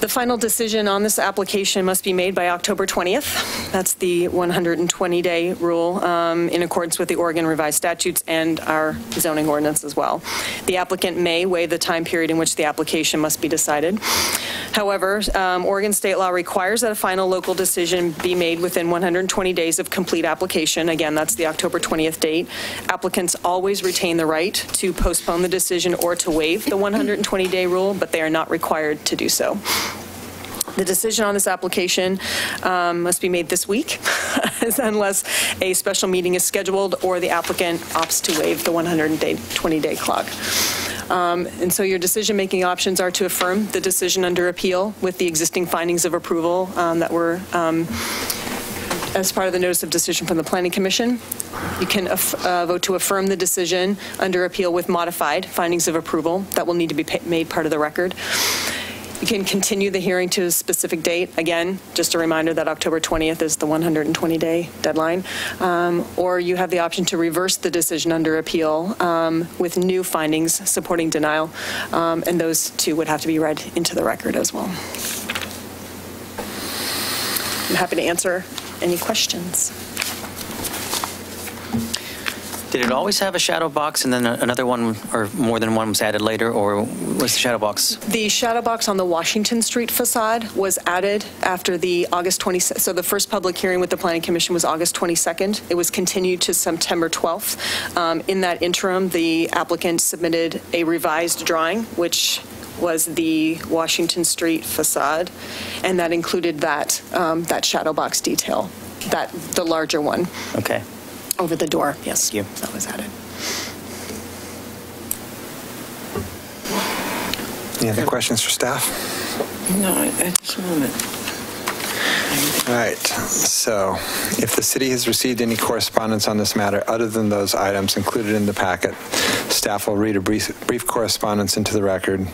The final decision on this application must be made by October 20th. That's the 120-day rule in accordance with the Oregon revised statutes and our zoning ordinance as well. The applicant may waive the time period in which the application must be decided. However, Oregon state law requires that a final local decision be made within 120 days of complete application. Again, that's the October 20th date. Applicants always retain the right to postpone the decision or to waive the 120-day rule, but they are not required to do so. The decision on this application must be made this week unless a special meeting is scheduled or the applicant opts to waive the 120-day clock. And so your decision-making options are to affirm the decision under appeal with the existing findings of approval that were as part of the notice of decision from the Planning Commission. You can vote to affirm the decision under appeal with modified findings of approval that will need to be made part of the record. You can continue the hearing to a specific date. Again, just a reminder that October 20th is the 120-day deadline. Or you have the option to reverse the decision under appeal with new findings supporting denial. And those two would have to be read into the record as well. I'm happy to answer any questions. Did it always have a shadow box and then another one or more than one was added later, or was the shadow box? The shadow box on the Washington Street facade was added after the August 22nd. So the first public hearing with the Planning Commission was August 22nd. It was continued to September 12th. In that interim, the applicant submitted a revised drawing, which was the Washington Street facade, and that included that that shadow box detail, the larger one. Okay. Over the door, yes. Thank you. That was added. Any other questions for staff? No, at this moment. All right, so if the city has received any correspondence on this matter other than those items included in the packet, staff will read a brief correspondence into the record.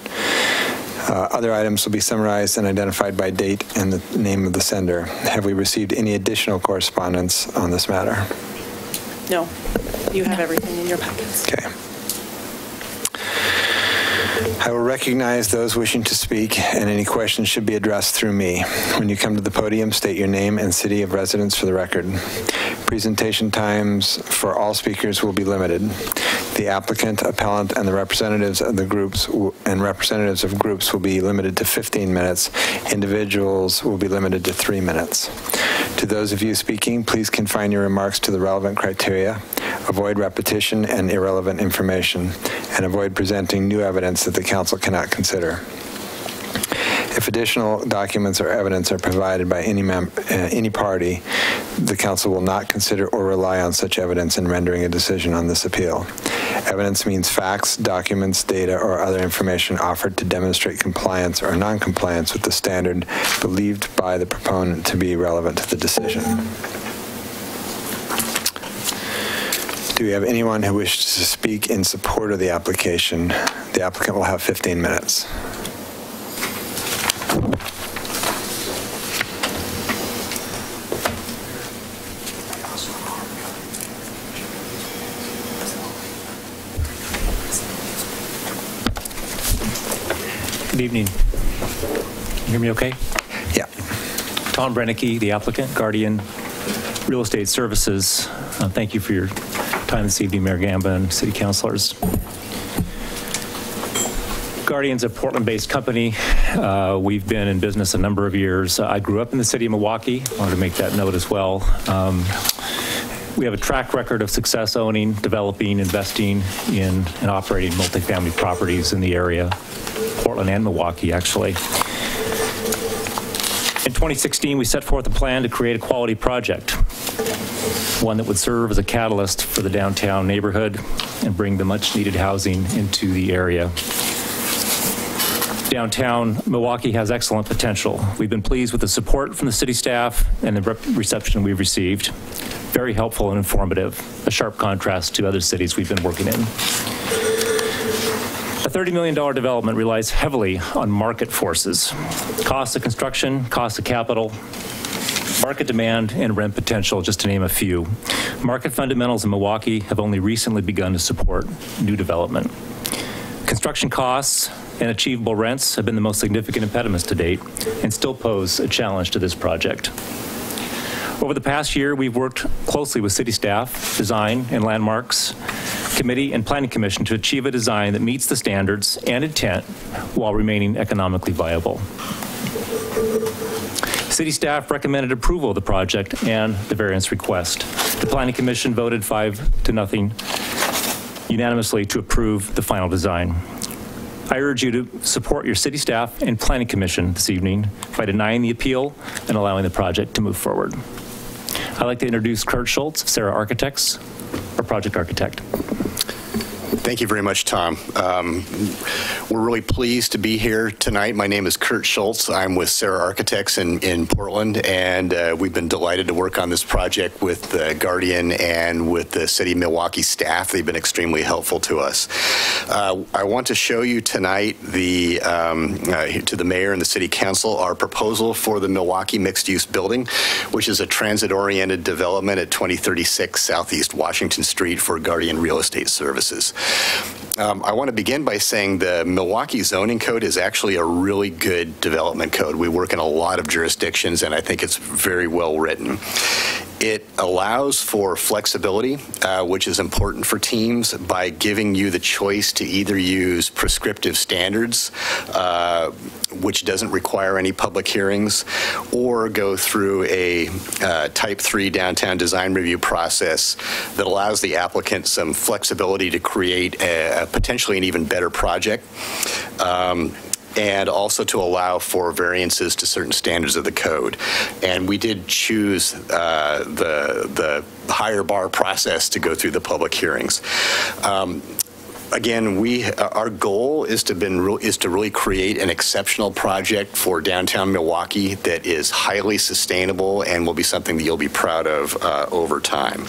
Other items will be summarized and identified by date and the name of the sender. Have we received any additional correspondence on this matter? No, you have everything in your packets. Okay. I will recognize those wishing to speak, and any questions should be addressed through me. When you come to the podium, state your name and city of residence for the record. Presentation times for all speakers will be limited. The applicant, appellant, and the representatives of the groups will be limited to 15 minutes. Individuals will be limited to 3 minutes. To those of you speaking, please confine your remarks to the relevant criteria, avoid repetition and irrelevant information, and avoid presenting new evidence that the council cannot consider. If additional documents or evidence are provided by any party, the council will not consider or rely on such evidence in rendering a decision on this appeal. Evidence means facts, documents, data, or other information offered to demonstrate compliance or non-compliance with the standard believed by the proponent to be relevant to the decision. Do we have anyone who wishes to speak in support of the application? The applicant will have 15 minutes. Good evening. Can you hear me okay? Yeah. Tom Brennicky, the applicant, Guardian Real Estate Services. Thank you for your time this evening, Mayor Gamba and city councilors. Guardian's a Portland-based company. We've been in business a number of years. I grew up in the city of Milwaukie. I wanted to make that note as well. We have a track record of success owning, developing, investing in and operating multifamily properties in the area, Portland and Milwaukie, actually. In 2016, we set forth a plan to create a quality project, one that would serve as a catalyst for the downtown neighborhood and bring the much-needed housing into the area. Downtown Milwaukie has excellent potential. We've been pleased with the support from the city staff and the reception we've received. Very helpful and informative, a sharp contrast to other cities we've been working in. A $30 million development relies heavily on market forces. Cost of construction, cost of capital, market demand, and rent potential, just to name a few. Market fundamentals in Milwaukie have only recently begun to support new development. Construction costs and achievable rents have been the most significant impediments to date and still pose a challenge to this project. Over the past year, we've worked closely with city staff, design and landmarks committee and planning commission to achieve a design that meets the standards and intent while remaining economically viable. City staff recommended approval of the project and the variance request. The planning commission voted 5-0 unanimously to approve the final design. I urge you to support your city staff and planning commission this evening by denying the appeal and allowing the project to move forward. I'd like to introduce Kurt Schultz, Sarah Architects, our project architect. Thank you very much, Tom. We're really pleased to be here tonight. My name is Kurt Schultz. I'm with Sarah Architects in Portland, and we've been delighted to work on this project with Guardian and with the City of Milwaukee staff. They've been extremely helpful to us. I want to show you tonight to the mayor and the city council our proposal for the Milwaukie mixed-use building, which is a transit-oriented development at 2036 Southeast Washington Street for Guardian Real Estate Services. I want to begin by saying the Milwaukie zoning code is actually a really good development code. We work in a lot of jurisdictions, and I think it's very well written. It allows for flexibility, which is important for teams, by giving you the choice to either use prescriptive standards, which doesn't require any public hearings, or go through a Type 3 downtown design review process that allows the applicant some flexibility to create potentially an even better project. And also to allow for variances to certain standards of the code. And we did choose the higher bar process to go through the public hearings. Again, our goal is to really create an exceptional project for downtown Milwaukie that is highly sustainable and will be something that you'll be proud of over time.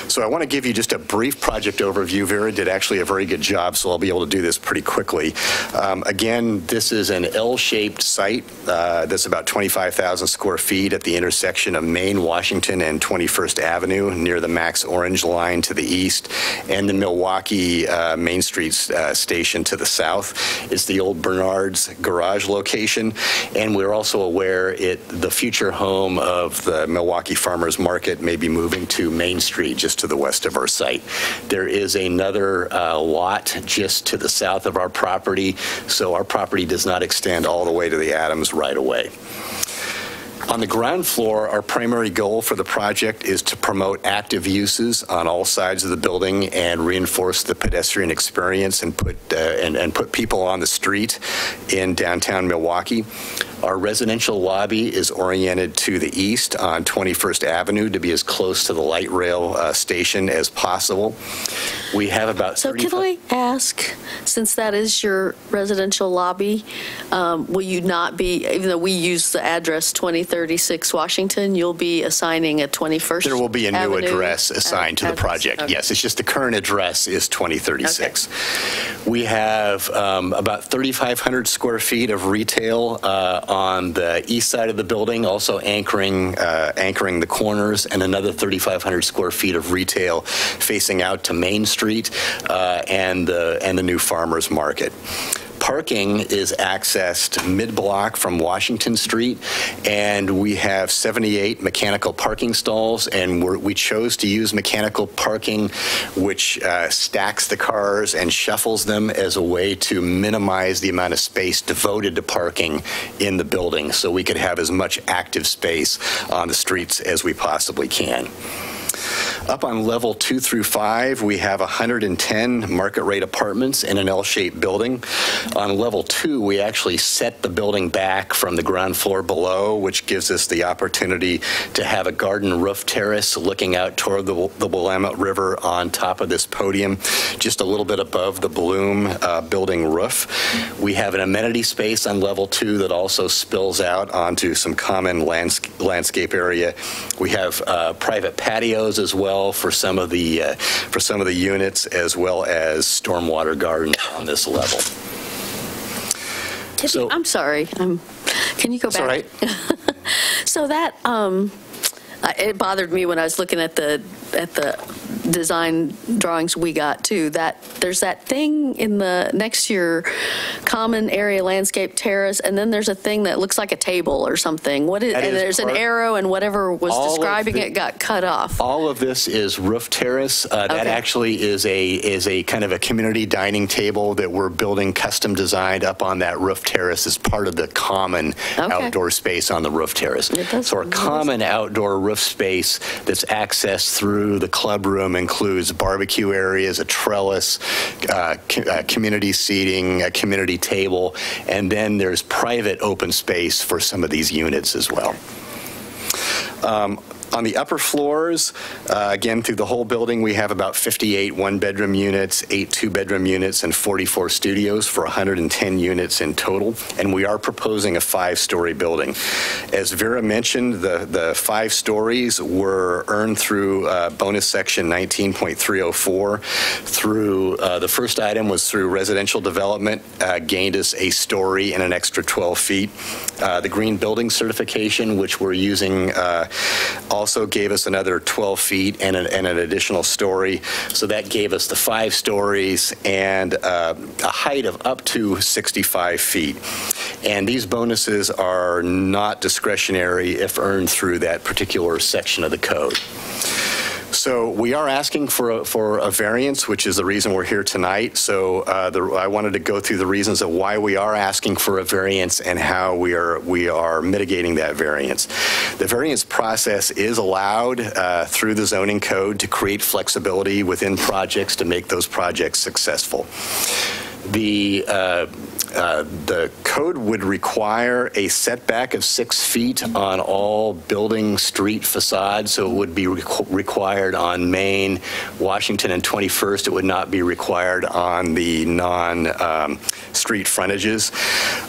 So I want to give you just a brief project overview. Vera did actually a very good job, so I'll be able to do this pretty quickly. Again, this is an L-shaped site that's about 25,000 square feet at the intersection of Main, Washington, and 21st Avenue, near the Max Orange line to the east, and the Milwaukie Main Street station to the south. It's the old Bernard's garage location, and we're also aware the future home of the Milwaukie Farmers Market may be moving to Main Street, just to the west of our site. There is another lot just to the south of our property, so our property does not extend all the way to the Adams right away. On the ground floor, our primary goal for the project is to promote active uses on all sides of the building and reinforce the pedestrian experience and put people on the street in downtown Milwaukie. Our residential lobby is oriented to the east on 21st Avenue to be as close to the light rail station as possible. We have about So can I ask, since that is your residential lobby, will you not be, even though we use the address 2036 Washington, you'll be assigning a 21st There will be a new Avenue address assigned to the project. Okay. Yes, it's just the current address is 2036. Okay. We have about 3,500 square feet of retail on the east side of the building, also anchoring the corners, and another 3,500 square feet of retail facing out to Main Street and the new Farmers Market. Parking is accessed mid-block from Washington Street, and we have 78 mechanical parking stalls, and we chose to use mechanical parking, which stacks the cars and shuffles them as a way to minimize the amount of space devoted to parking in the building, so we could have as much active space on the streets as we possibly can. Up on level 2 through 5, we have 110 market rate apartments in an L-shaped building. On level 2, we actually set the building back from the ground floor below, which gives us the opportunity to have a garden roof terrace looking out toward the Willamette River on top of this podium, just a little bit above the Bloom building roof. We have an amenity space on level 2 that also spills out onto some common landscape area. We have private patios as well for some of the units, as well as stormwater gardens on this level. I'm sorry. Can you go back? All right. So that it bothered me when I was looking at the design drawings we got too, that there's that thing in the next to your common area landscape terrace, and then there's a thing that looks like a table or something. What is? And there's an arrow, and whatever was describing it got cut off. All of this is roof terrace. That actually is a kind of a community dining table that we're building custom designed up on that roof terrace as part of the common outdoor space on the roof terrace. So our common outdoor roof space that's accessed through the club room includes barbecue areas, a trellis, community seating, a community table, and then there's private open space for some of these units as well. On the upper floors, again, through the whole building, we have about 58 one-bedroom units, 8 two-bedroom units, and 44 studios for 110 units in total, and we are proposing a 5-story building. As Vera mentioned, the 5 stories were earned through bonus section 19.304. Through the first item was through residential development, gained us a story and an extra 12 feet. The green building certification, which we're using, also gave us another 12 feet and an additional story. So that gave us the 5 stories and a height of up to 65 feet. And these bonuses are not discretionary if earned through that particular section of the code. So we are asking for a variance, which is the reason we're here tonight. So I wanted to go through the reasons of why we are asking for a variance and how we are mitigating that variance. The variance process is allowed through the zoning code to create flexibility within projects to make those projects successful. The code would require a setback of 6 feet on all building street facades, so it would be required on Main, Washington, and 21st. It would not be required on the non-street frontages.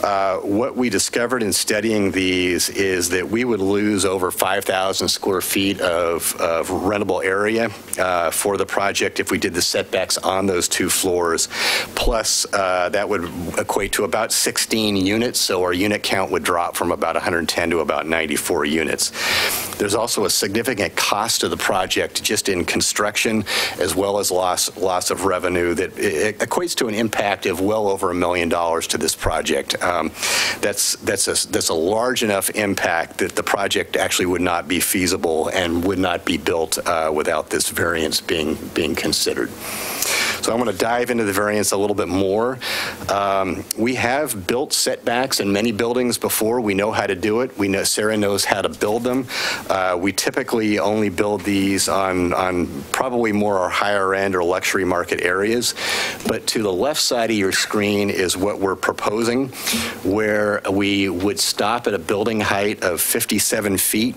What we discovered in studying these is that we would lose over 5,000 square feet of rentable area for the project if we did the setbacks on those 2 floors, plus that would equate to about 16 units, so our unit count would drop from about 110 to about 94 units. There's also a significant cost to the project just in construction, as well as loss of revenue that it equates to an impact of well over $1 million to this project. That's a large enough impact that the project actually would not be feasible and would not be built without this variance being considered. So I'm going to dive into the variance a little bit more. We have built setbacks in many buildings before. We know how to do it. We know Sarah knows how to build them. We typically only build these on probably more our higher end or luxury market areas. But to the left side of your screen is what we're proposing, where we would stop at a building height of 57 feet.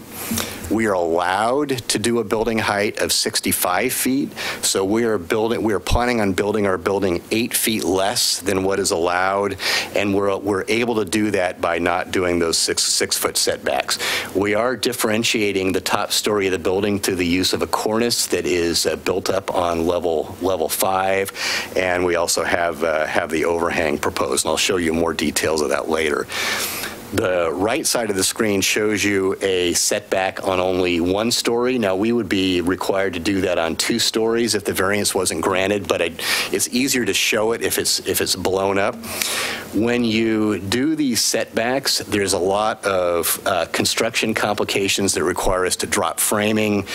We are allowed to do a building height of 65 feet. So we are planning on building our building 8 feet less than what is allowed, and we're able to do that by not doing those six foot setbacks. We are differentiating the top story of the building through the use of a cornice that is built up on level 5, and we also have the overhang proposed, and I'll show you more details of that later. The right side of the screen shows you a setback on only 1 story. Now, we would be required to do that on 2 stories if the variance wasn't granted, but it's easier to show it if it's blown up. When you do these setbacks, there's a lot of construction complications that require us to drop framing,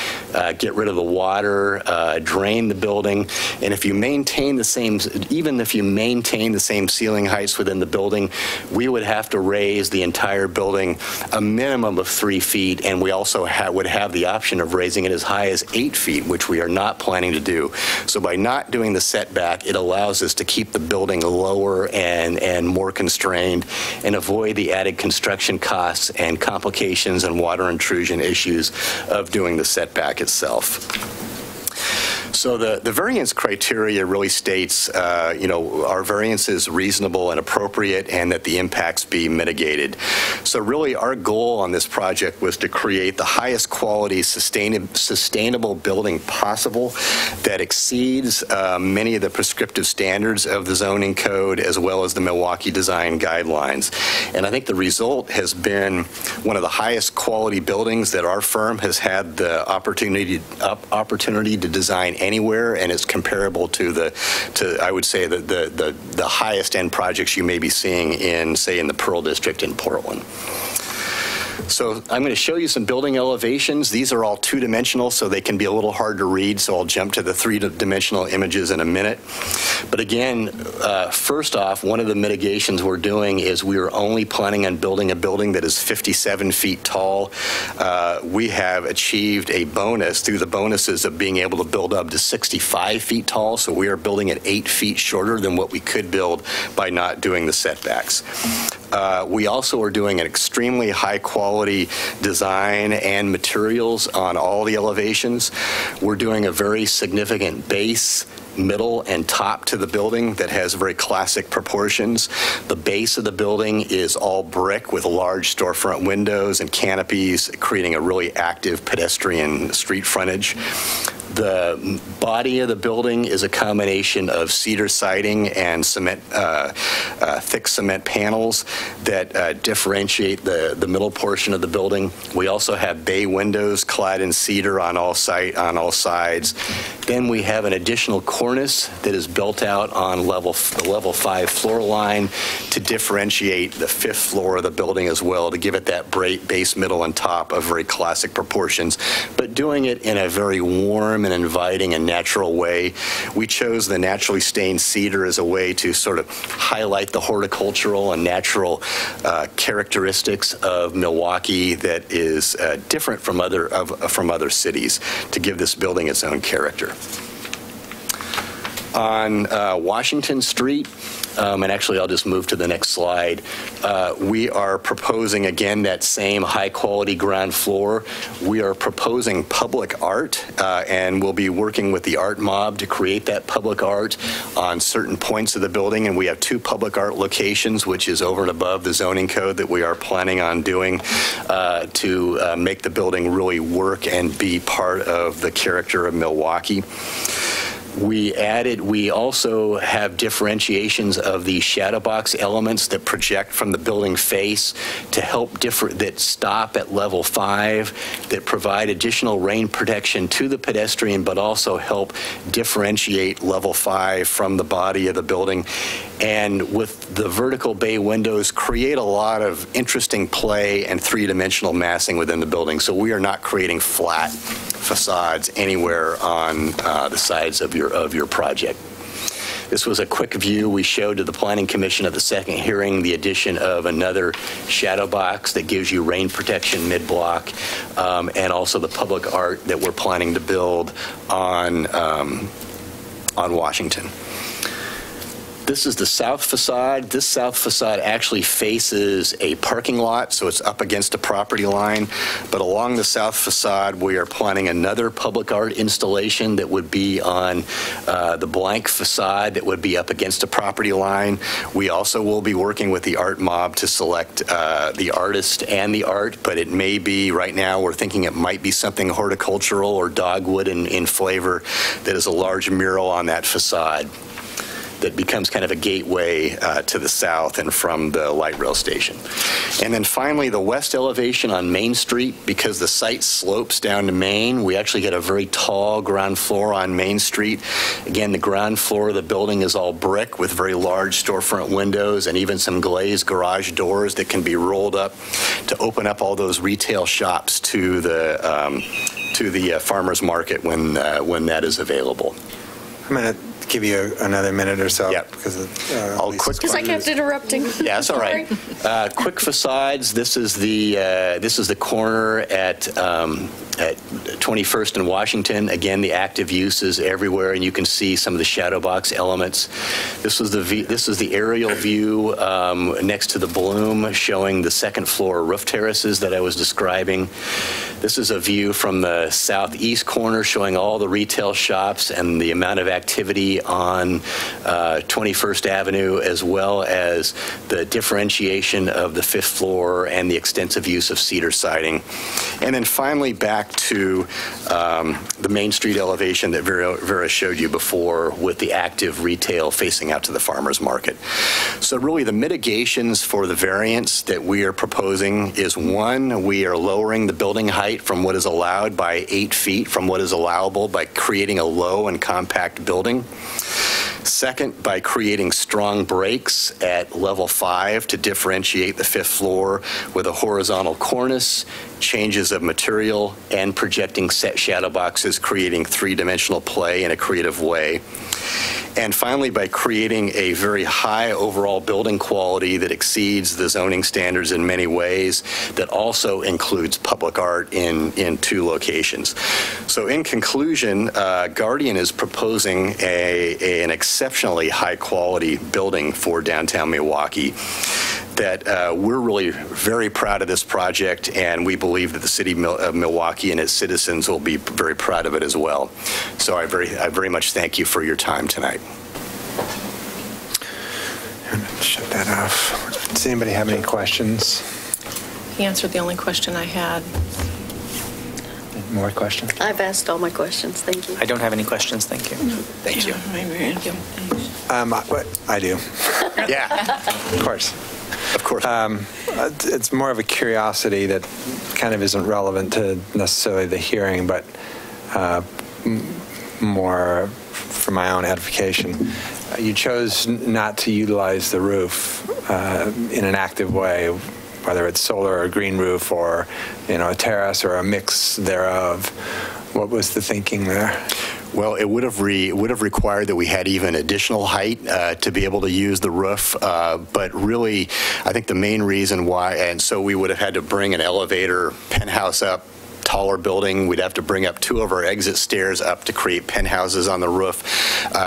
get rid of the water, drain the building, and if you maintain the same, even if you maintain the same ceiling heights within the building, we would have to raise the entire building a minimum of 3 feet, and we also would have the option of raising it as high as 8 feet, which we are not planning to do. So by not doing the setback, it allows us to keep the building lower and more constrained and avoid the added construction costs and complications and water intrusion issues of doing the setback itself. So the variance criteria really states, our variance is reasonable and appropriate and that the impacts be mitigated. So really our goal on this project was to create the highest quality sustainable building possible that exceeds many of the prescriptive standards of the zoning code as well as the Milwaukie design guidelines. And I think the result has been one of the highest quality buildings that our firm has had the opportunity to design anywhere, and it's comparable to I would say the highest end projects you may be seeing in, say, in the Pearl District in Portland. So I'm going to show you some building elevations. These are all two-dimensional, so they can be a little hard to read, so I'll jump to the three-dimensional images in a minute. But again, first off, one of the mitigations we're doing is we are only planning on building a building that is 57 feet tall. We have achieved a bonus through the bonuses of being able to build up to 65 feet tall, so we are building at 8 feet shorter than what we could build by not doing the setbacks. We also are doing an extremely high quality design and materials on all the elevations. We're doing a very significant base, middle, and top to the building that has very classic proportions. The base of the building is all brick with large storefront windows and canopies, creating a really active pedestrian street frontage. The body of the building is a combination of cedar siding and cement, thick cement panels that differentiate the middle portion of the building. We also have bay windows clad in cedar on all sides. Then we have an additional cornice that is built out on the level 5 floor line to differentiate the 5th floor of the building as well, to give it that base, middle, and top of very classic proportions, but doing it in a very warm and inviting and natural way. We chose the naturally stained cedar as a way to sort of highlight the horticultural and natural characteristics of Milwaukie that is different from other cities, to give this building its own character. On Washington Street, and actually I'll just move to the next slide, we are proposing, again, that same high quality ground floor. We are proposing public art, and we'll be working with the art mob to create that public art on certain points of the building, and we have 2 public art locations, which is over and above the zoning code that we are planning on doing to make the building really work and be part of the character of Milwaukie. We also have differentiations of the shadow box elements that project from the building face to help that stop at level 5, that provide additional rain protection to the pedestrian, but also help differentiate level 5 from the body of the building. And with the vertical bay windows, create a lot of interesting play and three-dimensional massing within the building. So we are not creating flat facades anywhere on the sides of your project. This was a quick view we showed to the Planning Commission at the second hearing, the addition of another shadow box that gives you rain protection mid-block, and also the public art that we're planning to build on Washington. This is the south facade. This south facade actually faces a parking lot, so it's up against a property line. But along the south facade, we are planning another public art installation that would be on the blank facade that would be up against a property line. We also will be working with the art mob to select the artist and the art, but it may be, right now, we're thinking it might be something horticultural or dogwood in flavor that is a large mural on that facade that becomes kind of a gateway to the south and from the light rail station. And then finally, the west elevation on Main Street, because the site slopes down to Main, we actually get a very tall ground floor on Main Street. Again, the ground floor of the building is all brick with very large storefront windows and even some glazed garage doors that can be rolled up to open up all those retail shops to the farmers market when that is available. I'm going to give you another minute or so. Yep. Because I kept interrupting. Yeah, that's all right. Quick facades. This is the corner at 21st and Washington. Again, the active use is everywhere, and you can see some of the shadow box elements. This is the aerial view next to the Bloom, showing the second floor roof terraces that I was describing. This is a view from the southeast corner, showing all the retail shops and the amount of activity on 21st Avenue, as well as the differentiation of the 5th floor and the extensive use of cedar siding. And then finally back to the Main Street elevation that Vera showed you before, with the active retail facing out to the farmers market. So really the mitigations for the variance that we are proposing is, 1, we are lowering the building height from what is allowed by 8 feet from what is allowable by creating a low and compact building. Second, by creating strong breaks at level 5 to differentiate the 5th floor with a horizontal cornice, changes of material, and projecting set shadow boxes, creating three-dimensional play in a creative way. And finally, by creating a very high overall building quality that exceeds the zoning standards in many ways, that also includes public art in 2 locations. So in conclusion, Guardian is proposing an exceptionally high quality building for downtown Milwaukee that we're really very proud of this project, and we believe that the city of Milwaukee and its citizens will be very proud of it as well. So I very much thank you for your time tonight. Shut that off. Does anybody have any questions? He answered the only question I had. More questions? I've asked all my questions. Thank you. I don't have any questions. Thank you. Thank you. I do. Yeah. Of course. Of course. It's more of a curiosity that kind of isn't relevant to necessarily the hearing, but more for my own edification. You chose not to utilize the roof in an active way, whether it's solar or green roof or, a terrace or a mix thereof. What was the thinking there? Well, it would have required that we had even additional height to be able to use the roof. But really, I think the main reason why, and so we would have had to bring an elevator penthouse up, taller building. We'd have to bring up 2 of our exit stairs up to create penthouses on the roof.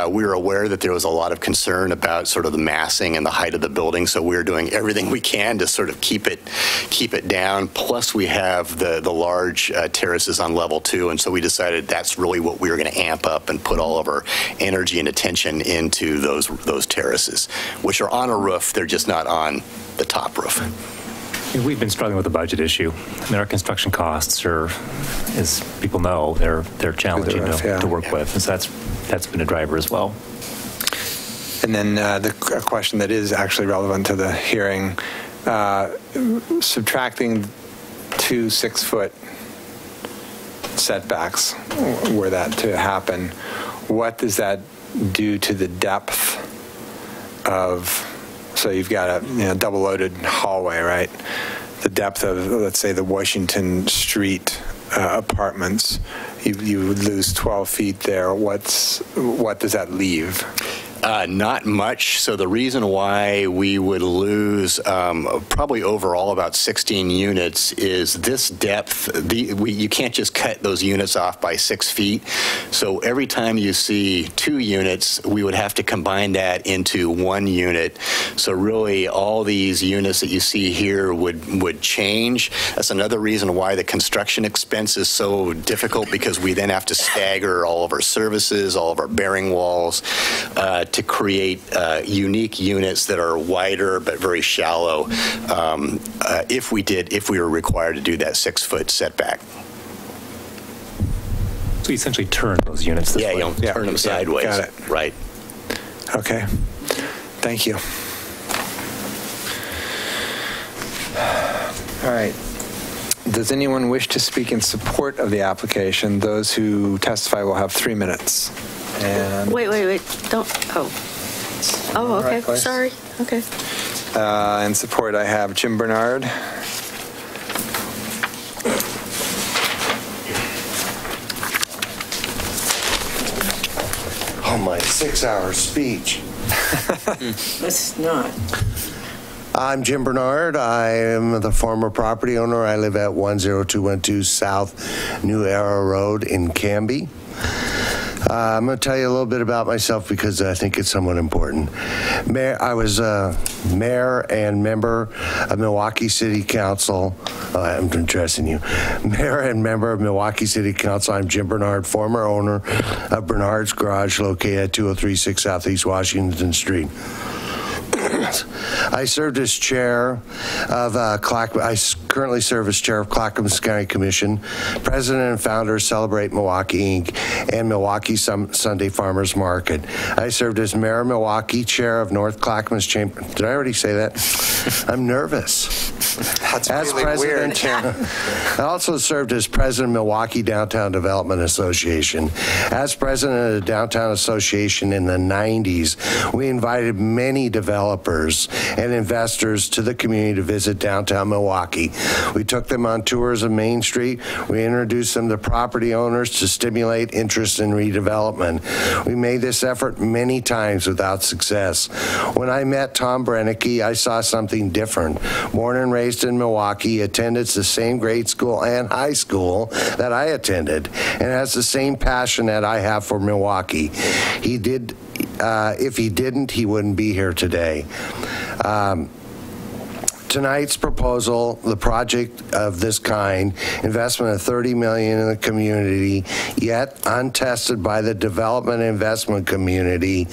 We were aware that there was a lot of concern about sort of the massing and the height of the building, so we were doing everything we can to sort of keep it down. Plus, we have the large terraces on level 2, and so we decided that's really what we were going to amp up and put all of our energy and attention into those terraces, which are on a roof. They're just not on the top roof. We've been struggling with the budget issue. Our construction costs are, as people know, they're challenging to work with. And so that's been a driver as well. And then a question that is actually relevant to the hearing, subtracting 2 6-foot setbacks, were that to happen, what does that do to the depth of, so you've got a double-loaded hallway, right? The depth of, let's say, the Washington Street apartments, you would lose 12 feet there. What does that leave? Not much. So the reason why we would lose probably overall about 16 units is this depth. You can't just cut those units off by 6 feet. So every time you see 2 units, we would have to combine that into 1 unit. So really all these units that you see here would change. That's another reason why the construction expense is so difficult, because we then have to stagger all of our services, all of our bearing walls, to create unique units that are wider but very shallow if we were required to do that 6-foot setback. So you essentially turn those units this way. Yeah, turn them sideways. Got it. Right. Okay. Thank you. All right. Does anyone wish to speak in support of the application? Those who testify will have 3 minutes. And Wait. Don't. Oh, okay. Right, sorry. Okay. In support, I have Jim Bernard. Oh, my 6-hour speech. Let's not. I'm Jim Bernard. I am the former property owner. I live at 10212 South New Arrow Road in Canby. I'm going to tell you a little bit about myself because I think it's somewhat important. I was mayor and member of Milwaukee City Council. I'm addressing you. Mayor and member of Milwaukee City Council. I'm Jim Bernard, former owner of Bernard's Garage, located at 2036 Southeast Washington Street. I served as chair of I currently serve as chair of Clackamas County Commission, president and founder of Celebrate Milwaukee, Inc., and Milwaukee Sunday Farmers Market. I served as mayor of Milwaukee, chair of North Clackamas Chamber. Did I already say that? I'm nervous. That's as really weird. I also served as president of Milwaukie Downtown Development Association. As president of the Downtown Association in the 90s, we invited many developers and investors to the community to visit downtown Milwaukie. We took them on tours of Main Street. We introduced them to property owners to stimulate interest in redevelopment. We made this effort many times without success. When I met Tom Brennicky, I saw something different. Born and raised in Milwaukie, attended the same grade school and high school that I attended, and has the same passion that I have for Milwaukie. He did. If he didn't, he wouldn't be here today. Tonight's proposal, the project of this kind, investment of $30 million in the community, yet untested by the development investment community,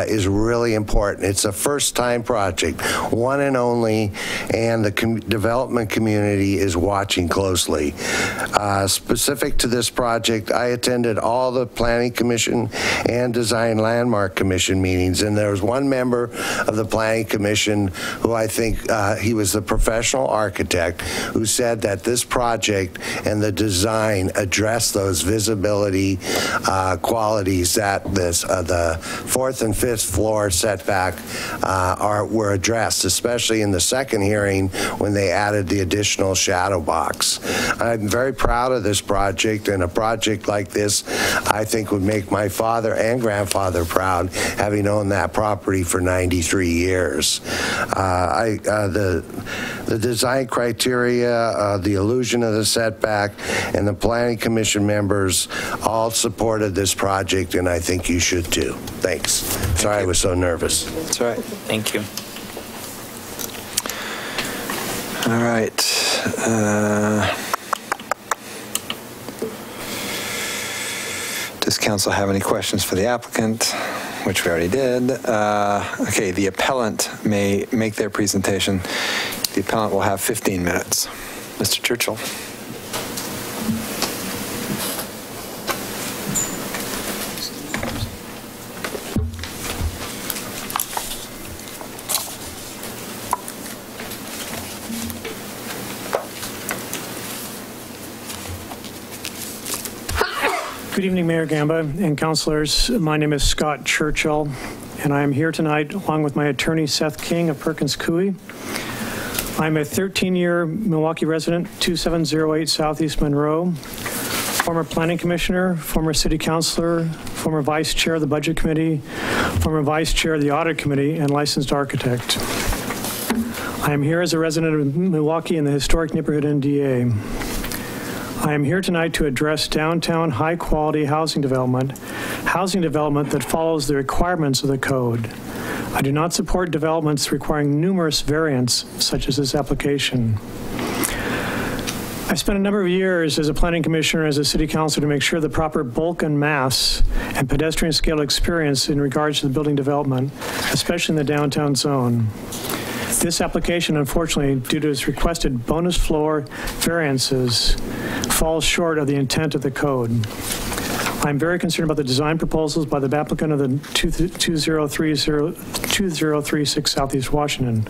is really important. It's a first-time project, one and only, and the development community is watching closely. Specific to this project, I attended all the Planning Commission and Design Landmark Commission meetings, and there was one member of the Planning Commission who I think he was the professional architect who said that this project and the design addressed those visibility qualities that this, the fourth and fifth floor setback were addressed, especially in the second hearing when they added the additional shadow box. I'm very proud of this project, and a project like this I think would make my father and grandfather proud, having owned that property for 93 years. The design criteria, the illusion of the setback, and the Planning Commission members all supported this project, and I think you should too. Thanks. Sorry I was so nervous. That's all right. Thank you. All right. Does council have any questions for the applicant? Which we already did. Okay, the appellant may make their presentation. The appellant will have 15 minutes. Mr. Churchill. Good evening, Mayor Gamba and councilors. My name is Scott Churchill, and I am here tonight along with my attorney, Seth King of Perkins Coie. I'm a 13-year Milwaukie resident, 2708 Southeast Monroe, former planning commissioner, former city councilor, former vice chair of the budget committee, former vice chair of the audit committee, and licensed architect. I am here as a resident of Milwaukie in the historic neighborhood NDA. I am here tonight to address downtown high-quality housing development that follows the requirements of the code. I do not support developments requiring numerous variants, such as this application. I spent a number of years as a planning commissioner, as a city councilor, to make sure the proper bulk and mass and pedestrian scale experience in regards to the building development, especially in the downtown zone. This application, unfortunately, due to its requested bonus floor variances, falls short of the intent of the code. I'm very concerned about the design proposals by the applicant of the 2036 Southeast Washington.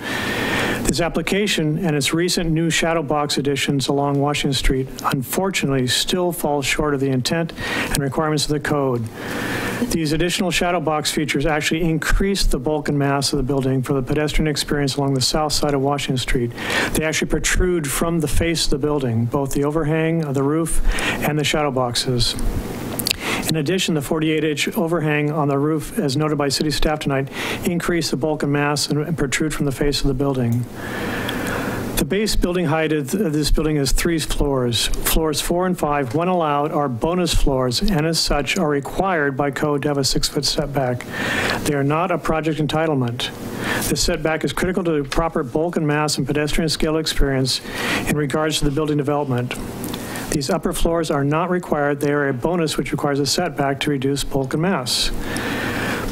This application and its recent new shadow box additions along Washington Street unfortunately still falls short of the intent and requirements of the code. These additional shadow box features actually increase the bulk and mass of the building for the pedestrian experience along the south side of Washington Street. They actually protrude from the face of the building, both the overhang of the roof and the shadow boxes. In addition, the 48-inch overhang on the roof, as noted by city staff tonight, increase the bulk and mass and protrude from the face of the building. The base building height of this building is 3 floors. Floors 4 and 5, when allowed, are bonus floors, and as such are required by code to have a 6-foot setback. They are not a project entitlement. This setback is critical to the proper bulk and mass and pedestrian scale experience in regards to the building development. These upper floors are not required. They are a bonus which requires a setback to reduce bulk and mass.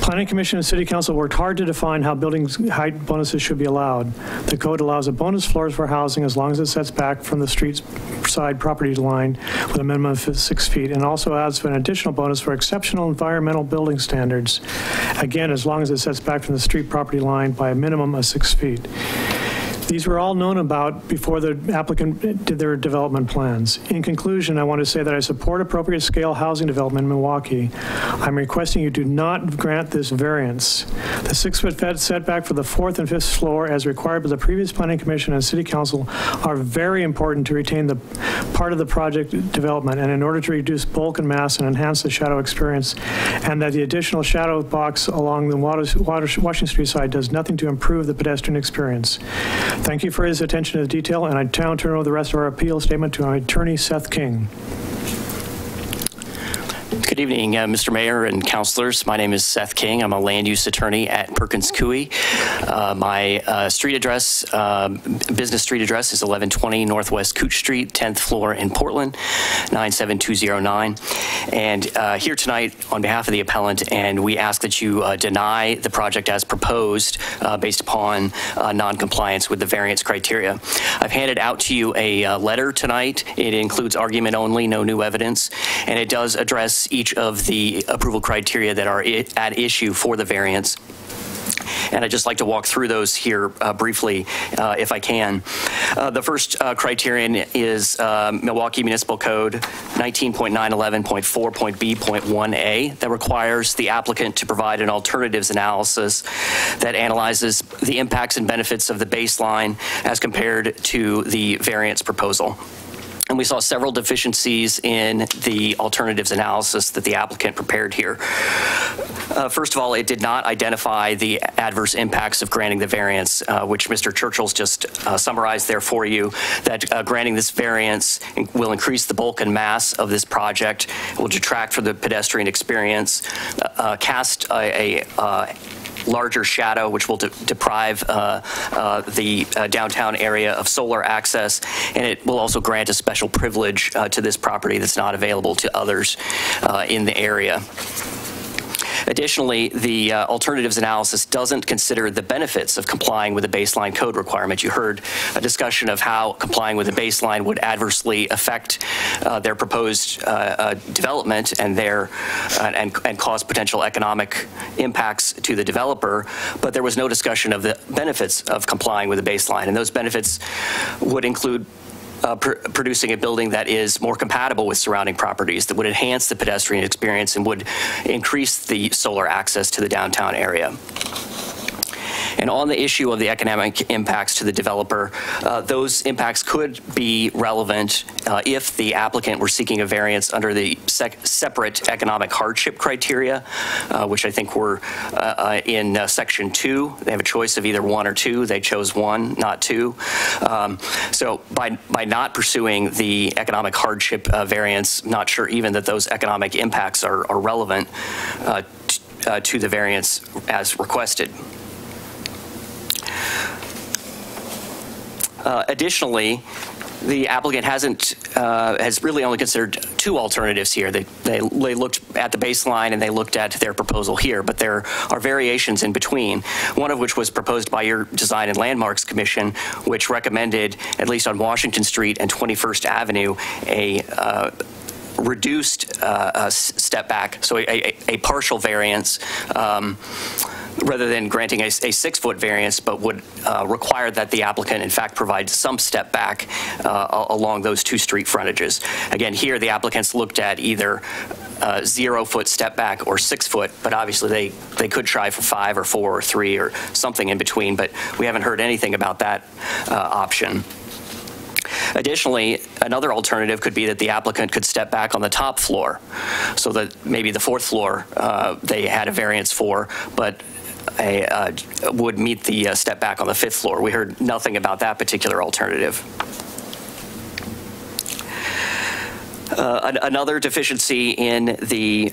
Planning Commission and City Council worked hard to define how building height bonuses should be allowed. The code allows a bonus floors for housing as long as it sets back from the street side property line with a minimum of 6 feet, and also adds an additional bonus for exceptional environmental building standards, again, as long as it sets back from the street property line by a minimum of 6 feet. These were all known about before the applicant did their development plans. In conclusion, I want to say that I support appropriate scale housing development in Milwaukie. I'm requesting you do not grant this variance. The 6-foot setback for the 4th and 5th floor, as required by the previous Planning Commission and City Council, are very important to retain the part of the project development and in order to reduce bulk and mass and enhance the shadow experience, and that the additional shadow box along the Washington Street side does nothing to improve the pedestrian experience. Thank you for his attention to detail, and I now turn over the rest of our appeal statement to my attorney, Seth King. Good evening, Mr. Mayor and councilors. My name is Seth King. I'm a land use attorney at Perkins Coie. My street address, business street address is 1120 Northwest Cooch Street, 10th floor in Portland, 97209. And here tonight on behalf of the appellant, and we ask that you deny the project as proposed based upon non-compliance with the variance criteria. I've handed out to you a letter tonight. It includes argument only, no new evidence, and it does address each of the approval criteria that are at issue for the variance. And I'd just like to walk through those here briefly, if I can. The first criterion is Milwaukie Municipal Code 19.911.4.B.1a that requires the applicant to provide an alternatives analysis that analyzes the impacts and benefits of the baseline as compared to the variance proposal. And we saw several deficiencies in the alternatives analysis that the applicant prepared here. First of all, it did not identify the adverse impacts of granting the variance, which Mr. Churchill's just summarized there for you, that granting this variance will increase the bulk and mass of this project, will detract from the pedestrian experience, cast a larger shadow, which will deprive the downtown area of solar access, and it will also grant a special privilege to this property that's not available to others in the area. Additionally, the alternatives analysis doesn't consider the benefits of complying with the baseline code requirement. You heard a discussion of how complying with the baseline would adversely affect their proposed development and and cause potential economic impacts to the developer, but there was no discussion of the benefits of complying with the baseline, and those benefits would include producing a building that is more compatible with surrounding properties, that would enhance the pedestrian experience and would increase the solar access to the downtown area. And on the issue of the economic impacts to the developer, those impacts could be relevant if the applicant were seeking a variance under the separate economic hardship criteria, which I think were in Section 2. They have a choice of either 1 or 2. They chose 1, not 2. So by not pursuing the economic hardship variance, I'm not sure even that those economic impacts are relevant to the variance as requested. Additionally, the applicant has really only considered 2 alternatives here. They looked at the baseline and they looked at their proposal here, but there are variations in between, one of which was proposed by your Design and Landmarks Commission, which recommended, at least on Washington Street and 21st Avenue, a reduced step back, so a partial variance, rather than granting a 6-foot variance, but would require that the applicant in fact provide some step back along those 2 street frontages. Again, here the applicants looked at either 0-foot step back or 6-foot, but obviously they could try for 5 or 4 or 3 or something in between, but we haven't heard anything about that option. Additionally, another alternative could be that the applicant could step back on the top floor, so that maybe the 4th floor they had a variance for, but would meet the step back on the 5th floor. We heard nothing about that particular alternative. Another deficiency in the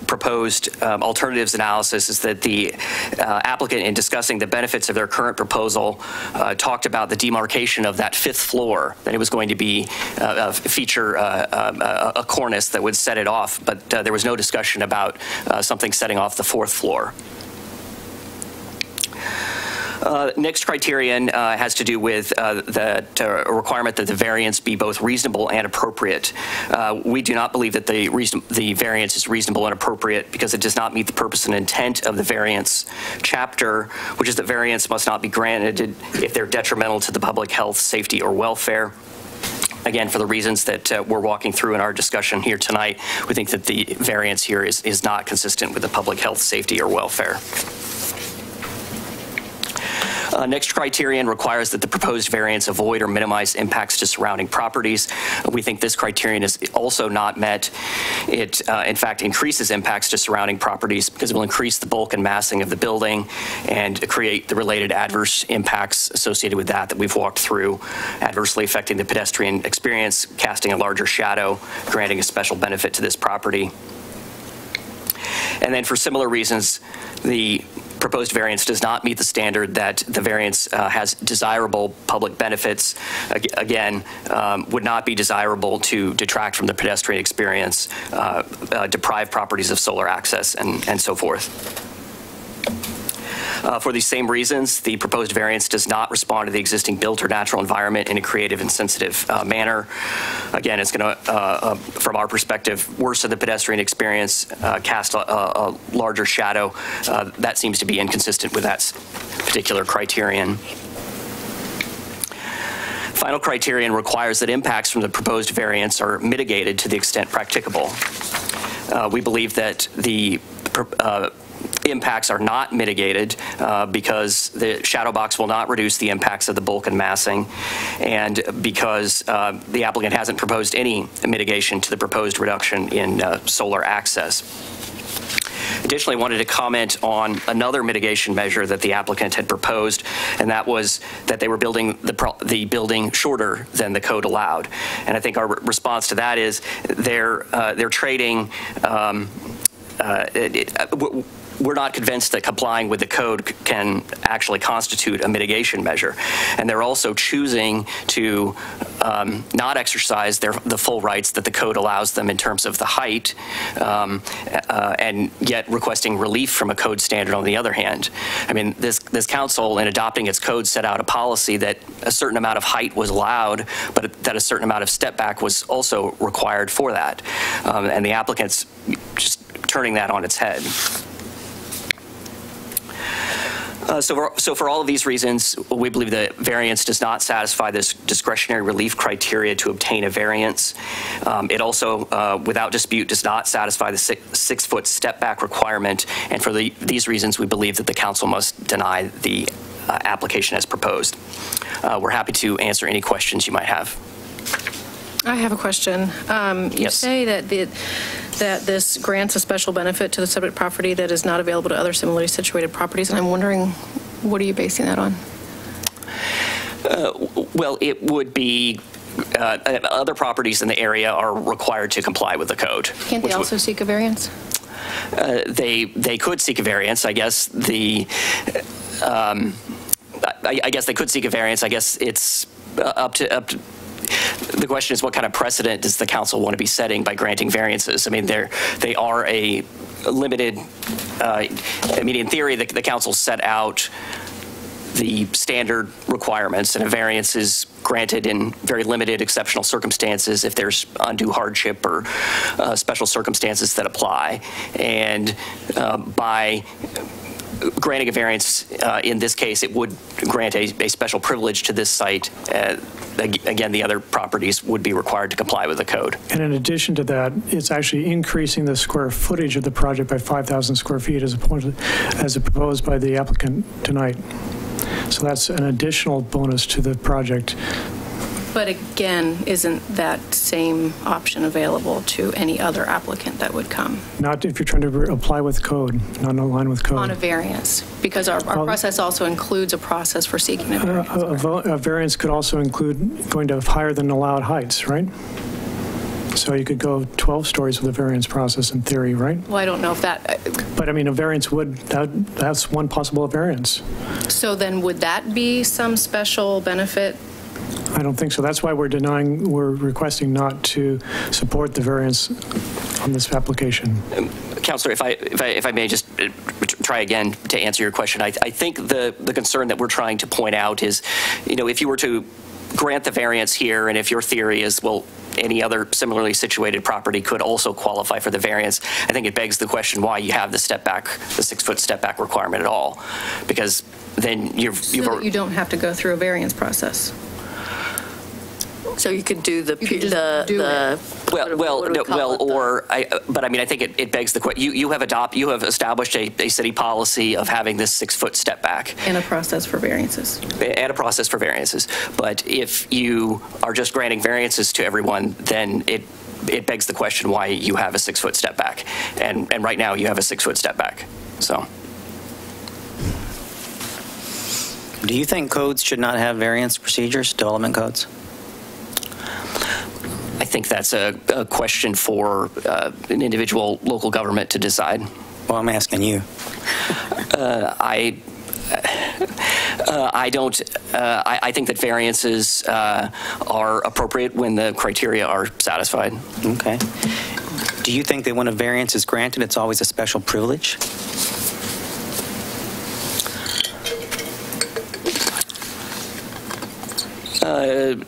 proposed alternatives analysis is that the applicant, in discussing the benefits of their current proposal, talked about the demarcation of that 5th floor, that it was going to be feature a cornice that would set it off, but there was no discussion about something setting off the 4th floor. Next criterion has to do with the requirement that the variance be both reasonable and appropriate. We do not believe that the variance is reasonable and appropriate because it does not meet the purpose and intent of the variance chapter, which is that variance must not be granted if they're detrimental to the public health, safety, or welfare. Again, for the reasons that we're walking through in our discussion here tonight, we think that the variance here is not consistent with the public health, safety, or welfare. Next criterion requires that the proposed variance avoid or minimize impacts to surrounding properties. We think this criterion is also not met. It, in fact, increases impacts to surrounding properties because it will increase the bulk and massing of the building and create the related adverse impacts associated with that we've walked through, adversely affecting the pedestrian experience, casting a larger shadow, granting a special benefit to this property. And then for similar reasons, the proposed variance does not meet the standard that the variance has desirable public benefits. Again, would not be desirable to detract from the pedestrian experience, deprive properties of solar access, and so forth. For these same reasons, the proposed variance does not respond to the existing built or natural environment in a creative and sensitive manner. Again, it's going to, from our perspective, worsen the pedestrian experience, cast a larger shadow. That seems to be inconsistent with that particular criterion. Final criterion requires that impacts from the proposed variance are mitigated to the extent practicable. We believe that the impacts are not mitigated because the shadow box will not reduce the impacts of the bulk and massing, and because the applicant hasn't proposed any mitigation to the proposed reduction in solar access. Additionally, I wanted to comment on another mitigation measure that the applicant had proposed, and that was that they were building the building shorter than the code allowed. And I think our response to that is they're trading. We're not convinced that complying with the code can actually constitute a mitigation measure. And they're also choosing to not exercise the full rights that the code allows them in terms of the height, and yet requesting relief from a code standard on the other hand. I mean, this council, in adopting its code, set out a policy that a certain amount of height was allowed, but that a certain amount of step back was also required for that. And the applicant's just turning that on its head. So for all of these reasons, we believe the variance does not satisfy this discretionary relief criteria to obtain a variance. It also, without dispute, does not satisfy the 6-foot step back requirement. And for these reasons, we believe that the council must deny the application as proposed. We're happy to answer any questions you might have. I have a question. You say that this grants a special benefit to the subject property that is not available to other similarly situated properties, and I'm wondering, what are you basing that on? Well, it would be other properties in the area are required to comply with the code. Can't they also seek a variance? They could seek a variance. I guess I guess they could seek a variance. I guess it's up to. The question is, what kind of precedent does the council want to be setting by granting variances? I mean, they are a limited. I mean, in theory, the council set out the standard requirements, and a variance is granted in very limited exceptional circumstances if there's undue hardship or special circumstances that apply. And by granting a variance, in this case, it would grant a special privilege to this site. Again, the other properties would be required to comply with the code. And in addition to that, it's actually increasing the square footage of the project by 5,000 square feet as proposed by the applicant tonight. So that's an additional bonus to the project. But again, isn't that same option available to any other applicant that would come? Not if you're trying to apply with code, not in line with code. On a variance, because our process also includes a process for seeking a variance. A variance could also include going to higher than allowed heights, right? So you could go 12 stories with a variance process in theory, right? Well, I don't know if that... But I mean, a variance that's one possible variance. So then would that be some special benefit? I don't think so. That's why we're requesting not to support the variance on this application. Councilor, if I may just try again to answer your question, I think the concern that we're trying to point out is, if you were to grant the variance here, and if your theory is, well, any other similarly situated property could also qualify for the variance, I think it begs the question why you have the 6-foot step back requirement at all, because then you don't have to go through a variance process. So you could do the but I mean, I think it begs the question. You have established a city policy of having this 6-foot step back and a process for variances. But if you are just granting variances to everyone, then it begs the question why you have a 6-foot step back, and right now you have a 6-foot step back. So. Do you think codes should not have variance procedures, development codes? I think that's a question for an individual local government to decide. Well, I'm asking you. I don't. I think that variances are appropriate when the criteria are satisfied. Okay. Do you think that when a variance is granted, it's always a special privilege?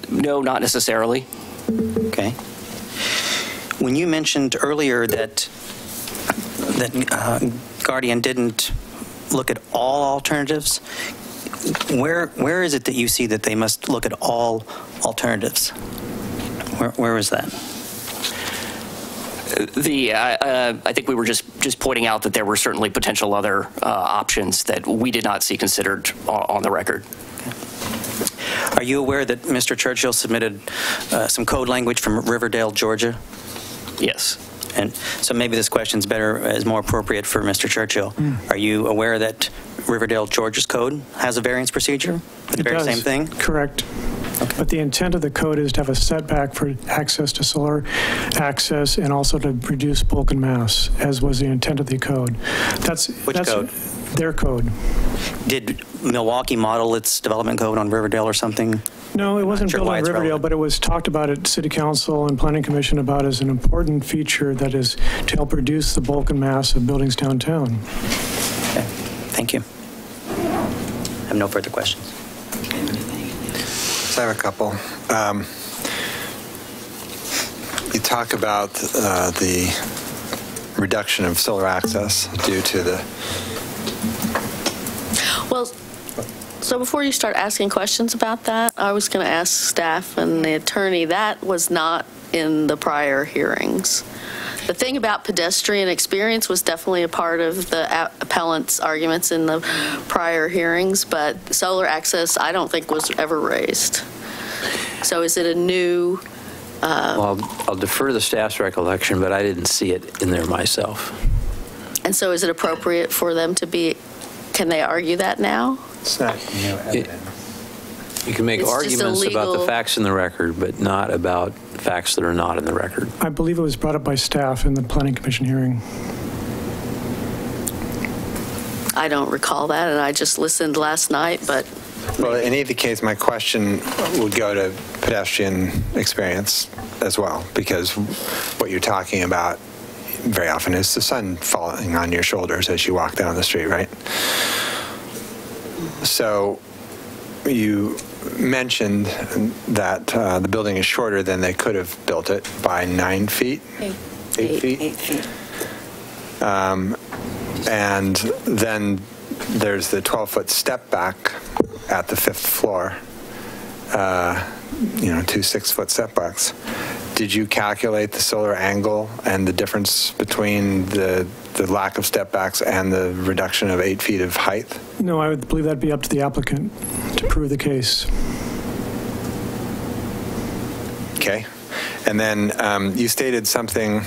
No, not necessarily. Okay. When you mentioned earlier that Guardian didn't look at all alternatives, where is it that you see that they must look at all alternatives? Where is that? I think we were just pointing out that there were certainly potential other options that we did not see considered on the record. Are you aware that Mr. Churchill submitted some code language from Riverdale, Georgia? Yes. And so maybe this question is more appropriate for Mr. Churchill. Are you aware that Riverdale, Georgia's code has a variance procedure for the very same thing? Correct. Okay. But the intent of the code is to have a setback for access to solar access and also to reduce bulk and mass, as was the intent of the code. Which code? Their code. Did Milwaukie model its development code on Riverdale or something? No, it wasn't built on Riverdale, but it was talked about at City Council and Planning Commission about as an important feature that is to help reduce the bulk and mass of buildings downtown. Okay. Thank you. I have no further questions. So I have a couple. You talk about the reduction of solar access due to the... Well, so before you start asking questions about that, I was going to ask staff and the attorney, that was not in the prior hearings. The thing about pedestrian experience was definitely a part of the appellant's arguments in the prior hearings, but solar access I don't think was ever raised. So is it a new... Well, I'll defer to the staff's recollection, but I didn't see it in there myself. And so is it appropriate for them to be... Can they argue that now? It's not evident. You can make arguments about the facts in the record, but not about facts that are not in the record. I believe it was brought up by staff in the Planning Commission hearing. I don't recall that, and I just listened last night, but... Well, in either case, my question would go to pedestrian experience as well, because what you're talking about very often is the sun falling on your shoulders as you walk down the street, right? So you mentioned that the building is shorter than they could have built it by 9 feet? 8 feet? 8 feet. And then there's the 12-foot step back at the 5th floor, 2 6-foot setbacks. Did you calculate the solar angle and the difference between the lack of step backs and the reduction of 8 feet of height? No, I would believe that'd be up to the applicant to prove the case. Okay. And then you stated something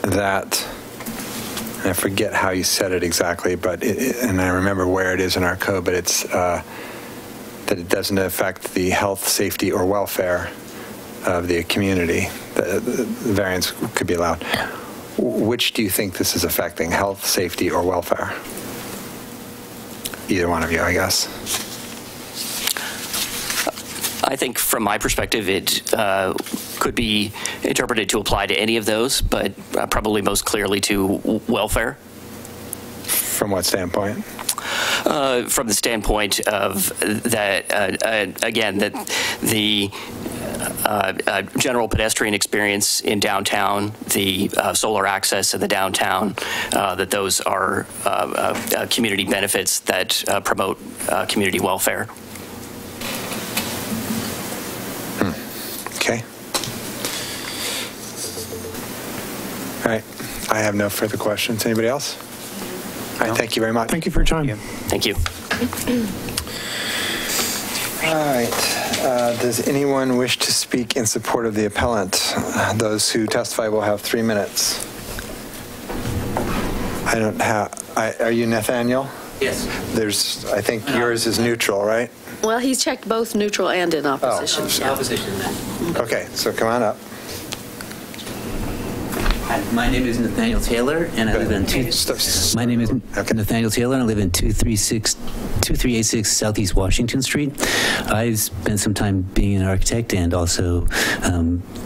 that, I forget how you said it exactly, but and I remember where it is in our code, but it's that it doesn't affect the health, safety, or welfare of the community. The variance could be allowed. Which do you think this is affecting, health, safety, or welfare? Either one of you, I guess. I think from my perspective, it could be interpreted to apply to any of those, but probably most clearly to welfare. From what standpoint? From the standpoint of that, again, that the general pedestrian experience in downtown, the solar access in the downtown, that those are community benefits that promote community welfare. Okay. All right. I have no further questions. Anybody else? All right. Thank you very much. Thank you for your time. Thank you. All right. Does anyone wish to speak in support of the appellant? Those who testify will have 3 minutes. I don't have. Are you Nathaniel? Yes. I think yours is neutral, right? Well, he's checked both neutral and in opposition. Opposition then. Okay, so come on up. Hi, my name is Nathaniel Taylor, and I live in Nathaniel Taylor, and I live in 2386 Southeast Washington Street. I've spent some time being an architect and also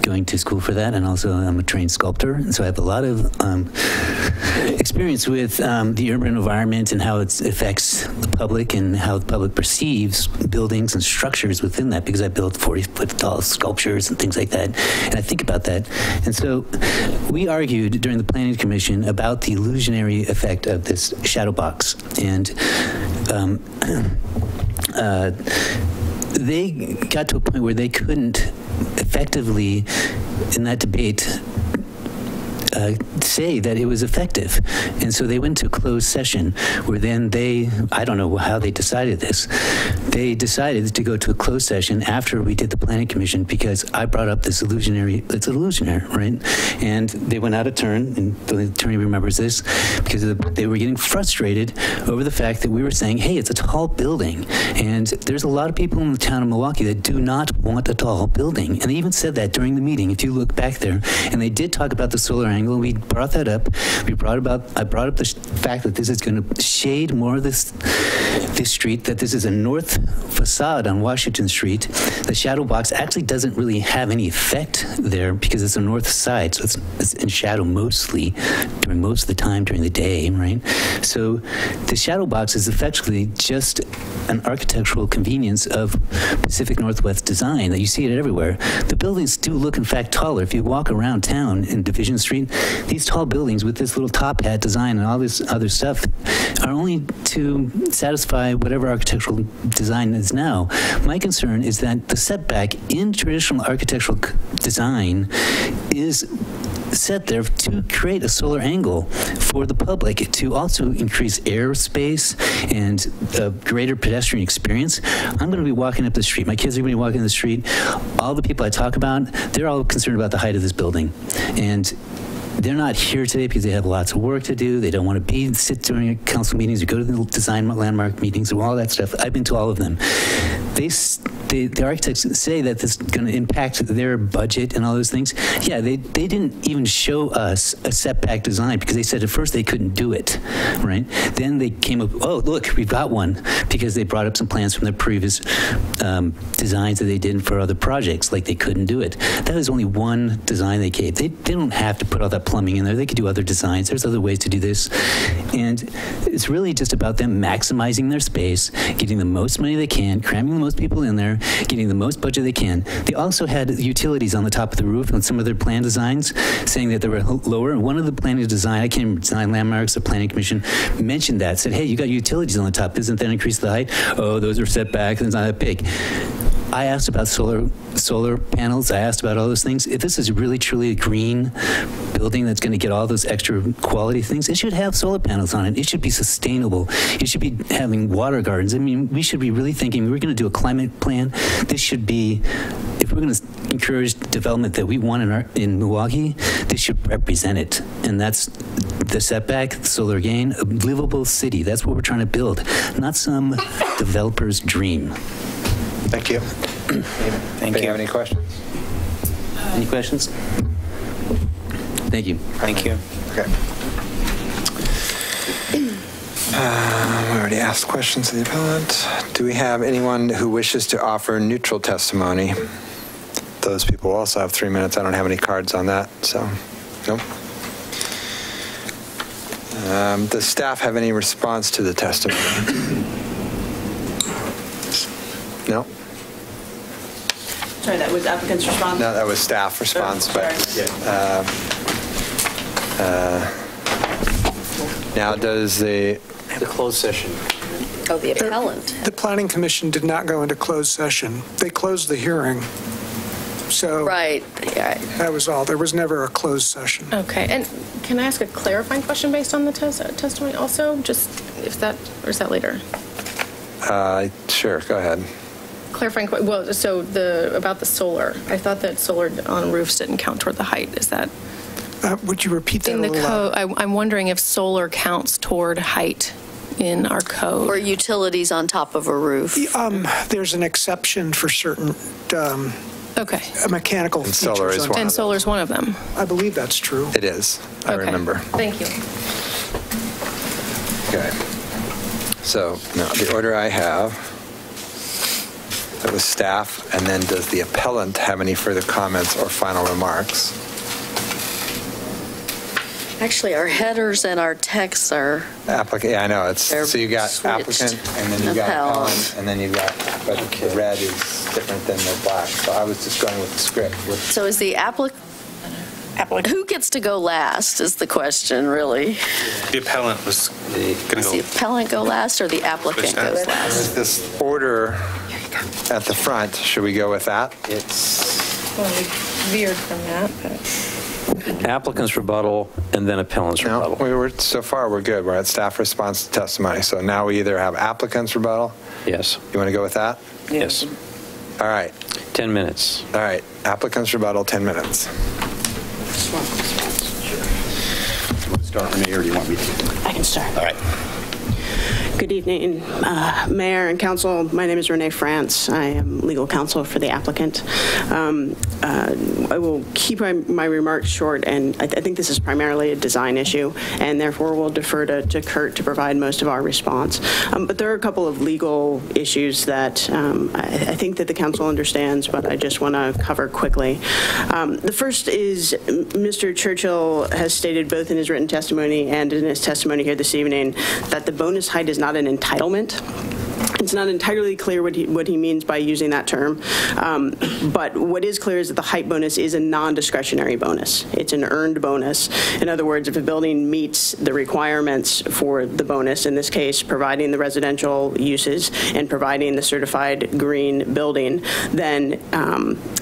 going to school for that, and also I'm a trained sculptor, and so I have a lot of experience with the urban environment and how it affects the public and how the public perceives buildings and structures within that, because I built 40-foot tall sculptures and things like that, and I think about that. And so we argued during the Planning Commission about the illusionary effect of this shadow box, and they got to a point where they couldn't effectively, in that debate, say that it was effective. And so they went to a closed session where then I don't know how they decided this. They decided to go to a closed session after we did the Planning Commission because I brought up this it's illusionary, right? And they went out of turn, and the attorney remembers this, because they were getting frustrated over the fact that we were saying, hey, it's a tall building. And there's a lot of people in the town of Milwaukie that do not want a tall building. And they even said that during the meeting, if you look back there. And they did talk about the solar angle. We brought that up. I brought up the fact that this is going to shade more of this street, that this is a north facade on Washington Street. The shadow box actually doesn't really have any effect there because it's a north side, so it's in shadow mostly during most of the time during the day, right? So the shadow box is effectively just an architectural convenience of Pacific Northwest design that you see it everywhere. The buildings do look, in fact, taller. If you walk around town in Division Street, these tall buildings with this little top hat design and all this other stuff are only to satisfy whatever architectural design is now. My concern is that the setback in traditional architectural design is set there to create a solar angle for the public to also increase airspace and a greater pedestrian experience. I'm going to be walking up the street. My kids are going to be walking the street. All the people I talk about, they're all concerned about the height of this building. And they're not here today because they have lots of work to do. They don't want to sit during council meetings or go to the design landmark meetings or all that stuff. I've been to all of them. The architects say that this is going to impact their budget and all those things. Yeah, they didn't even show us a setback design because they said at first they couldn't do it, right? Then they came up, oh, look, we've got one, because they brought up some plans from their previous designs that they did for other projects, like they couldn't do it. That was only one design they gave. They don't have to put all that plumbing in there. They could do other designs. There's other ways to do this. And it's really just about them maximizing their space, getting the most money they can, cramming the most people in there, getting the most budget they can. They also had utilities on the top of the roof on some of their plan designs, saying that they were lower. And one of the planning design, I can't remember, design landmarks, the Planning Commission mentioned that, said, hey, you got utilities on the top. Doesn't that increase the height? Oh, those are setbacks. It's not that big. I asked about solar panels. I asked about all those things. If this is really, truly a green building that's going to get all those extra quality things, it should have solar panels on it. It should be sustainable. It should be having water gardens. I mean, we should be really thinking, we're going to do a climate plan. This should be, if we're going to encourage development that we want in Milwaukie, this should represent it. And that's the setback, the solar gain, a livable city. That's what we're trying to build, not some developer's dream. Thank you. Thank you. Do you have any questions? Any questions? Thank you. Thank you. Okay. Where already asked questions of the appellant. Do we have anyone who wishes to offer neutral testimony? Those people also have 3 minutes. I don't have any cards on that, so nope. Does staff have any response to the testimony? No? Sorry, that was applicant's response? No, that was staff response, but now does the closed session. Oh, the appellant. The Planning Commission did not go into closed session. They closed the hearing. So right. That was all. There was never a closed session. Okay, and can I ask a clarifying question based on the testimony also? Just if that, or is that later? Sure, go ahead. Clarifying, well, so about the solar, I thought that solar on roofs didn't count toward the height. Is that? Would you repeat that in the code? I'm wondering if solar counts toward height in our code. Or utilities on top of a roof. There's an exception for certain okay. Mechanical and features. Solar is one. And solar is one of them. I believe that's true. It is. I remember. Thank you. Okay. So now the order I have, that was staff, and then does the appellant have any further comments or final remarks? Actually, our headers and our texts are... Applicant, yeah, I know. So you got switched. applicant, and then you got appellant, and then you got, but the red is different than the black. So I was just going with the script. So is the applicant... Who gets to go last is the question, really. The appellant was going to go. Does the appellant go last or the applicant goes last? With this order at the front, should we go with that? Well, we veered from that, but... Applicant's rebuttal and then appellant's rebuttal. So far, we're good. We're at staff response to testimony. So now we either have applicant's rebuttal. Yes. You want to go with that? Yes. All right. 10 minutes. All right. Applicant's rebuttal, 10 minutes. Do you want to start, Renee, or do you want me to? I can start. All right. Good evening, Mayor and Council. My name is Renee France. I am legal counsel for the applicant. I will keep my remarks short, and I think this is primarily a design issue, and therefore we'll defer to Kurt to provide most of our response. But there are a couple of legal issues that I think that the council understands, but I just want to cover quickly. The first is Mr. Churchill has stated both in his written testimony and in his testimony here this evening that the bonus height is not an entitlement. It's not entirely clear what he means by using that term, but what is clear is that the height bonus is a non-discretionary bonus. It's an earned bonus. In other words, if a building meets the requirements for the bonus, in this case, providing the residential uses and providing the certified green building, then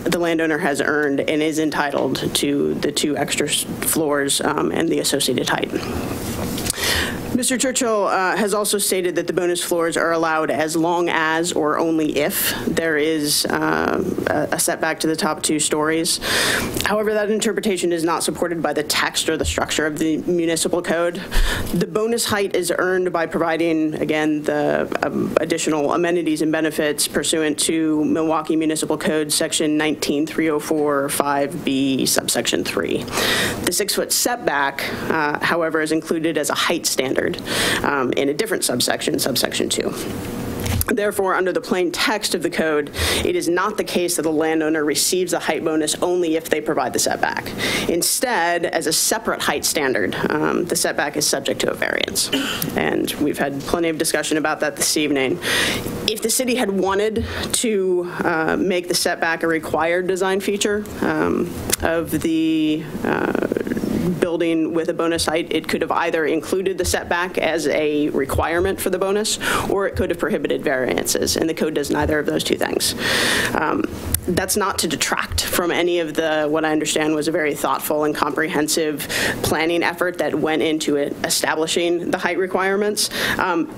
the landowner has earned and is entitled to the 2 extra floors and the associated height. Mr. Churchill has also stated that the bonus floors are allowed as long as or only if there is a setback to the top 2 stories. However, that interpretation is not supported by the text or the structure of the municipal code. The bonus height is earned by providing, again, the additional amenities and benefits pursuant to Milwaukie Municipal Code Section 19304-5B, subsection 3. The 6-foot setback, however, is included as a height standard in a different subsection, subsection 2. Therefore, under the plain text of the code, it is not the case that the landowner receives a height bonus only if they provide the setback. Instead, as a separate height standard, the setback is subject to a variance. And we've had plenty of discussion about that this evening. If the city had wanted to make the setback a required design feature of the building with a bonus height, it could have either included the setback as a requirement for the bonus, or it could have prohibited variances, and the code does neither of those 2 things. That's not to detract from any of what I understand was a very thoughtful and comprehensive planning effort that went into establishing the height requirements.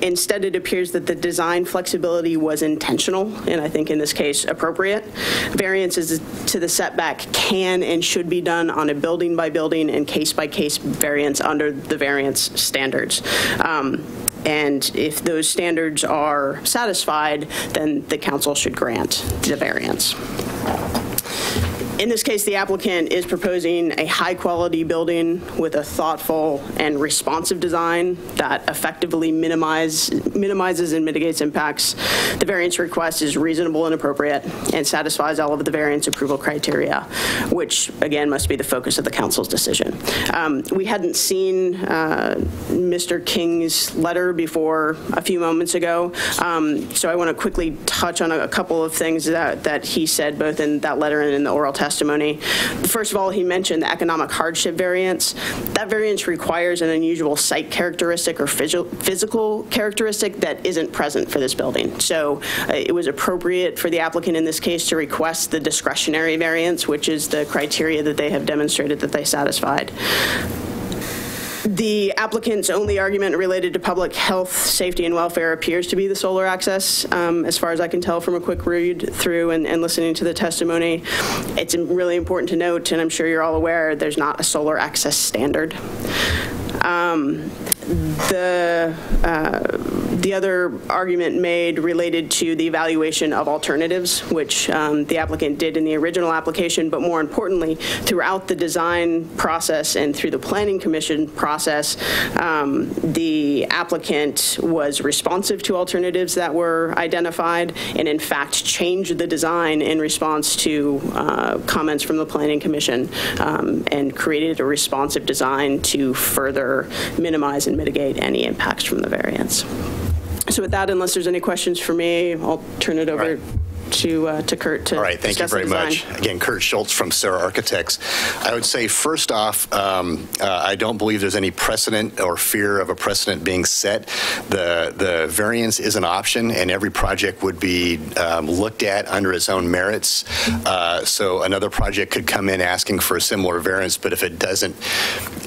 Instead, it appears that the design flexibility was intentional, and I think in this case appropriate. Variances to the setback can and should be done on a building by building and case by case variance under the variance standards. And if those standards are satisfied, then the council should grant the variance. In this case, the applicant is proposing a high-quality building with a thoughtful and responsive design that effectively minimizes and mitigates impacts. The variance request is reasonable and appropriate and satisfies all of the variance approval criteria, which, again, must be the focus of the council's decision. We hadn't seen Mr. King's letter before a few moments ago, so I want to quickly touch on a couple of things that he said, both in that letter and in the oral testimony. First of all, he mentioned the economic hardship variance. That variance requires an unusual site characteristic or physical characteristic that isn't present for this building. So it was appropriate for the applicant in this case to request the discretionary variance, which is the criteria that they have demonstrated that they satisfied. The applicant's only argument related to public health, safety, and welfare appears to be the solar access, as far as I can tell from a quick read through and listening to the testimony. It's really important to note, and I'm sure you're all aware, there's not a solar access standard. The other argument made related to the evaluation of alternatives, which the applicant did in the original application, but more importantly, throughout the design process and through the Planning Commission process, the applicant was responsive to alternatives that were identified and in fact changed the design in response to comments from the Planning Commission and created a responsive design to further minimize and mitigate any impacts from the variance. So with that, unless there's any questions for me, I'll turn it over to Kurt to All right, thank you very much. Again, Kurt Schultz from Sarah Architects. I would say, first off, I don't believe there's any precedent or fear of a precedent being set. The variance is an option, and every project would be looked at under its own merits. So another project could come in asking for a similar variance, but if it doesn't,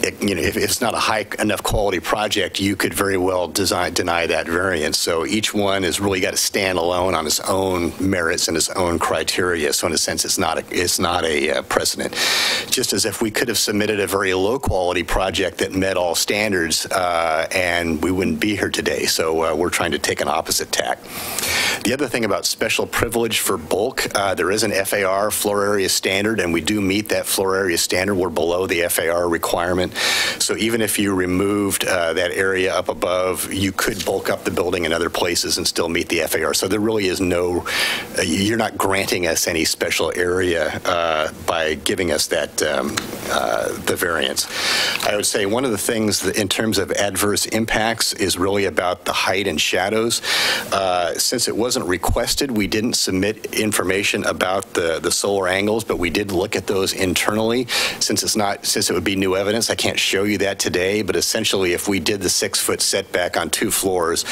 if it's not a high enough quality project, you could very well deny that variance. So each one has really got to stand alone on its own merits and its own criteria. So in a sense, it's not a precedent. Just as if we could have submitted a very low quality project that met all standards and we wouldn't be here today. So we're trying to take an opposite tack. The other thing about special privilege for bulk, there is an FAR floor area standard, and we do meet that floor area standard. We're below the FAR requirement. So even if you removed that area up above, you could bulk up the building in other places and still meet the FAR. So there really is no, you're not granting us any special area by giving us that, the variance. I would say one of the things that in terms of adverse impacts is really about the height and shadows. Since it wasn't requested, we didn't submit information about the solar angles, but we did look at those internally. Since it would be new evidence, I can't show you that today, but essentially if we did the 6-foot setback on 2 floors,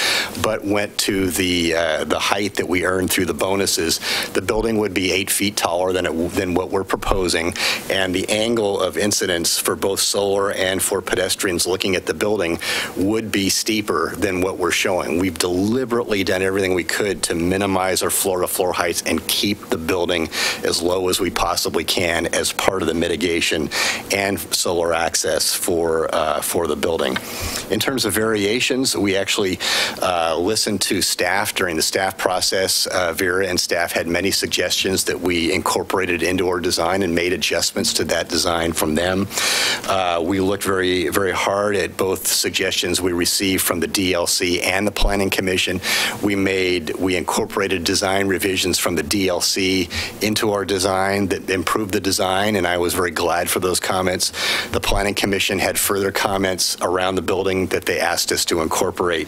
but went to the height that we earned through the bonuses, the building would be 8 feet taller than what we're proposing, and the angle of incidence for both solar and for pedestrians looking at the building would be steeper than what we're showing. We've deliberately done everything we could to minimize our floor-to-floor heights and keep the building as low as we possibly can as part of the mitigation and solar access for the building. In terms of variations, we actually listened to staff during the staff process. Vera and staff had many suggestions that we incorporated into our design and made adjustments to that design from them. We looked very, very hard at both suggestions we received from the DLC and the Planning Commission. We incorporated design revisions from the DLC into our design that improved the design, and I was very glad for those comments. The Planning Commission had further comments around the building that they asked us to incorporate.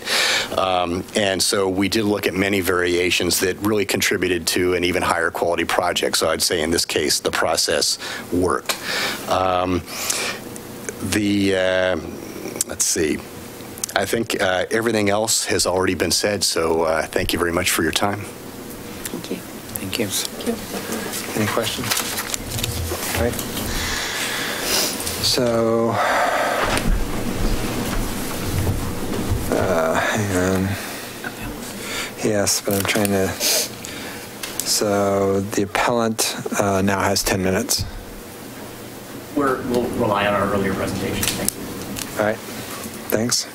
And so we did look at many variations that really contributed to an even higher quality project. So I'd say in this case, the process worked. Let's see. I think everything else has already been said, so thank you very much for your time. Thank you. Thank you. Thank you. Any questions? All right. So, hang on. Yes, but I'm trying to, so the appellant now has 10 minutes. We'll rely on our earlier presentation. Thank you. All right, thanks.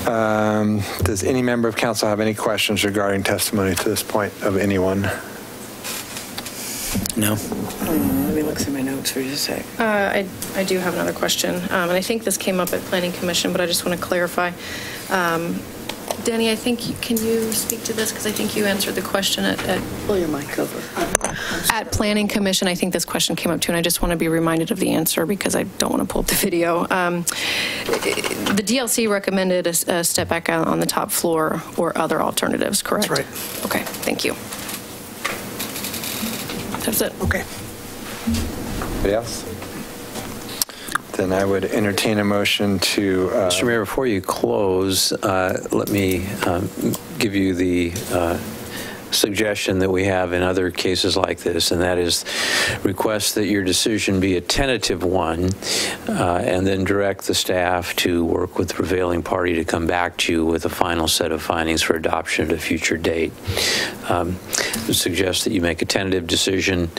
Does any member of council have any questions regarding testimony to this point of anyone? No. Let me look through my notes for just a sec. I do have another question, and I think this came up at Planning Commission, but I just want to clarify. Danny, I think, can you speak to this? Because I think you answered the question at pull your mic over. At Planning Commission, I think this question came up too, and I just want to be reminded of the answer because I don't want to pull up the video. The DLC recommended a step back on the top floor or other alternatives, correct? That's right. Okay, thank you. That's it. Okay. Anybody else? Then I would entertain a motion to... Mr. Mayor, before you close, let me give you the suggestion that we have in other cases like this, and that is request that your decision be a tentative one, and then direct the staff to work with the prevailing party to come back to you with a final set of findings for adoption at a future date. Suggest that you make a tentative decision,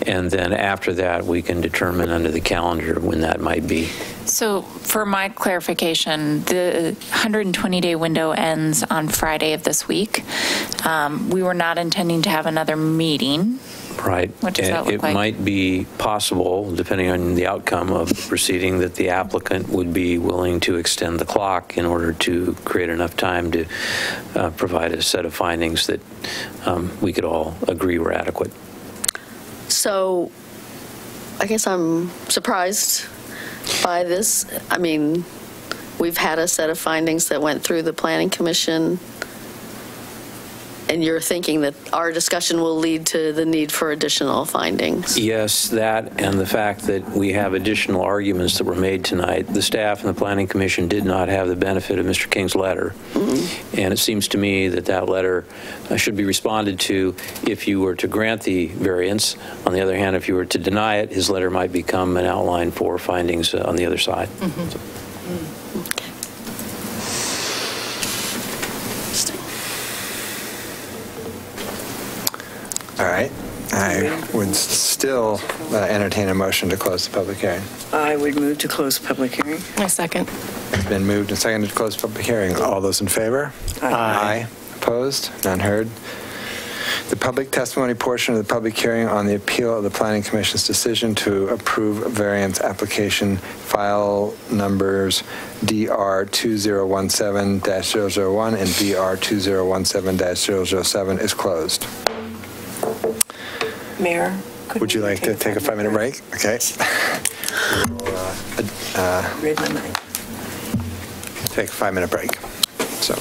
and then after that, we can determine under the calendar when that might be. So for my clarification, the 120-day window ends on Friday of this week. We were not intending to have another meeting. Right. What does that look like? It might be possible, depending on the outcome of the proceeding, that the applicant would be willing to extend the clock in order to create enough time to provide a set of findings that we could all agree were adequate. So I guess I'm surprised by this. I mean, we've had a set of findings that went through the Planning Commission, and you're thinking that our discussion will lead to the need for additional findings? Yes, that and the fact that we have additional arguments that were made tonight. The staff and the Planning Commission did not have the benefit of Mr. King's letter. Mm-hmm. And it seems to me that that letter should be responded to if you were to grant the variance. On the other hand, if you were to deny it, his letter might become an outline for findings on the other side. Mm-hmm. So. Okay. All right. I would still entertain a motion to close the public hearing. I would move to close the public hearing. I second. It's been moved and seconded to close the public hearing. All those in favor? Aye. Opposed? None heard. The public testimony portion of the public hearing on the appeal of the Planning Commission's decision to approve variance application file numbers DR 2017-001 and DR 2017-007 is closed. Mayor, would you like to take a 5-minute break? Okay. Read my mind. Take a 5-minute break. So.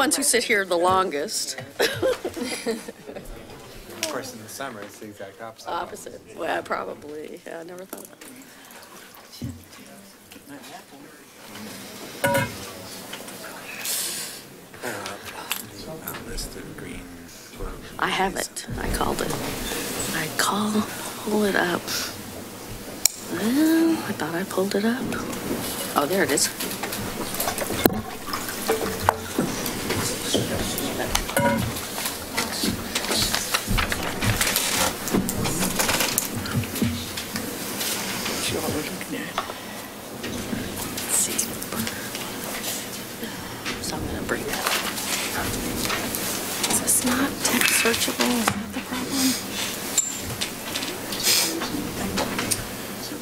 ones who sit here the longest. Of course, in the summer, it's the exact opposite. Opposite. Well, probably. Yeah, I never thought of that. I have it. I called it. Pull it up. Well, I thought I pulled it up. Oh, there it is. Let's see. So I'm going to bring that. Is this not text searchable? Is that the problem?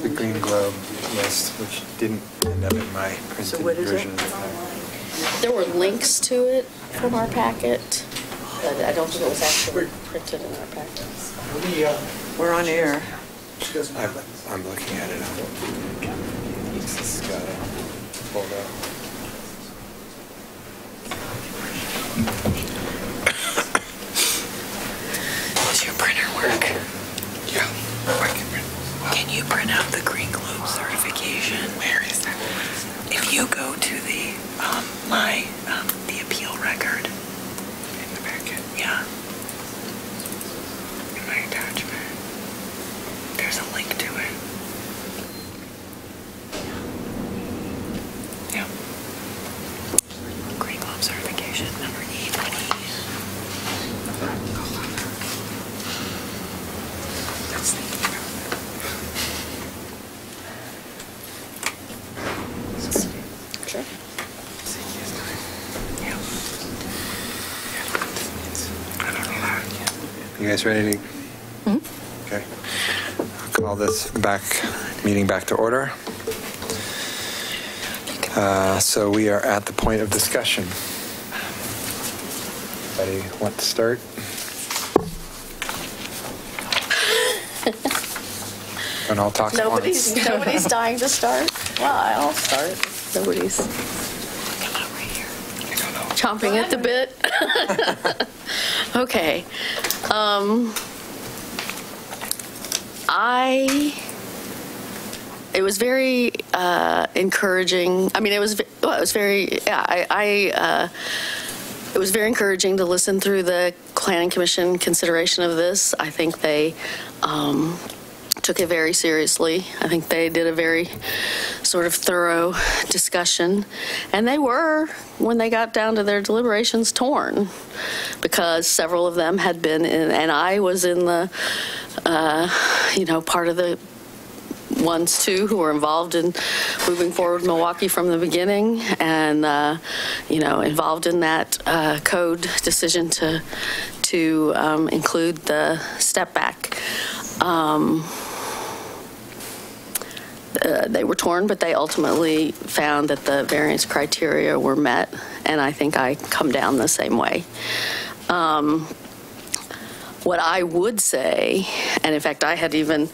The Green Globe list, which didn't end up in my printed version of the packet. There were links to it from our packet, but I don't think it was actually printed in our packet. We're on air. I'm looking at it. This has got it pulled up. Does your printer work? Yeah, I can print. Can you print out the Green Globe certification? Where is that? If you go to the the appeal record. In the packet? Yeah. In my attachment. There's a link to it. Yeah. Green Globe certification number E20. That's the Sure. Yeah. You guys ready to? Okay. I'll call this meeting back to order. So we are at the point of discussion. Anybody want to start? Don't all talk at once. Nobody's dying to start. Well, I'll start. Nobody's. Come out right here. Chomping at the bit. Okay. It was very encouraging. I mean, it was very, yeah, it was very encouraging to listen through the Planning Commission consideration of this. I think they took it very seriously. I think they did a very sort of thorough discussion. And they were, when they got down to their deliberations, torn, because several of them had been in, and I was in the, part of the ones too who were involved in moving forward Milwaukie from the beginning, and involved in that code decision to include the step back. They were torn, but they ultimately found that the variance criteria were met, and I think I come down the same way. What I would say, and in fact I had even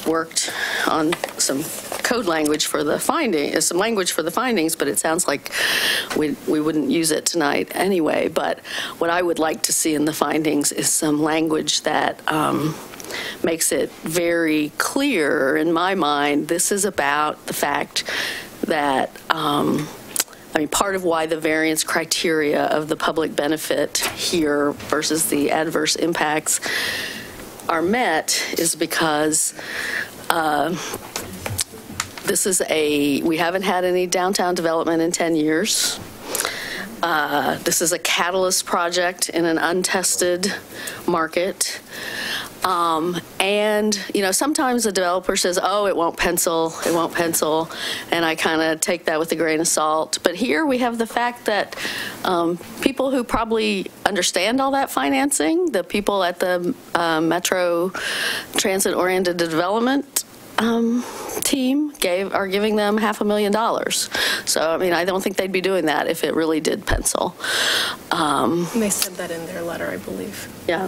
worked on some code language for the findings, but it sounds like we wouldn't use it tonight anyway. But what I would like to see in the findings is some language that makes it very clear in my mind. This is about the fact that part of why the variance criteria of the public benefit here versus the adverse impacts are met is because we haven't had any downtown development in 10 years. This is a catalyst project in an untested market. And sometimes the developer says, oh, it won't pencil, and I kind of take that with a grain of salt. But here we have the fact that people who probably understand all that financing, the people at the Metro Transit-Oriented Development team are giving them $500,000. So, I don't think they'd be doing that if it really did pencil. They said that in their letter, I believe. Yeah.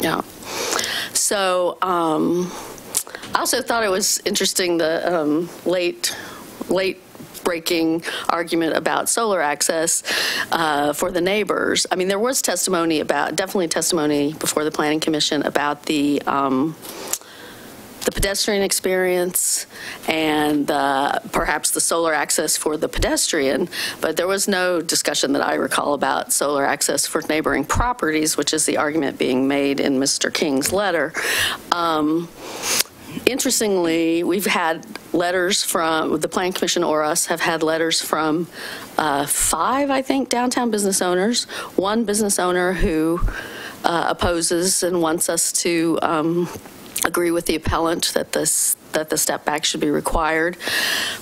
Yeah. So I also thought it was interesting the late breaking argument about solar access for the neighbors. I mean, there was definitely testimony before the Planning Commission about the pedestrian experience and perhaps the solar access for the pedestrian, but there was no discussion that I recall about solar access for neighboring properties, which is the argument being made in Mr. King's letter. Interestingly, we've had letters from the Planning Commission or us have had letters from 5, I think, downtown business owners. One business owner who opposes and wants us to agree with the appellant that the step back should be required.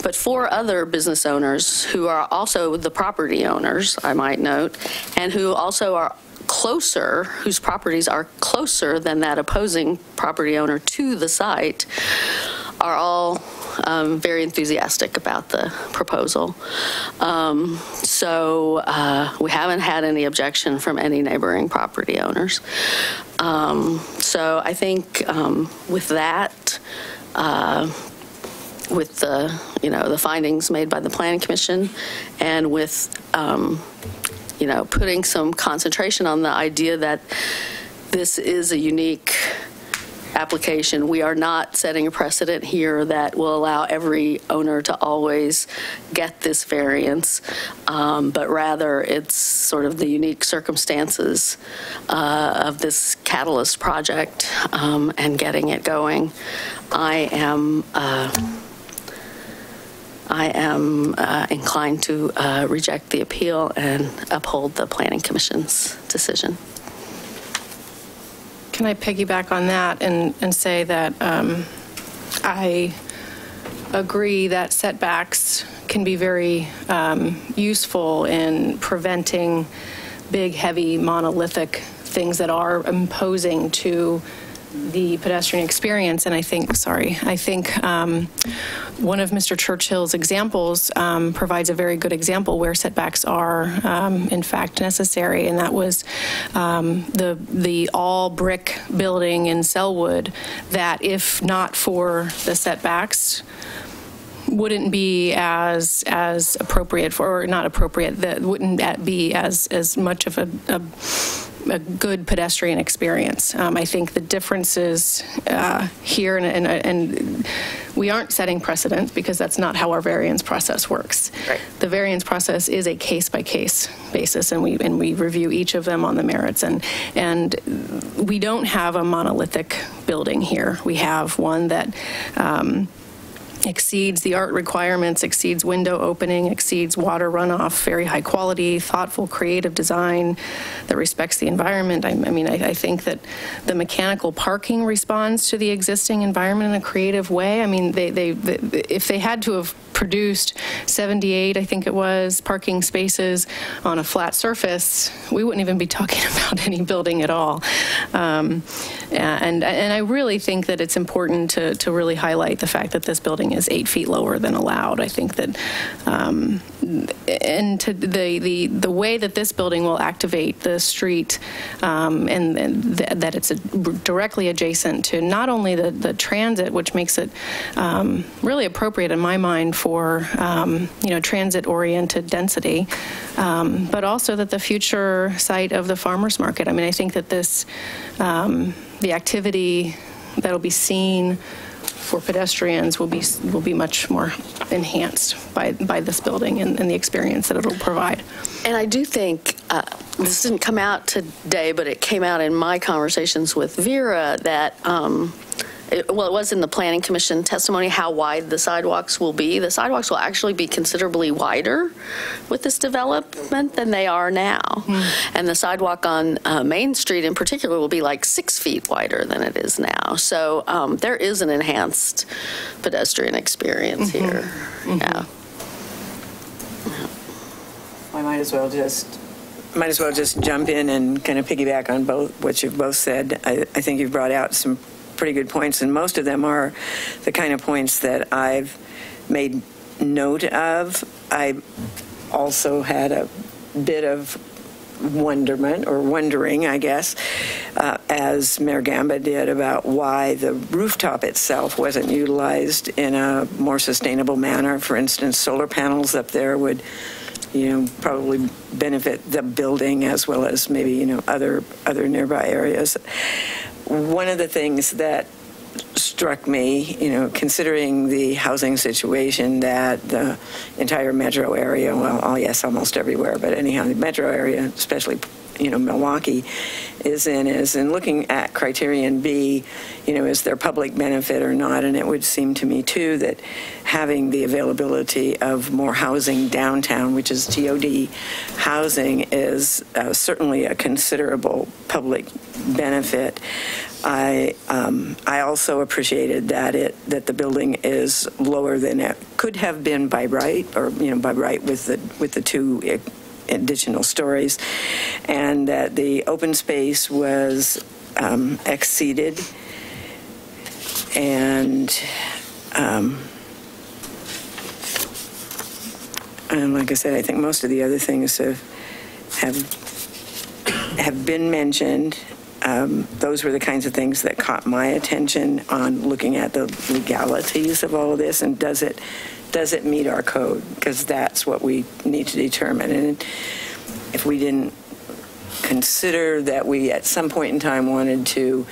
But 4 other business owners who are also the property owners, I might note, and who also are closer, whose properties are closer than that opposing property owner to the site, are all very enthusiastic about the proposal. So we haven't had any objection from any neighboring property owners. So I think with that, with the findings made by the Planning Commission, and with putting some concentration on the idea that this is a unique application. We are not setting a precedent here that will allow every owner to always get this variance, but rather it's sort of the unique circumstances of this catalyst project and getting it going. I am inclined to reject the appeal and uphold the Planning Commission's decision. Can I piggyback on that and say that I agree that setbacks can be very useful in preventing big, heavy, monolithic things that are imposing to the pedestrian experience. And I think one of Mr. Churchill's examples provides a very good example where setbacks are in fact necessary, and that was the all brick building in Selwood that, if not for the setbacks, wouldn't be as appropriate for, or not appropriate, that wouldn't be as much of a good pedestrian experience. I think the differences here, and we aren't setting precedent because that's not how our variance process works. Right. The variance process is a case-by-case basis, and we review each of them on the merits. And we don't have a monolithic building here. We have one that exceeds the art requirements, exceeds window opening, exceeds water runoff, very high quality, thoughtful, creative design that respects the environment. I think that the mechanical parking responds to the existing environment in a creative way. I mean, if they had to have produced 78, I think it was, parking spaces on a flat surface, we wouldn't even be talking about any building at all. And I really think that it's important to really highlight the fact that this building is 8 feet lower than allowed. I think that, and to the way that this building will activate the street, and that it's directly adjacent to not only the transit, which makes it really appropriate in my mind for transit-oriented density, but also that the future site of the farmers market. I mean, I think that this the activity that'll be seen for pedestrians will be much more enhanced by this building and the experience that it'll provide. And I do think this didn't come out today, but it came out in my conversations with Vera that it was in the Planning Commission testimony how wide the sidewalks will be. The sidewalks will actually be considerably wider with this development than they are now. And the sidewalk on Main Street in particular will be like 6 feet wider than it is now. So there is an enhanced pedestrian experience here. Yeah. I might as well just jump in and kind of piggyback on both what you've both said. I think you've brought out some pretty good points, and most of them are the kind of points that I've made note of. I also had a bit of wondering, I guess, as Mayor Gamba did, about why the rooftop itself wasn't utilized in a more sustainable manner. For instance, solar panels up there would, probably benefit the building as well as maybe, other nearby areas. One of the things that struck me, considering the housing situation that the entire metro area, well, yes, almost everywhere, but anyhow, the metro area, especially, Milwaukie, is in looking at criterion B, is there public benefit or not? And it would seem to me, too, that having the availability of more housing downtown, which is TOD housing, is certainly a considerable public benefit. I also appreciated that the building is lower than it could have been by right, or by right with the two additional stories, and that the open space was exceeded, and like I said, I think most of the other things have been mentioned. Those were the kinds of things that caught my attention on looking at the legalities of all of this, and does it meet our code? Because that's what we need to determine. And if we didn't consider that we at some point in time wanted to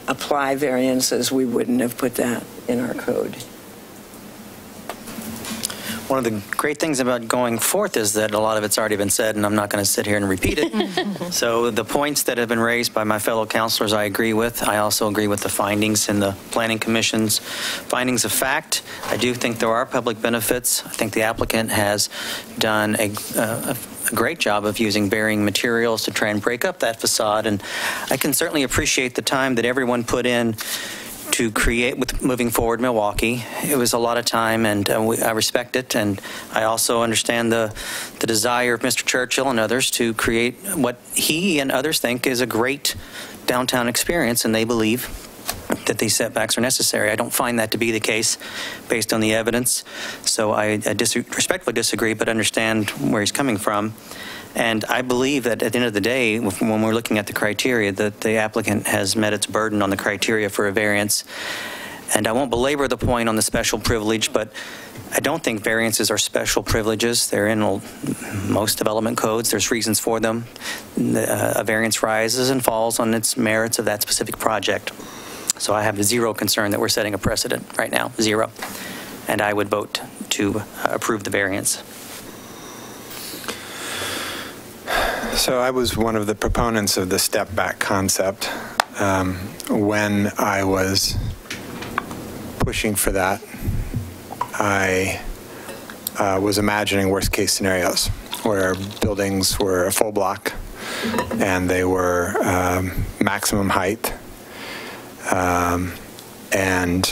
apply variances, we wouldn't have put that in our code. One of the great things about going forth is that a lot of it's already been said, and I'm not going to sit here and repeat it. So the points that have been raised by my fellow councilors, I agree with. I also agree with the findings in the Planning Commission's findings of fact. I do think there are public benefits. I think the applicant has done a great job of using varying materials to try and break up that facade, and I can certainly appreciate the time that everyone put in to create with moving forward Milwaukie. It was a lot of time, and I respect it, and I also understand the desire of Mr. Churchill and others to create what he and others think is a great downtown experience, and they believe that these setbacks are necessary. I don't find that to be the case based on the evidence, so I respectfully disagree, but understand where he's coming from. And I believe that at the end of the day, when we're looking at the criteria, that the applicant has met its burden on the criteria for a variance. And I won't belabor the point on the special privilege, but I don't think variances are special privileges. They're in most development codes. There's reasons for them. A variance rises and falls on its merits of that specific project. So I have zero concern that we're setting a precedent right now, zero. And I would vote to approve the variance. So I was one of the proponents of the step back concept when I was pushing for that. I was imagining worst case scenarios where buildings were a full block and they were maximum height, and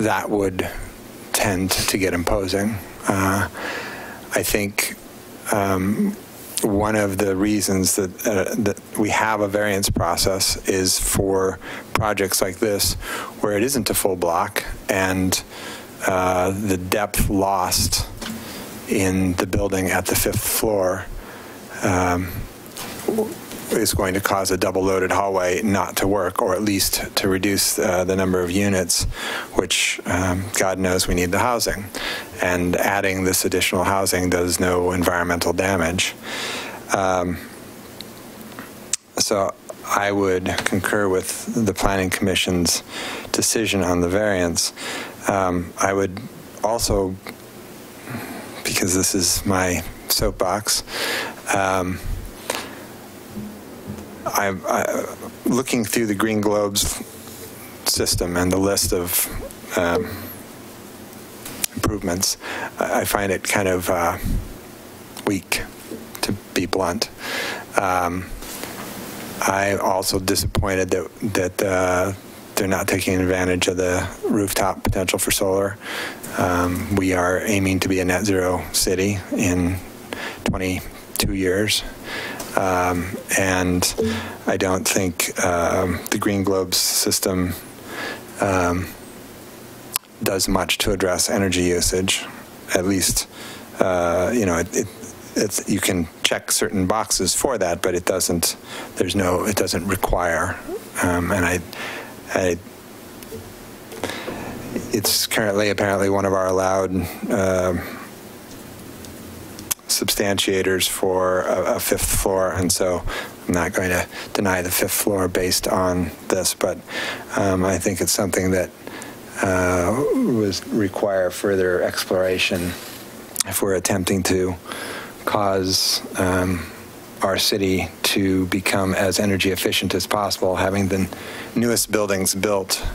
that would tend to get imposing. I think one of the reasons that we have a variance process is for projects like this where it isn't a full block and the depth lost in the building at the 5th floor is going to cause a double-loaded hallway not to work, or at least to reduce the number of units, which God knows we need the housing. And adding this additional housing does no environmental damage. So I would concur with the Planning Commission's decision on the variance. I would also, because this is my soapbox, I'm looking through the Green Globes system and the list of improvements. I find it kind of weak, to be blunt. I'm also disappointed that they're not taking advantage of the rooftop potential for solar. We are aiming to be a net zero city in 22 years. And I don't think the Green Globes system does much to address energy usage. At least, you can check certain boxes for that, but it doesn't. It doesn't require. And it's currently apparently one of our allowed substantiators for a fifth floor, and so I'm not going to deny the fifth floor based on this, but I think it's something that require further exploration if we're attempting to cause our city to become as energy efficient as possible. Having the newest buildings built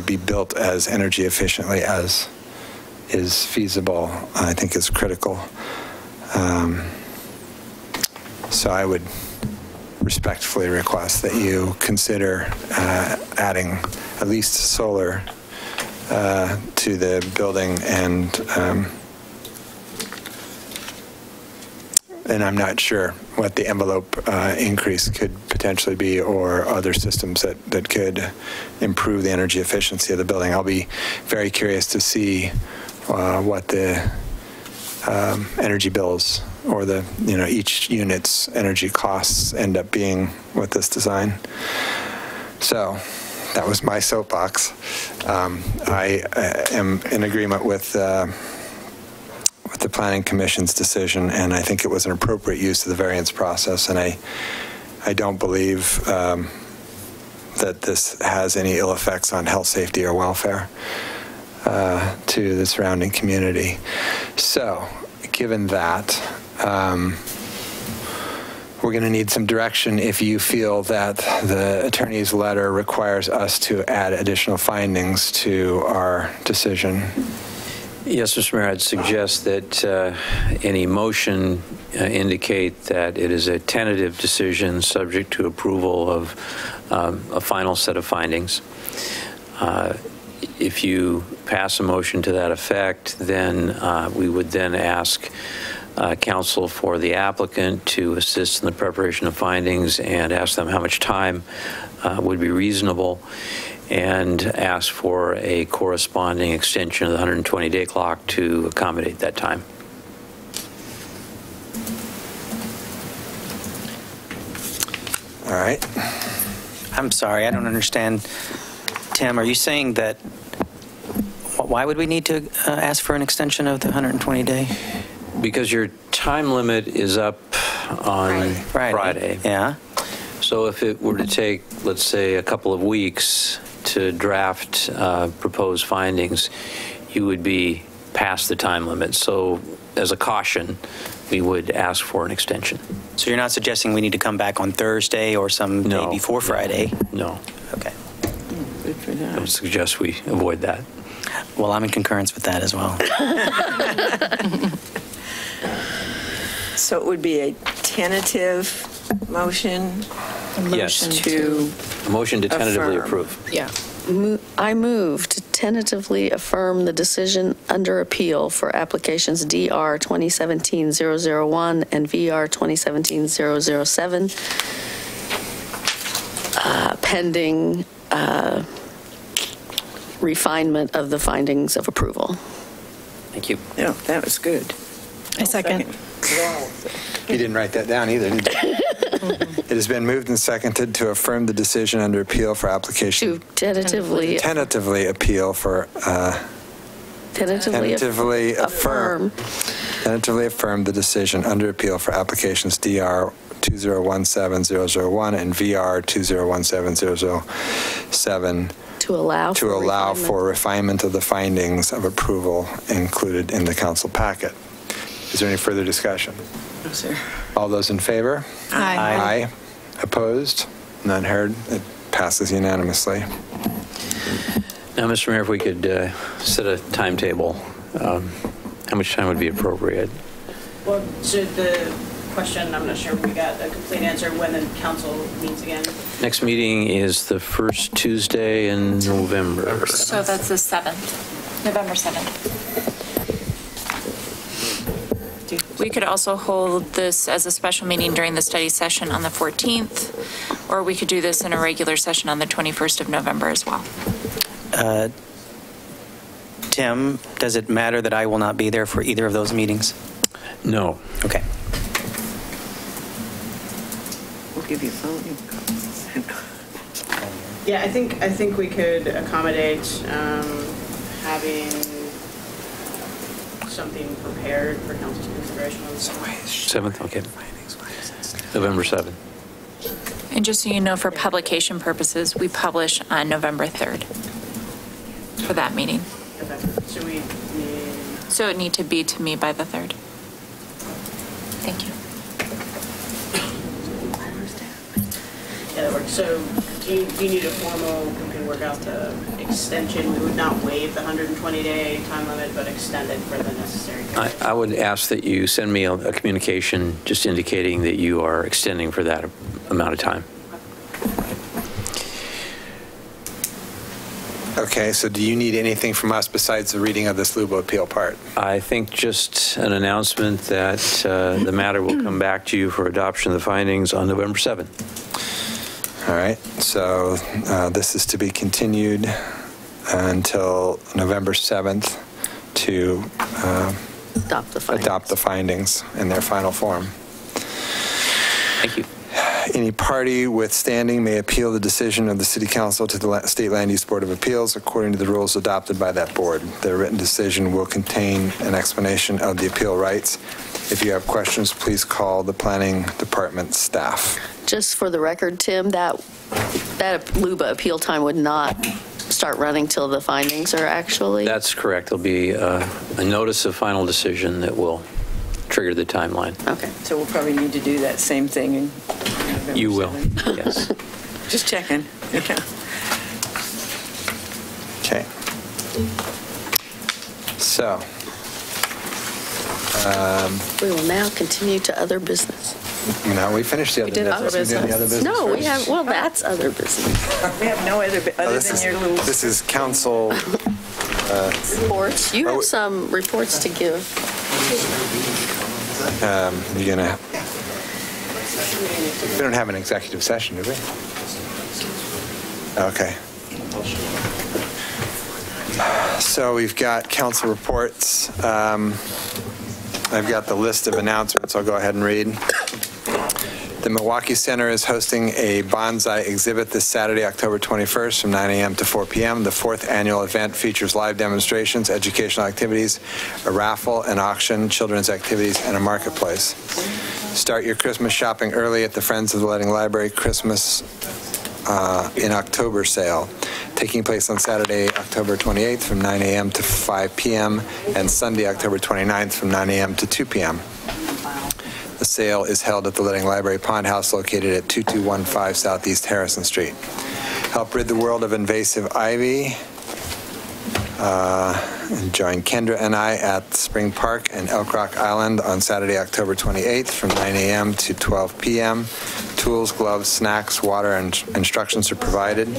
be built as energy efficiently as is feasible, I think is critical. So I would respectfully request that you consider adding at least solar to the building, and I'm not sure what the envelope increase could potentially be, or other systems that could improve the energy efficiency of the building. I'll be very curious to see what the energy bills or the each unit's energy costs end up being with this design. So that was my soapbox. I am in agreement with the Planning Commission's decision, and I think it was an appropriate use of the variance process, and I don't believe that this has any ill effects on health, safety, or welfare to the surrounding community. So, given that, we're going to need some direction if you feel that the attorney's letter requires us to add additional findings to our decision. Yes, Mr. Mayor, I'd suggest that any motion indicate that it is a tentative decision subject to approval of a final set of findings. If you pass a motion to that effect, then we would then ask counsel for the applicant to assist in the preparation of findings and ask them how much time would be reasonable, and ask for a corresponding extension of the 120-day clock to accommodate that time. All right. I'm sorry, I don't understand. Tim, are you saying that, why would we need to ask for an extension of the 120-day? Because your time limit is up on Friday. Yeah. So if it were to take, let's say, a couple of weeks to draft proposed findings, you would be past the time limit. So as a caution, we would ask for an extension. So you're not suggesting we need to come back on Thursday or some day before Friday? No. Okay. Good for that. I would suggest we avoid that. Well, I'm in concurrence with that as well. So it would be a tentative motion? Yes. To a motion to tentatively affirm. approve. Yeah. I move to tentatively affirm the decision under appeal for applications DR 2017-001 and VR 2017-007, pending refinement of the findings of approval. Thank you. Yeah, that was good. I second. You didn't write that down either, did you? It has been moved and seconded to affirm the decision under appeal for application. To tentatively appeal for. Tentatively affirm the decision under appeal for applications DR 2017-001 and VR 2017-007 to allow for refinement of the findings of approval included in the council packet. Is there any further discussion? No, sir. All those in favor? Aye. Aye. Opposed? None heard. It passes unanimously. Now, Mr. Mayor, if we could set a timetable, how much time would be appropriate? Well, to the question, I'm not sure we got a complete answer when the council meets again. Next meeting is the first Tuesday in November. So that's the 7th, November 7th. We could also hold this as a special meeting during the study session on the 14th, or we could do this in a regular session on the 21st of November as well. Tim, does it matter that I will not be there for either of those meetings? No. Okay. give you a phone. Yeah, I think we could accommodate having something prepared for council's consideration on the 7th, okay. November 7th. And just so you know, for publication purposes, we publish on November 3rd for that meeting. Okay. So we need... So it need to be to me by the 3rd. Thank you. Yeah, that works. So do you need a formal, we can work out the extension. We would not waive the 120-day time limit, but extend it for the necessary period. I would ask that you send me a communication just indicating that you are extending for that amount of time. Okay, so do you need anything from us besides the reading of this LUBO appeal part? I think just an announcement that the matter will come back to you for adoption of the findings on November 7th. All right, so this is to be continued until November 7th to adopt the findings in their final form. Thank you. Any party with standing may appeal the decision of the City Council to the State Land Use Board of Appeals according to the rules adopted by that board. The written decision will contain an explanation of the appeal rights. If you have questions, please call the Planning Department staff. Just for the record, Tim, that LUBA appeal time would not start running till the findings are actually... That's correct. There'll be a notice of final decision that will trigger the timeline. Okay. So we'll probably need to do that same thing in November You will, 7th. yes. Just checking. Yeah. Okay. So. We will now continue to other business. No, we finished the other business. Other business. No, we have, well, that's other business. We have no other, other than your little... This is council... reports. You have some reports to give. You're going to... We don't have an executive session, do we? Okay. So we've got council reports. I've got the list of announcements. I'll go ahead and read. The Milwaukie Center is hosting a bonsai exhibit this Saturday, October 21st from 9 a.m. to 4 p.m. The fourth annual event features live demonstrations, educational activities, a raffle, an auction, children's activities, and a marketplace. Start your Christmas shopping early at the Friends of the Reading Library Christmas in October sale, taking place on Saturday, October 28th from 9 a.m. to 5 p.m. and Sunday, October 29th from 9 a.m. to 2 p.m. The sale is held at the Reading Library Pond House located at 2215 Southeast Harrison Street. Help rid the world of invasive ivy. Join Kendra and I at Spring Park and Elk Rock Island on Saturday, October 28th from 9 a.m. to 12 p.m. Tools, gloves, snacks, water, and instructions are provided.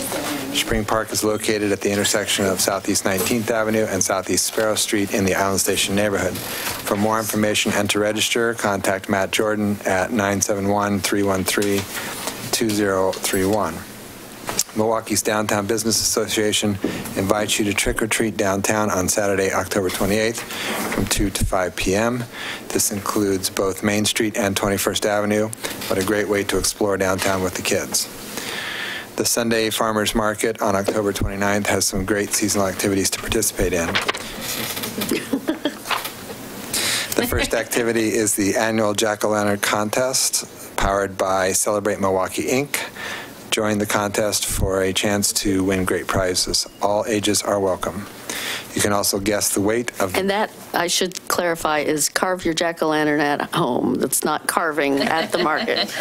Spring Park is located at the intersection of Southeast 19th Avenue and Southeast Sparrow Street in the Island Station neighborhood. For more information and to register, contact Matt Jordan at 971-313-2031. Milwaukee's Downtown Business Association invites you to trick or treat downtown on Saturday, October 28th from 2 to 5 p.m. This includes both Main Street and 21st Avenue, but a great way to explore downtown with the kids. The Sunday Farmers Market on October 29th has some great seasonal activities to participate in. The first activity is the annual Jack-o'-lantern contest powered by Celebrate Milwaukie, Inc. Join the contest for a chance to win great prizes. All ages are welcome. You can also guess the weight of... And that, I should clarify, is carve your jack-o'-lantern at home. That's not carving at the market.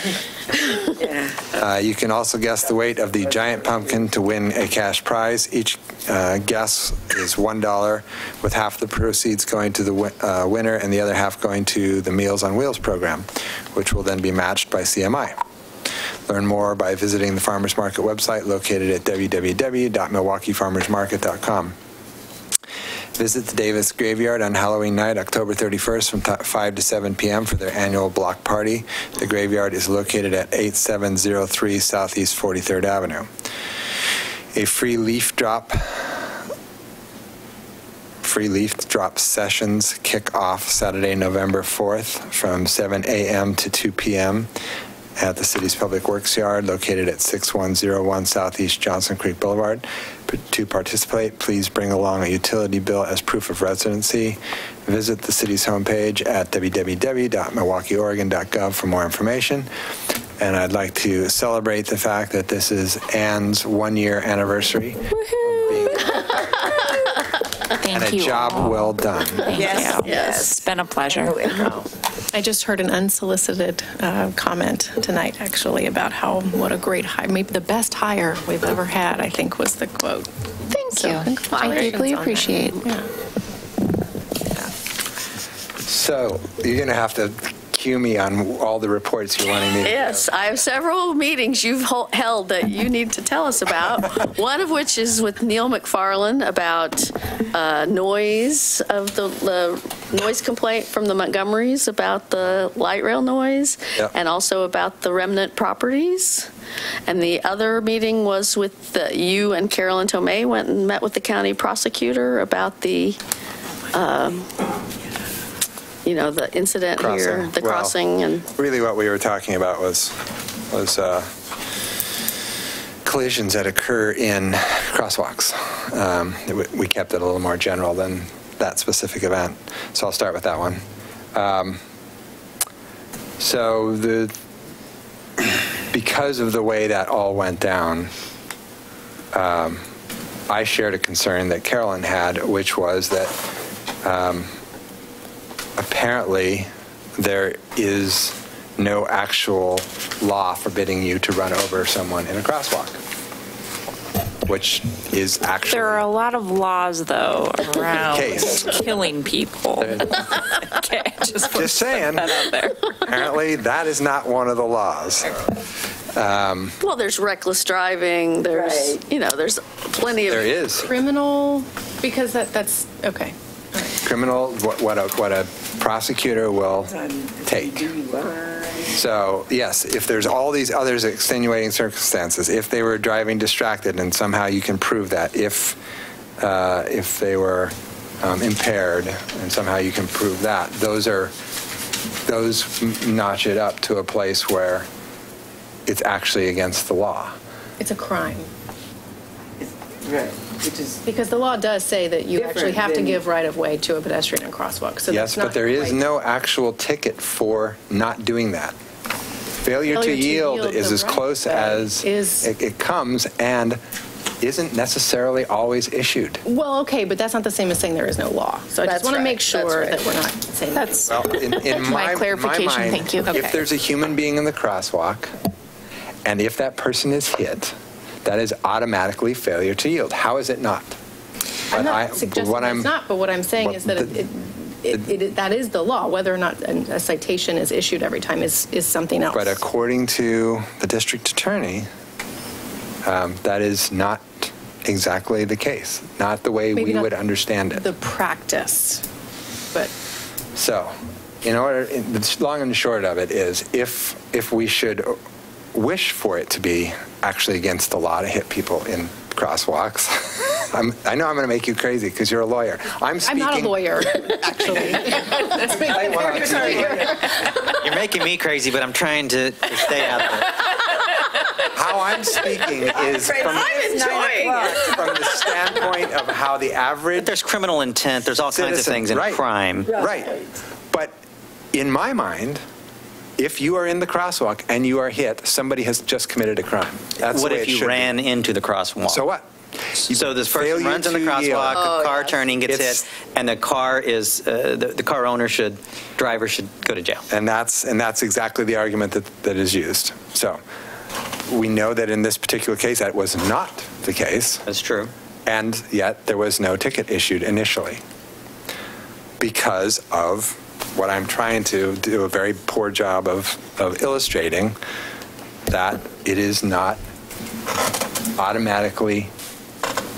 You can also guess the weight of the giant pumpkin to win a cash prize. Each guess is $1, with half the proceeds going to the winner and the other half going to the Meals on Wheels program, which will then be matched by CMI. Learn more by visiting the Farmers Market website located at www.milwaukeefarmersmarket.com. Visit the Davis Graveyard on Halloween night, October 31st from 5 to 7 p.m. for their annual block party. The graveyard is located at 8703 Southeast 43rd Avenue. A free leaf drop sessions kick off Saturday, November 4th from 7 a.m. to 2 p.m. at the city's Public Works Yard located at 6101 Southeast Johnson Creek Boulevard. To participate, please bring along a utility bill as proof of residency. Visit the city's homepage at www.milwaukieoregon.gov for more information. And I'd like to celebrate the fact that this is Anne's one-year anniversary. Thank and you a job all. well done. Thank you. Yes. It's been a pleasure. I just heard an unsolicited comment tonight, actually, about what a great hire, maybe the best hire we've ever had, I think was the quote. Thank you. I deeply appreciate it. Yeah. So you're going to have to cue me on all the reports you're wanting me to Yes, I have several meetings you've held that you need to tell us about. One of which is with Neil McFarland about noise of the noise complaint from the Montgomerys about the light rail noise, and also about the remnant properties. And the other meeting was with you and Carolyn Tomei went and met with the county prosecutor about the the incident here, the crossing. And really what we were talking about was collisions that occur in crosswalks. We kept it a little more general than that specific event. So I'll start with that one. Because of the way that all went down, I shared a concern that Carolyn had, which was that apparently there is no actual law forbidding you to run over someone in a crosswalk, which is actually... There are a lot of laws, though, around killing people. Okay, just saying, that out there. Apparently that is not one of the laws. Well, there's reckless driving, there's, there's plenty of... There is. Criminal, because that's, okay. Criminal, what a prosecutor will take. So, yes, if there's all these other extenuating circumstances, if they were driving distracted and somehow you can prove that, if they were impaired and somehow you can prove that, those notch it up to a place where it's actually against the law. It's a crime. Right. Because the law does say that you actually have to give right-of-way to a pedestrian and crosswalk. So yes, but there is no actual ticket for not doing that. Failure to yield is as close as it comes and isn't necessarily always issued. Well, okay, but that's not the same as saying there is no law. So I just want to make sure that we're not saying that's well, in my clarification. My mind, thank you. Okay. If there's a human being in the crosswalk, and if that person is hit, that is automatically failure to yield. How is it not? I'm not suggesting it's not, but what I'm saying is that that is the law. Whether or not a citation is issued every time is something else. But according to the district attorney, that is not exactly the case. Not the way we would understand it. The practice, but... So, the long and short of it is, if we should wish for it to be actually against the law to hit people in crosswalks. I know I'm going to make you crazy because you're a lawyer. I'm not a lawyer, actually. You're making me crazy, but I'm trying to stay out there. How I'm speaking is from the standpoint of how the average... But there's criminal intent. There's all kinds of things in crime. Right. But in my mind... If you are in the crosswalk and you are hit, somebody has just committed a crime. That's what the way if you ran into the crosswalk? So what? So this person runs in the crosswalk, a car turning gets hit, and the car is the car owner driver should go to jail. And that's exactly the argument that is used. So we know that in this particular case that was not the case. That's true. And yet there was no ticket issued initially because of what I'm trying to do a very poor job of illustrating, that it is not automatically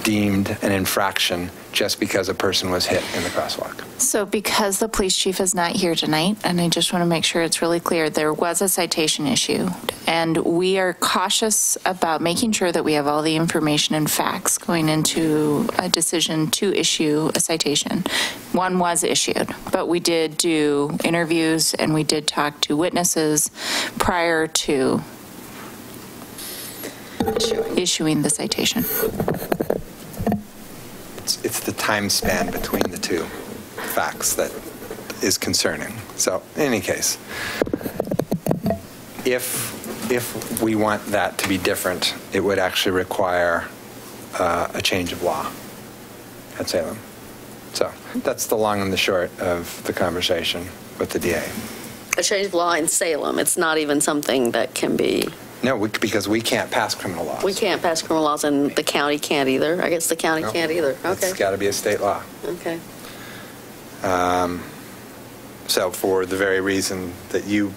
deemed an infraction just because a person was hit in the crosswalk. So because the police chief is not here tonight, and I just want to make sure it's really clear, there was a citation issued, and we are cautious about making sure that we have all the information and facts going into a decision to issue a citation. One was issued, but we did do interviews and we did talk to witnesses prior to issuing the citation. It's the time span between the two facts that is concerning. So in any case, if we want that to be different, it would actually require a change of law at Salem. So that's the long and the short of the conversation with the DA. A change of law in Salem. It's not even something that can be... No, because we can't pass criminal laws. We can't pass criminal laws, and the county can't either. I guess the county can't either. Okay. It's got to be a state law. Okay. So for the very reason that you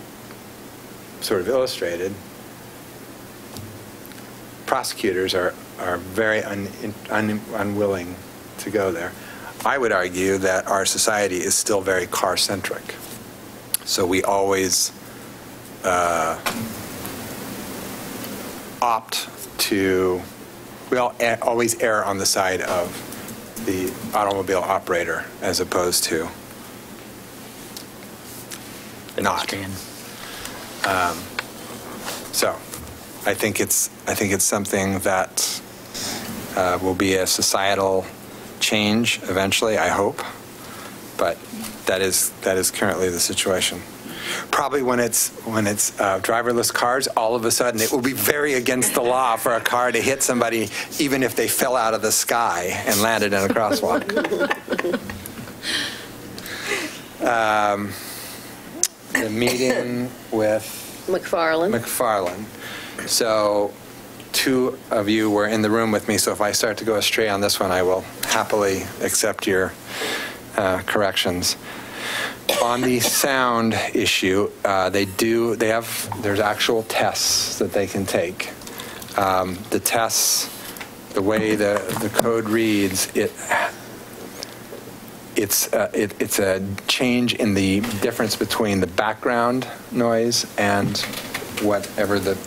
sort of illustrated, prosecutors are very unwilling to go there. I would argue that our society is still very car-centric. So we always always err on the side of the automobile operator as opposed to not. So I think it's something that will be a societal change eventually, I hope, but that is currently the situation. Probably when it's driverless cars, all of a sudden it will be very against the law for a car to hit somebody even if they fell out of the sky and landed in a crosswalk. The meeting with McFarland. So 2 of you were in the room with me, so if I start to go astray on this one, I will happily accept your corrections. On the sound issue, there's actual tests that they can take. The tests, the way the code reads, it's a change in the difference between the background noise and whatever the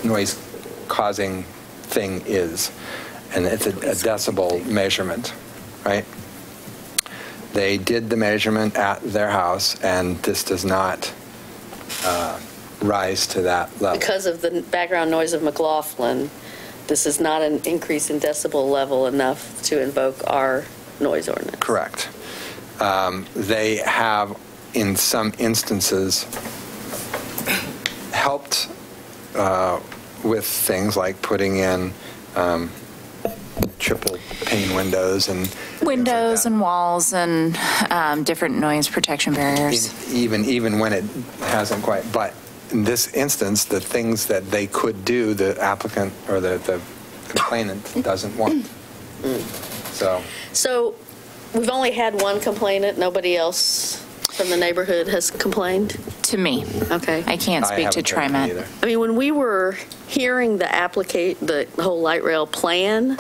noise-causing thing is, and it's a decibel measurement, right? They did the measurement at their house, and this does not rise to that level. Because of the background noise of McLaughlin, this is not an increase in decibel level enough to invoke our noise ordinance. Correct. They have, in some instances, helped with things like putting in triple pane windows and walls and different noise protection barriers. Even when it hasn't quite. But in this instance, the things that they could do, the applicant or the complainant doesn't want. So we've only had one complainant. Nobody else from the neighborhood has complained? To me. Okay. I can't speak to TriMet. I mean, when we were hearing the whole light rail plan,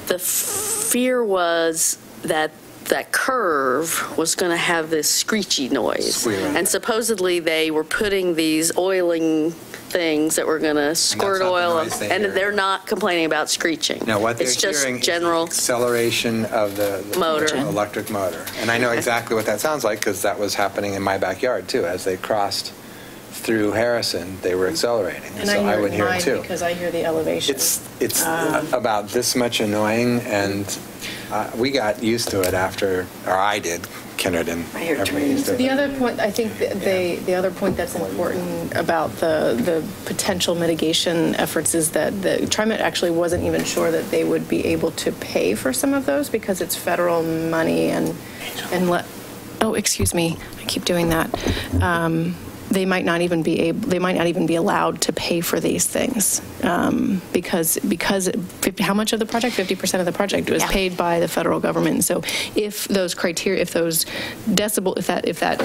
the fear was that that curve was going to have this screechy noise. Squealing. And supposedly they were putting these oiling things that were going to squirt oil, and they're not complaining about screeching. No, what they're hearing is the acceleration of the motor, electric motor. And I know exactly what that sounds like because that was happening in my backyard too. As they crossed through Harrison, they were accelerating. And so I would hear it too. Because I hear the elevation. It's about this much annoying, and we got used to it after, or I did. Kindred and everybody used to it. The other point, I think the other point that's important about the potential mitigation efforts is that the TriMet actually wasn't even sure that they would be able to pay for some of those because it's federal money oh, excuse me, I keep doing that. They might not even be allowed to pay for these things because how much of the project? 50% of the project was paid by the federal government. So if those criteria, if those decibel,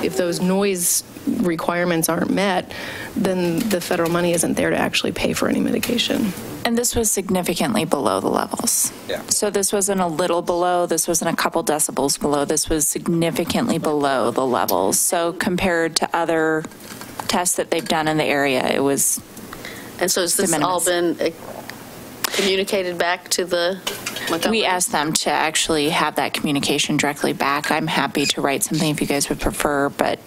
if those noise requirements aren't met, then the federal money isn't there to actually pay for any mitigation. And this was significantly below the levels. Yeah. So this wasn't a little below, this wasn't a couple decibels below, this was significantly below the levels. So compared to other tests that they've done in the area, it was. And so has this all been communicated back to the Montgomery? We asked them to actually have that communication directly back. I'm happy to write something if you guys would prefer, but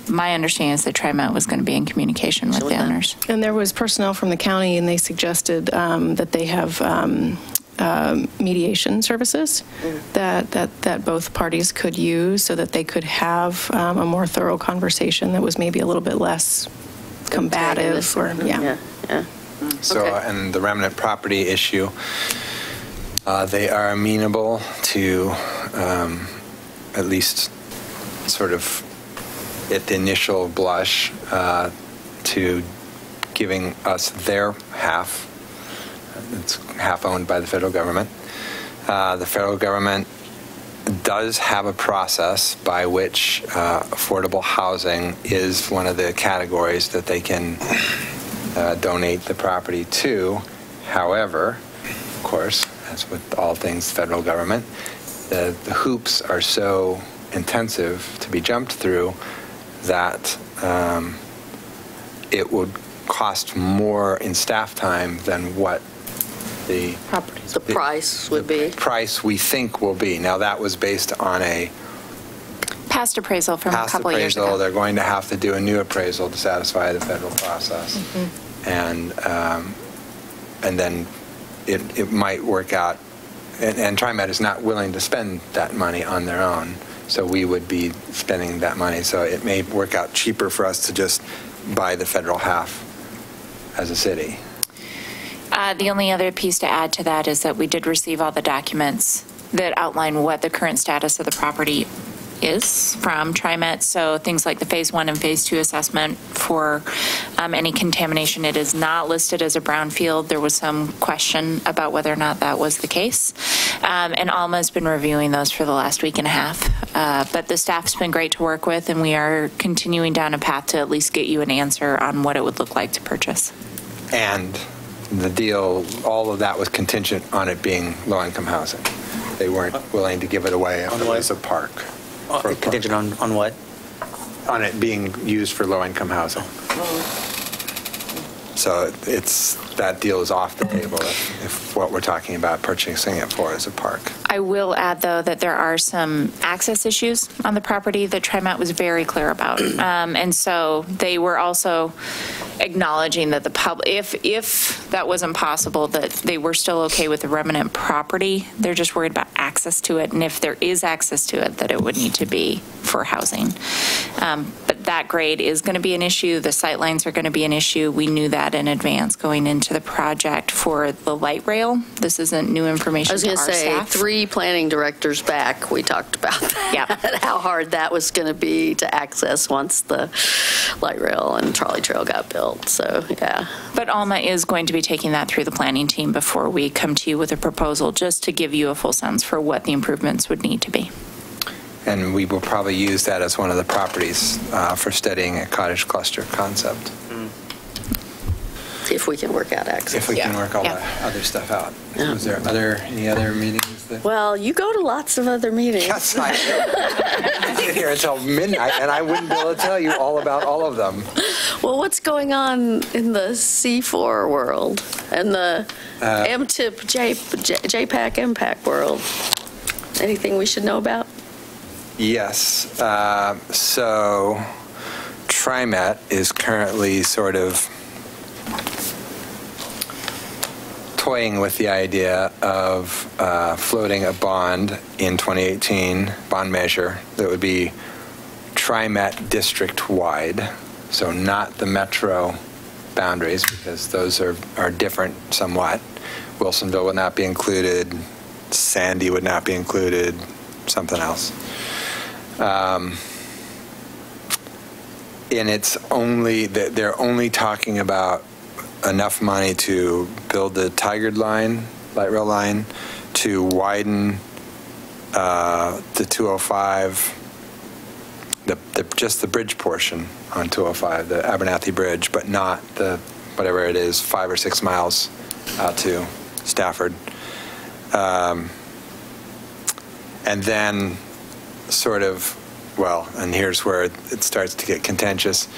my understanding is that TriMet was going to be in communication with the owners. And there was personnel from the county, and they suggested that they have mediation services that both parties could use so that they could have a more thorough conversation that was maybe a little bit less combative. Or yeah. So, and the remnant property issue, they are amenable to at least sort of at the initial blush to giving us their half. It's half owned by the federal government. The federal government does have a process by which affordable housing is one of the categories that they can donate the property to. However, of course, as with all things federal government, the hoops are so intensive to be jumped through that it would cost more in staff time than what the price would be. Price we think will be. Now that was based on a past appraisal from a couple years ago. They're going to have to do a new appraisal to satisfy the federal process, and then it might work out. And TriMet is not willing to spend that money on their own, so we would be spending that money. So it may work out cheaper for us to just buy the federal half as a city. The only other piece to add to that is that we did receive all the documents that outline what the current status of the property is from TriMet. So things like the phase 1 and phase 2 assessment for any contamination. It is not listed as a brownfield. There was some question about whether or not that was the case. And Alma has been reviewing those for the last week and a half. But the staff's been great to work with, and we are continuing down a path to at least get you an answer on what it would look like to purchase. And the deal, all of that was contingent on it being low-income housing. They weren't willing to give it away as a park. Contingent on what? On it being used for low-income housing. So that deal is off the table if what we're talking about purchasing it for is a park. I will add, though, that there are some access issues on the property that TriMet was very clear about. And so they were also acknowledging that the public, if that wasn't possible, that they were still okay with the remnant property. They're just worried about access to it. And if there is access to it, that it would need to be for housing. But that grade is going to be an issue. The sight lines are going to be an issue. We knew that in advance going into the project for the light rail. This isn't new information to our staff. I was going to say, 3 planning directors back, we talked about that, how hard that was going to be to access once the light rail and trolley trail got built. So, yeah. But Alma is going to be taking that through the planning team before we come to you with a proposal, just to give you a full sense for what the improvements would need to be. And we will probably use that as one of the properties for studying a cottage cluster concept. If we can work out access. If we can work all the other stuff out. Yeah. Was there any other meetings? Well, you go to lots of other meetings. Yes, I do. I sit here until midnight, and I wouldn't be able to tell you all about all of them. Well, what's going on in the C4 world and the MTIP, JPAC, MPAC world? Anything we should know about? Yes. So TriMet is currently sort of toying with the idea of floating a bond in 2018, bond measure that would be TriMet district-wide, so not the metro boundaries, because those are different somewhat. Wilsonville would not be included, Sandy would not be included, something else. And it's only that they're only talking about enough money to build the Tigard line, light rail line, to widen the 205, just the bridge portion on 205, the Abernathy Bridge, but not the whatever it is, 5 or 6 miles out to Stafford. And then sort of, well, and here's where it starts to get contentious,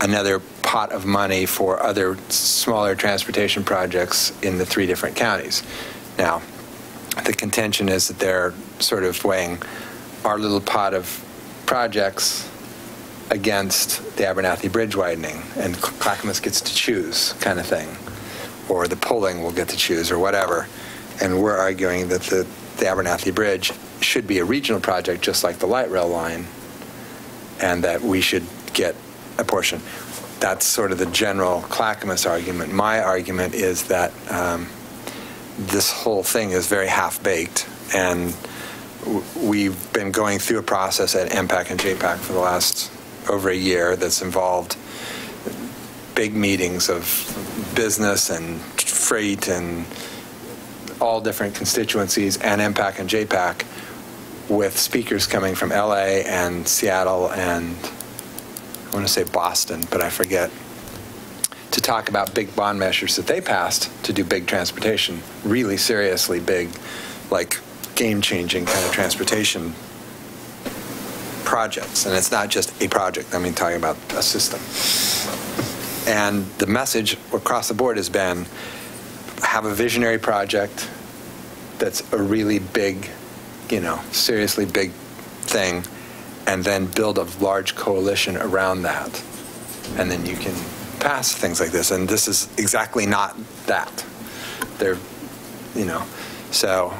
another pot of money for other smaller transportation projects in the 3 different counties. Now, the contention is that they're sort of weighing our little pot of projects against the Abernathy Bridge widening, and Clackamas gets to choose, kind of thing, or the polling will get to choose, or whatever. And we're arguing that the Abernathy Bridge should be a regional project, just like the light rail line, and that we should get a portion. That's sort of the general Clackamas argument. My argument is that this whole thing is very half-baked, and we've been going through a process at MPAC and JPAC for the last over a year that's involved big meetings of business and freight and all different constituencies and MPAC and JPAC, with speakers coming from LA and Seattle and I want to say Boston, but I forget, to talk about big bond measures that they passed to do big transportation, really seriously big, like game-changing kind of transportation projects. And it's not just a project, I mean talking about a system. And the message across the board has been, have a visionary project that's a really big, you know, seriously big thing, and then build a large coalition around that. And then you can pass things like this. And this is exactly not that. They're, you know, so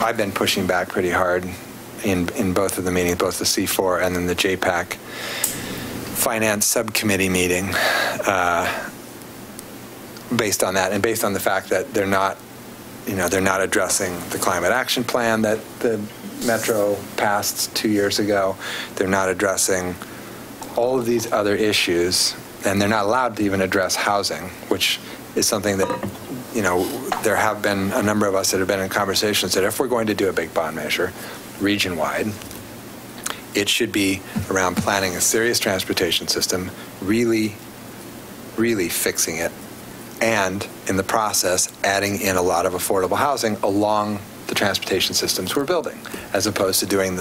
I've been pushing back pretty hard in both of the meetings, both the C4 and then the JPAC Finance Subcommittee meeting, based on that, and based on the fact that they're not, you know, they're not addressing the climate action plan that the Metro passed 2 years ago. They're not addressing all of these other issues, and they're not allowed to even address housing, which is something that, you know, there have been a number of us that have been in conversations that if we're going to do a big bond measure, region-wide, it should be around planning a serious transportation system, really, really fixing it, and in the process, adding in a lot of affordable housing along the transportation systems we're building, as opposed to doing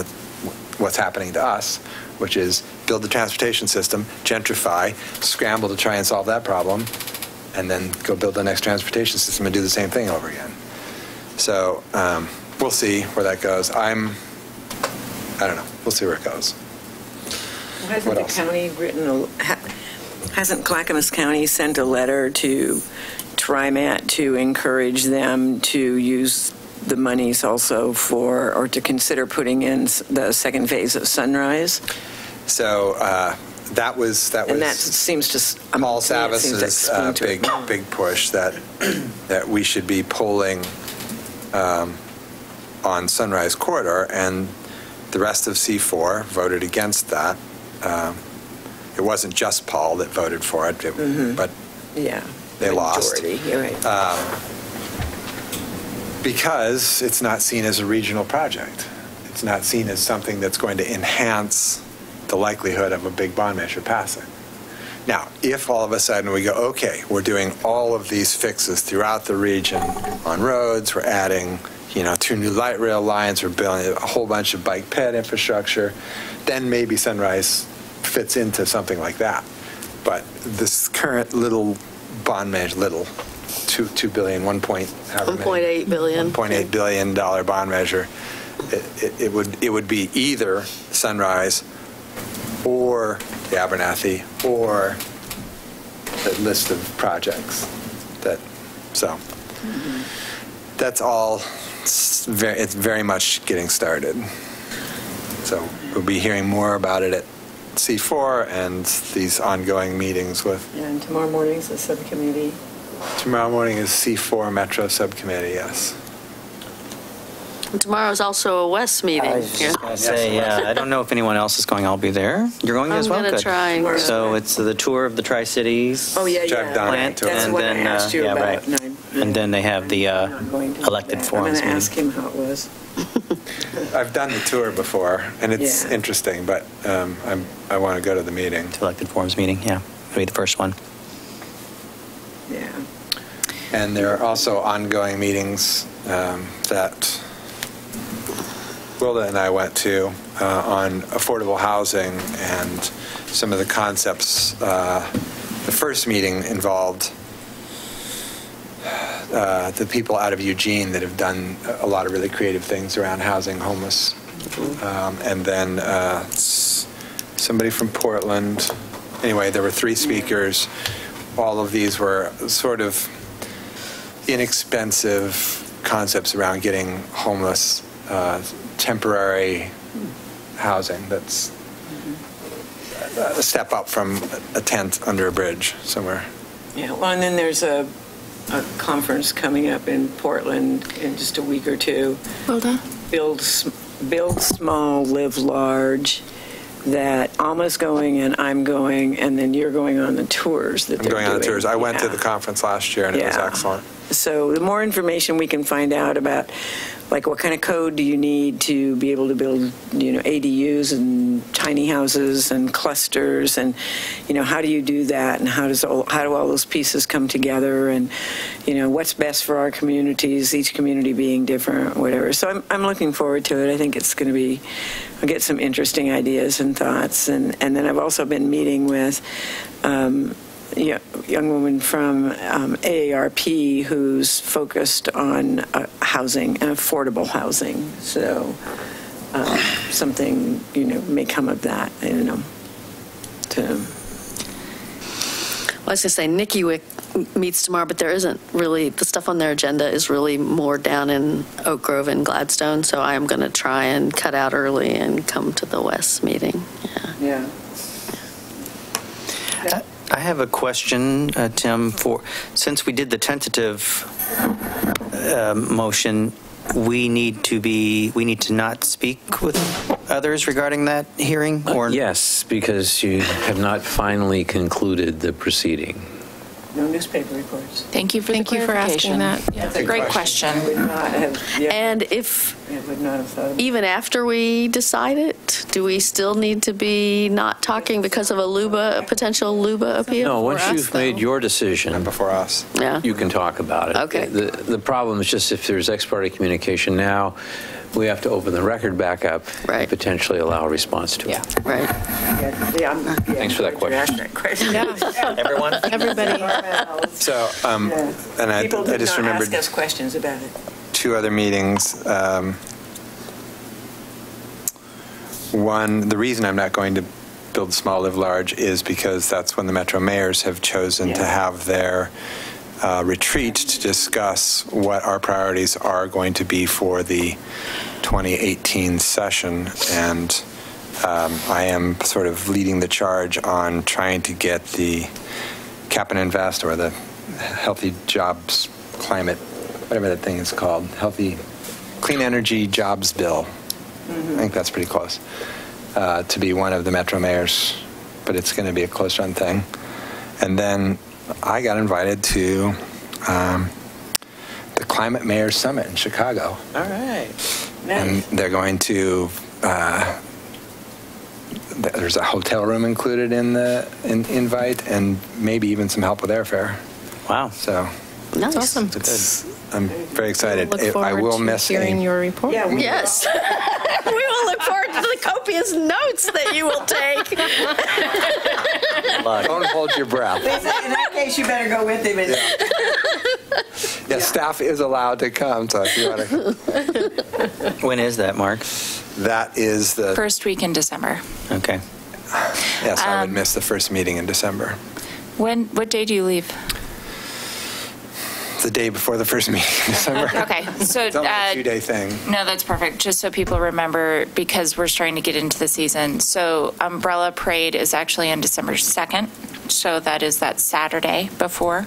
what's happening to us, which is build the transportation system, gentrify, scramble to try and solve that problem, and then go build the next transportation system and do the same thing over again. So we'll see where that goes. I don't know. We'll see where it goes. Hasn't the county written hasn't Clackamas County sent a letter to TriMet to encourage them to use the monies also for, or to consider putting in the second phase of Sunrise? So that was and that seems to Paul Savis's big push that we should be polling on Sunrise Corridor, and the rest of C4 voted against that. It wasn't just Paul that voted for it, but yeah, they lost. You're right. Because it's not seen as a regional project. It's not seen as something that's going to enhance the likelihood of a big bond measure passing. Now, if all of a sudden we go, okay, we're doing all of these fixes throughout the region on roads, we're adding, you know, 2 new light rail lines, we're building a whole bunch of bike ped infrastructure, then maybe Sunrise fits into something like that. But this current little bond measure, $2 billion, $1.8 billion, $1.8 billion bond measure, it would be either Sunrise or the Abernathy or the list of projects that's all. It's very much getting started. So we'll be hearing more about it at C4 and these ongoing meetings with. Yeah, and tomorrow morning is the subcommittee. Tomorrow morning is C4 Metro Subcommittee, yes. And tomorrow's also a West meeting. I was just going to say, I don't know if anyone else is going. I'll be there. You're going as well? I'm going to try and go. So it's the tour of the Tri-Cities. Oh, yeah. Plant, That's and what then, I asked you about. Right. And then they have the elected forums. I'm going to ask him how it was. I've done the tour before, and it's interesting, but I want to go to the meeting. The elected forums meeting, yeah. It'll be the first one. Yeah. And there are also ongoing meetings that Wilda and I went to on affordable housing and some of the concepts. The first meeting involved the people out of Eugene that have done a lot of really creative things around housing homeless. And then somebody from Portland. Anyway, there were 3 speakers. All of these were sort of inexpensive concepts around getting homeless temporary housing that's a step up from a tent under a bridge somewhere. Yeah, well, and then there's a conference coming up in Portland in just a week or two. Well done. Build small, live large. That Alma's going and I'm going, and then you're going on the tours that I'm going on the tours. I went to the conference last year, and it was excellent. So the more information we can find out about, like, what kind of code do you need to be able to build, ADUs and tiny houses and clusters, and, how do you do that, and how do all those pieces come together, and, what's best for our communities, each community being different, whatever. So I'm looking forward to it. I think it's going to be, I'll get some interesting ideas and thoughts, and then I've also been meeting with young woman from AARP who's focused on housing and affordable housing. So something, may come of that, I don't know. Well, I was going to say, Nikki Wick meets tomorrow, but there isn't really, the stuff on their agenda is really more down in Oak Grove and Gladstone, so I am going to try and cut out early and come to the West meeting. Yeah. I have a question, Tim, since we did the tentative motion, we need to not speak with others regarding that hearing? Or yes, because you have not finally concluded the proceeding. No newspaper reports. Thank you for the clarification. Asking that. That's a great question. I would not have, And if, I would not have thought of even after we decide it, do we still need to be not talking because of a potential LUBA appeal? No, for once us, you've made your decision, And before us. Yeah. you can talk about it. Okay. The problem is just if there's ex parte communication now, we have to open the record back up and potentially allow a response to it. Right. Thanks for that question. Yeah. Everyone? Everybody. So, and I just remembered ask us questions about it. 2 other meetings. One, the reason I'm not going to build small, live large is because that's when the Metro mayors have chosen to have their retreat to discuss what our priorities are going to be for the 2018 session. And I am sort of leading the charge on trying to get the Cap and Invest, or the Healthy Jobs Climate, whatever that thing is called, Healthy Clean Energy Jobs Bill. I think that's pretty close, to be one of the Metro mayors, but it's going to be a close run thing. And then I got invited to the Climate Mayors Summit in Chicago. All right. Nice. And they're going to, there's a hotel room included in the invite, and maybe even some help with airfare. Wow. So Nice. Awesome. I'm very excited. Look forward I will to miss hearing your report. Yeah, Yes. We will look forward to the copious notes that you will take. Don't hold your breath. Lisa, in that case, you better go with him. Yeah, staff is allowed to come, so if you want to. When is that, Mark? That is the First week in December. Okay. Yes, I would miss the first meeting in December. What day do you leave? The day before the first meeting in December. Okay, so It's only a 2-day thing. No, that's perfect. Just so people remember, because we're starting to get into the season. So Umbrella Parade is actually on December 2nd. So that is that Saturday before.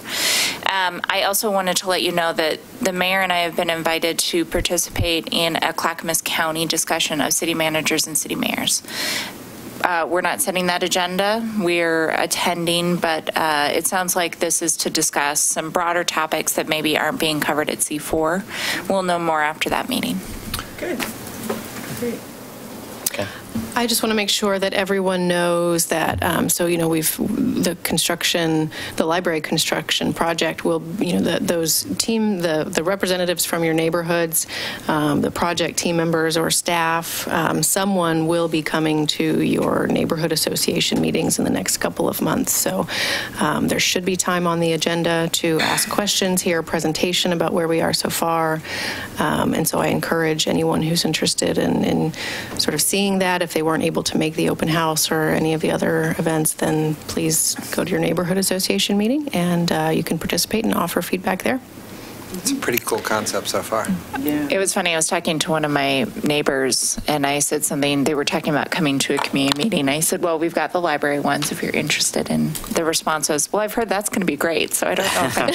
I also wanted to let you know that the mayor and I have been invited to participate in a Clackamas County discussion of city managers and city mayors. We're not setting that agenda. We're attending, but it sounds like this is to discuss some broader topics that maybe aren't being covered at C4. We'll know more after that meeting. Good. Great. Okay. I just want to make sure that everyone knows that, the library construction project will, the representatives from your neighborhoods, the project team members or staff, someone will be coming to your neighborhood association meetings in the next couple of months. So there should be time on the agenda to ask questions, hear a presentation about where we are so far. And so I encourage anyone who's interested in sort of seeing that. If they weren't able to make the open house or any of the other events, then please go to your neighborhood association meeting and you can participate and offer feedback there. It's a pretty cool concept so far. Yeah. It was funny. I was talking to one of my neighbors, and I said something. They were talking about coming to a community meeting. I said, well, we've got the library ones if you're interested. And the response was, well, I've heard that's going to be great, so I don't know if I'm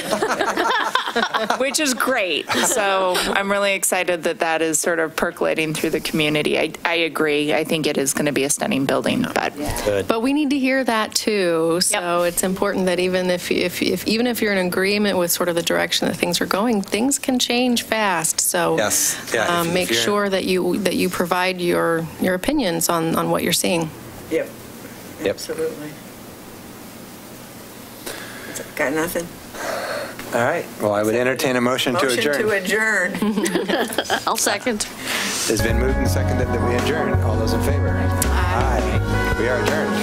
which is great. So I'm really excited that that is sort of percolating through the community. I agree. I think it is going to be a stunning building. But we need to hear that, too. So It's important that even if you're in agreement with sort of the direction that things are going, things can change fast. So make sure that you provide your opinions on what you're seeing. Yep. Absolutely. Got nothing. All right. Well, I would entertain a motion to adjourn. Motion to adjourn. I'll second. It's been moved and seconded that we adjourn. All those in favor? Aye. We are adjourned.